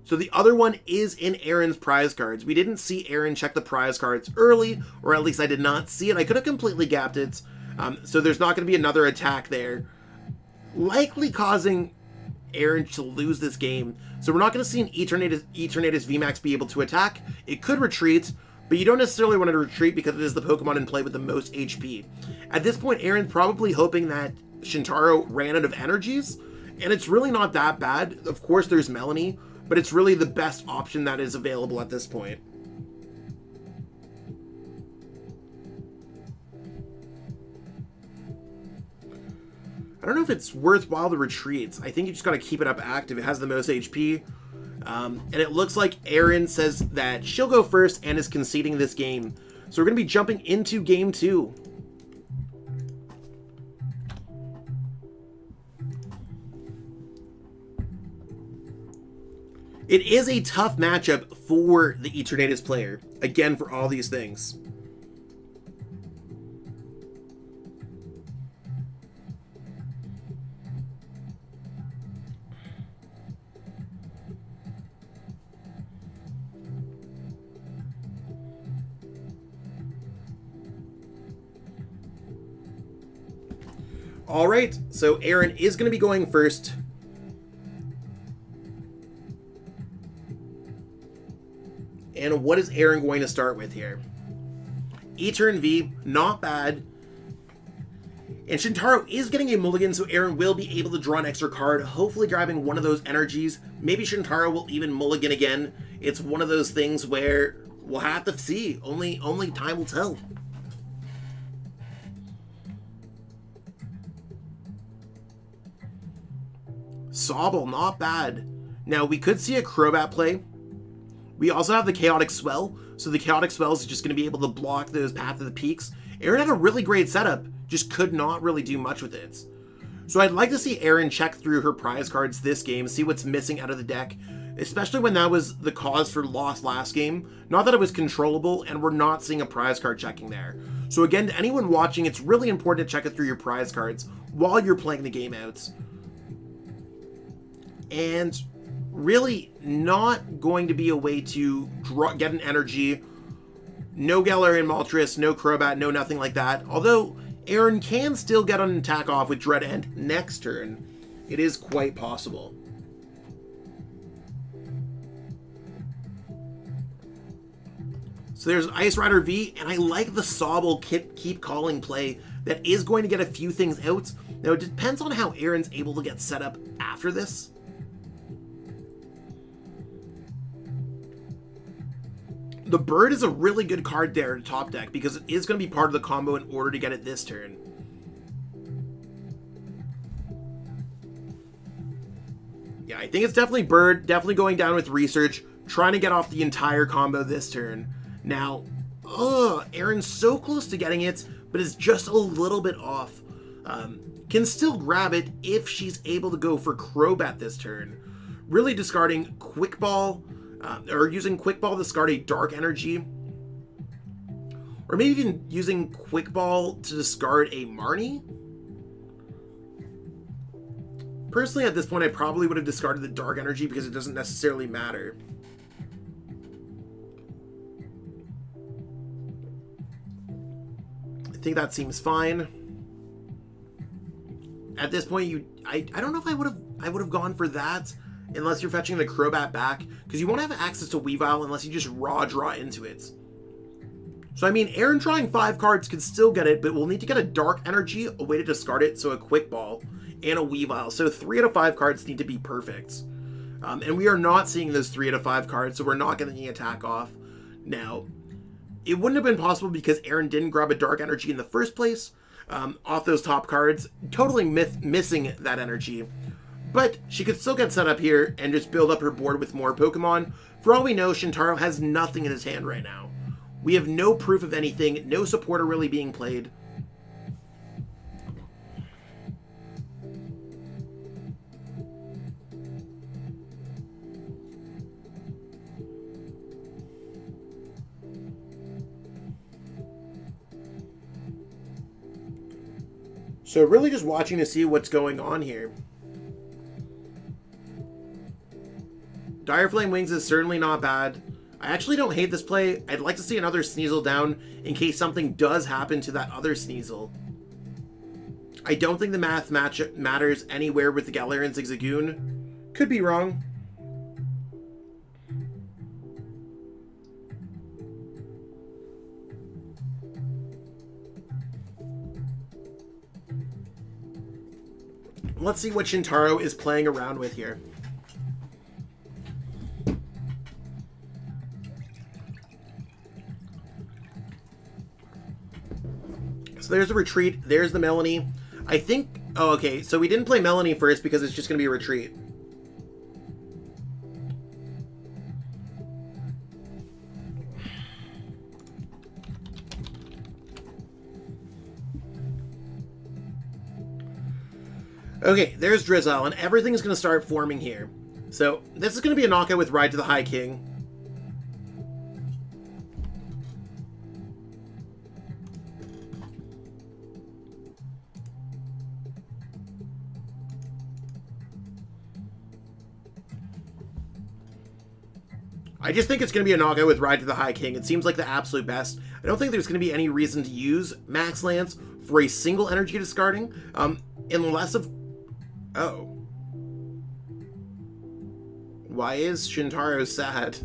So the other one is in Erin's prize cards. We didn't see Erin check the prize cards early, or at least I did not see it. I could have completely gapped it. So there's not going to be another attack there, likely causing Erin to lose this game. So we're not going to see an Eternatus VMAX be able to attack. It could retreat, but you don't necessarily want to retreat because it is the Pokemon in play with the most HP. At this point, Erin's probably hoping that Shintaro ran out of energies, and it's really not that bad. Of course, there's Melanie, but it's really the best option that is available at this point. I don't know if it's worthwhile to retreat. I think you just got to keep it up active. It has the most HP. And it looks like Erin says that she'll go first and is conceding this game. So we're going to be jumping into game 2. It is a tough matchup for the Eternatus player. Again, for all these things. All right, so Erin is going to be going first. And what is Erin going to start with here? E-turn V, not bad. And Shintaro is getting a mulligan, so Erin will be able to draw an extra card, hopefully grabbing one of those energies. Maybe Shintaro will even mulligan again. It's one of those things where we'll have to see. Only time will tell. Sobble, not bad. Now, we could see a Crobat play. We also have the Chaotic Swell, so the Chaotic Swell is just going to be able to block those Path to the Peaks. Erin had a really great setup, just could not really do much with it. So I'd like to see Erin check through her prize cards this game, see what's missing out of the deck, especially when that was the cause for loss last game. Not that it was controllable, and we're not seeing a prize card checking there. So again, to anyone watching, it's really important to check it through your prize cards while you're playing the game out. And really not going to be a way to get an energy. No Galarian Moltres, no Crobat, no nothing like that. Although Aaron can still get an attack off with Dread End next turn. It is quite possible. So there's Ice Rider V, and I like the Sobble keep calling play that is going to get a few things out. Now, it depends on how Aaron's able to get set up after this. The Bird is a really good card there to top deck because it is going to be part of the combo in order to get it this turn. Yeah, I think it's definitely Bird, definitely going down with Research, trying to get off the entire combo this turn. Now, Aaron's so close to getting it, but is just a little bit off. Can still grab it if she's able to go for Crobat this turn. Really discarding Quick Ball, or using Quick Ball to discard a Dark Energy. Or maybe even using Quick Ball to discard a Marnie. Personally, at this point, I probably would have discarded the Dark Energy because it doesn't necessarily matter. I think that seems fine. At this point, I don't know if I would have gone for that unless you're fetching the Crobat back, because you won't have access to Weavile unless you just raw draw into it. So I mean, Aaron drawing 5 cards could still get it, but we'll need to get a Dark Energy, a way to discard it, so a Quick Ball, and a Weavile. So 3 out of 5 cards need to be perfect. And we are not seeing those 3 out of 5 cards, so we're not getting the attack off. Now, it wouldn't have been possible because Aaron didn't grab a Dark Energy in the first place off those top cards, totally missing that energy. But she could still get set up here and just build up her board with more Pokemon. For all we know, Shintaro has nothing in his hand right now. We have no proof of anything, no supporter really being played. So really just watching to see what's going on here. Dire Flame Wings is certainly not bad. I actually don't hate this play. I'd like to see another Sneasel down in case something does happen to that other Sneasel. I don't think the math matters anywhere with the Galarian Zigzagoon. Could be wrong. Let's see what Shintaro is playing around with here. So there's a retreat. There's the Melanie. I think... Oh, okay. So we didn't play Melanie first because it's just going to be a retreat. Okay, there's Drizzile, and everything's going to start forming here. So this is going to be a knockout with Ride to the High King. I just think it's going to be a knockout with Ride to the High King. It seems like the absolute best. I don't think there's going to be any reason to use Max Lance for a single energy discarding, unless of... Oh. Why is Shintaro sad?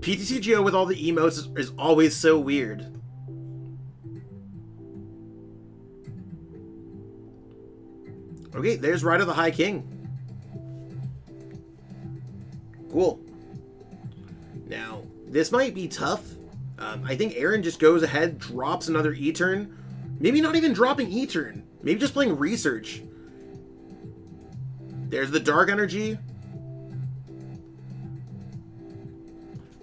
PTCGO with all the emotes is always so weird. Okay, there's Ride of the High King. Cool. Now, this might be tough. I think Aaron just goes ahead, drops another E-turn. Maybe not even dropping E-turn. Maybe just playing Research. There's the Dark Energy.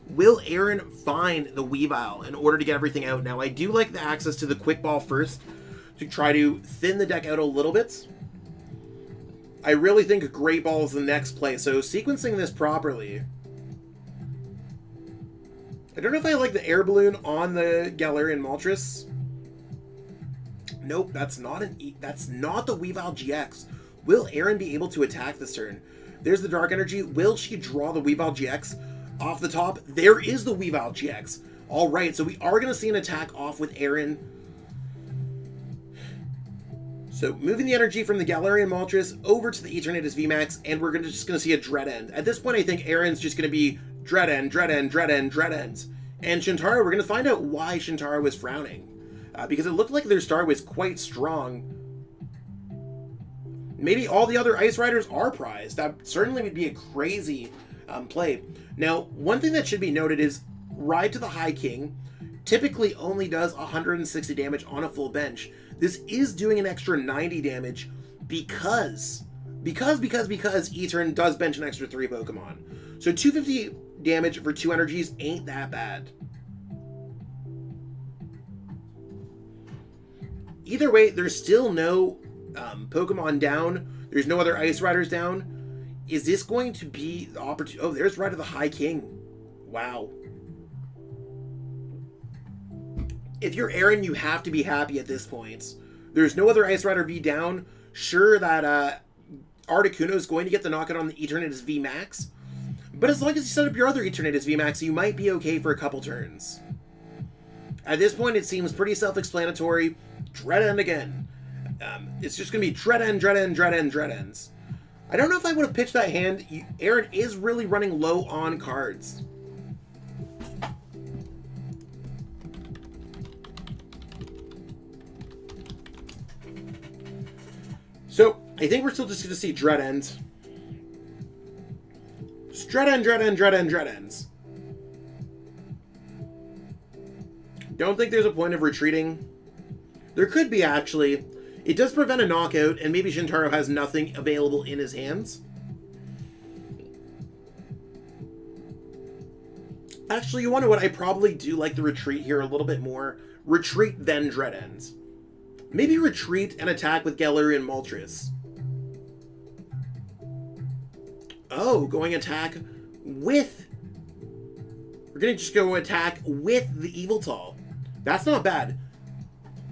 Will Aaron find the Weavile in order to get everything out? Now, I do like the access to the Quick Ball first to try to thin the deck out a little bit. I really think Great Ball is the next play, so sequencing this properly... I don't know if I like the Air Balloon on the Galarian Moltres. Nope, that's not that's not the Weavile GX. Will Aaron be able to attack this turn? There's the Dark Energy. Will she draw the Weavile GX off the top? There is the Weavile GX. All right, so we are going to see an attack off with Aaron. So moving the energy from the Galarian Moltres over to the Eternatus VMAX, and we're just going to see a Dread End. At this point, I think Aaron's just going to be Dread End, Dread End, Dread End, Dread Ends. And Shintaro, we're going to find out why Shintaro was frowning. Because it looked like their start was quite strong. Maybe all the other Ice Riders are prized. That certainly would be a crazy play. Now, one thing that should be noted is Ride to the High King typically only does 160 damage on a full bench. This is doing an extra 90 damage because E-Turn does bench an extra 3 Pokemon. So 250 damage for 2 energies ain't that bad. Either way, there's still no Pokemon down. There's no other Ice Riders down. Is this going to be the opportunity? Oh, there's Ride to the High King. Wow. If you're Aaron, you have to be happy at this point. There's no other Ice Rider V down. Sure that Articuno is going to get the knockout on the Eternatus VMAX. But as long as you set up your other Eternatus VMAX, you might be okay for a couple turns. At this point, it seems pretty self-explanatory. Dread End again. It's just going to be Dread End, Dread End, Dread End, Dread Ends. I don't know if I would have pitched that hand. Aaron is really running low on cards. So, I think we're still just going to see Dread End. Just Dread End, Dread End, Dread End, Dread Ends. Don't think there's a point of retreating. There could be, actually. It does prevent a knockout, and maybe Shintaro has nothing available in his hands. Actually, you wonder what? I probably do like the retreat here a little bit more. Retreat, then Dread Ends. Maybe retreat and attack with Galarian Moltres. Oh, going attack with... We're going to just go attack with the Yveltal. That's not bad.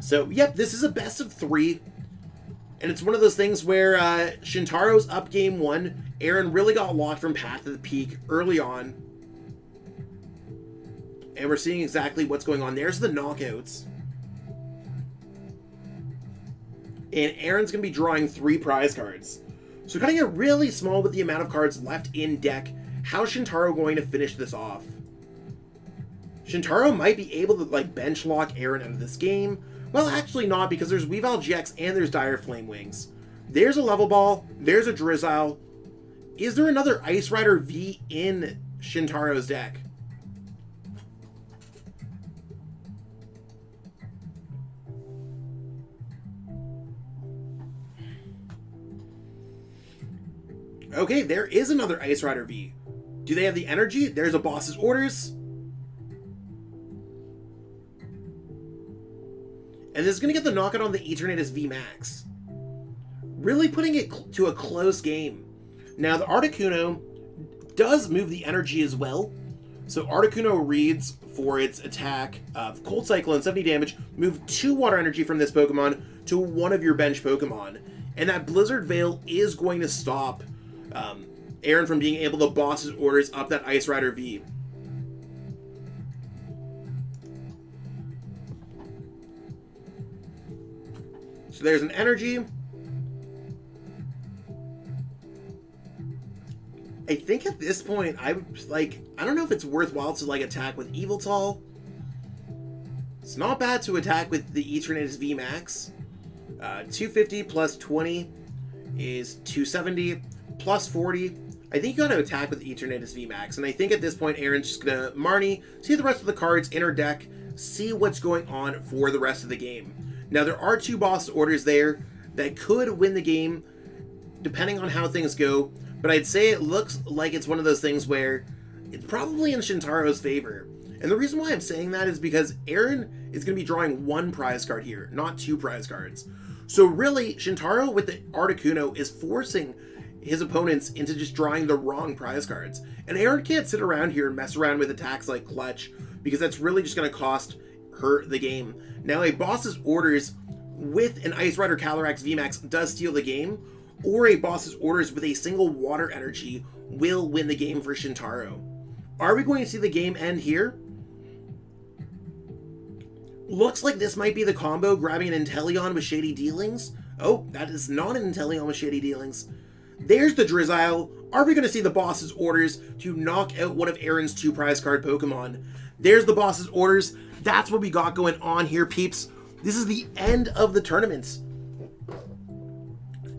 So, yep, this is a best of 3. And it's one of those things where Shintaro's up game 1. Aaron really got locked from Path to the Peak early on. And we're seeing exactly what's going on. There's the knockouts. And Aaron's going to be drawing 3 prize cards. So cutting it really small with the amount of cards left in deck. How's Shintaro going to finish this off? Shintaro might be able to bench lock Aaron out of this game. Well, actually not, because there's Weavile GX and there's Dire Flame Wings. There's a Level Ball. There's a Drizzile. Is there another Ice Rider V in Shintaro's deck? Okay, there is another Ice Rider V. Do they have the energy? There's a Boss's Orders. And this is going to get the knockout on the Eternatus VMAX. Really putting it to a close game. Now, the Articuno does move the energy as well. So Articuno reads for its attack of Cold Cyclone, 70 damage. Move 2 water energy from this Pokemon to one of your bench Pokemon. And that Blizzard Veil is going to stop Aaron from being able to boss his orders up that Ice Rider V. So there's an energy. I think at this point, I would I don't know if it's worthwhile to attack with Yveltal. It's not bad to attack with the Eternatus VMAX. 250 plus 20 is 270 plus 40. I think you got to attack with Eternatus VMAX, and I think at this point Aaron's just gonna Marnie, see the rest of the cards in her deck, see what's going on for the rest of the game. Now there are 2 boss orders there that could win the game, depending on how things go. But I'd say it looks like it's one of those things where it's probably in Shintaro's favor. And the reason why I'm saying that is because Aaron is going to be drawing 1 prize card here, not 2 prize cards. So really, Shintaro with the Articuno is forcing his opponents into just drawing the wrong prize cards. And Aaron can't sit around here and mess around with attacks like Clutch, because that's really just going to cost her the game. Now, a boss's orders with an Ice Rider Calyrex VMAX does steal the game, or a Boss's Orders with a single water energy will win the game for Shintaro. Are we going to see the game end here? Looks like this might be the combo, grabbing an Inteleon with Shady Dealings. Oh, that is not an Inteleon with Shady Dealings. There's the Drizzile. Are we going to see the Boss's Orders to knock out one of Aaron's 2 prize card Pokemon? There's the Boss's Orders. That's what we got going on here, peeps. This is the end of the tournament.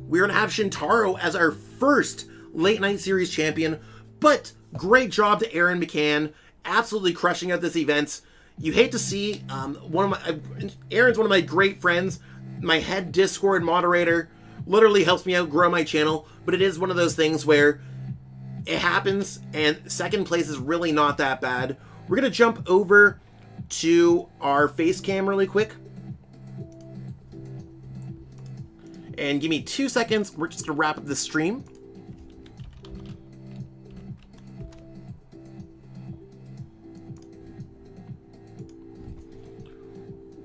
We're going to have Shintaro as our first Late Night Series champion, but great job to Aaron McCann, absolutely crushing out this event. You hate to see Aaron's one of my great friends, my head Discord moderator, literally helps me out grow my channel, but it is one of those things where it happens, and second place is really not that bad. We're going to jump over to our face cam really quick. And give me 2 seconds. We're just going to wrap up the stream.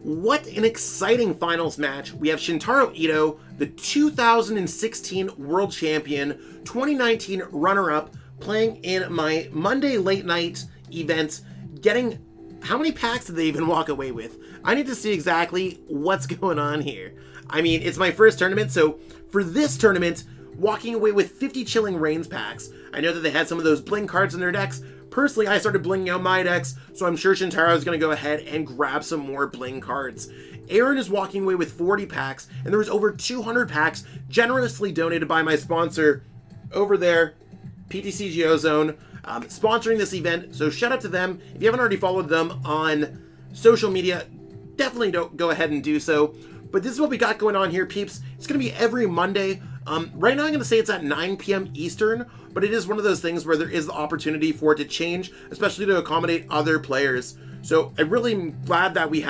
What an exciting finals match. We have Shintaro Ito, the 2016 World Champion, 2019 runner-up, playing in my Monday late night event, getting... How many packs did they even walk away with? I need to see exactly what's going on here. I mean, it's my first tournament, so for this tournament, walking away with 50 Chilling Reigns packs. I know that they had some of those bling cards in their decks. Personally, I started blinging out my decks, so I'm sure Shintaro is going to go ahead and grab some more bling cards. Aaron is walking away with 40 packs, and there was over 200 packs generously donated by my sponsor over there, PTCGO Zone, sponsoring this event. So shout out to them. If you haven't already followed them on social media, definitely don't go ahead and do so. But this is what we got going on here, peeps. It's going to be every Monday. Right now I'm going to say it's at 9 p.m. Eastern, but it is one of those things where there is the opportunity for it to change, especially to accommodate other players. So I really am glad that we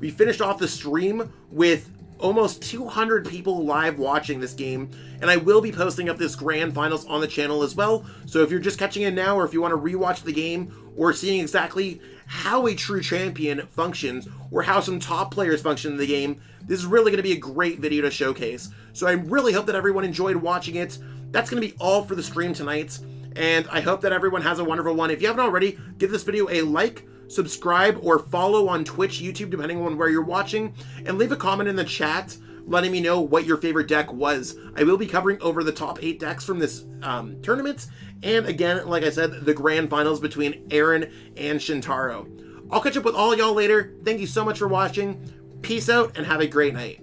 finished off the stream with almost 200 people live watching this game, and I will be posting up this grand finals on the channel as well. So if you're just catching in now, or if you want to rewatch the game, or seeing exactly how a true champion functions, or how some top players function in the game, this is really going to be a great video to showcase. So I really hope that everyone enjoyed watching it. That's going to be all for the stream tonight, and I hope that everyone has a wonderful one. If you haven't already, give this video a like, subscribe, or follow on Twitch, YouTube, depending on where you're watching, and leave a comment in the chat letting me know what your favorite deck was. I will be covering over the top 8 decks from this tournament, and again, like I said, the grand finals between Aaron and Shintaro. I'll catch up with all y'all later. Thank you so much for watching. Peace out, and have a great night.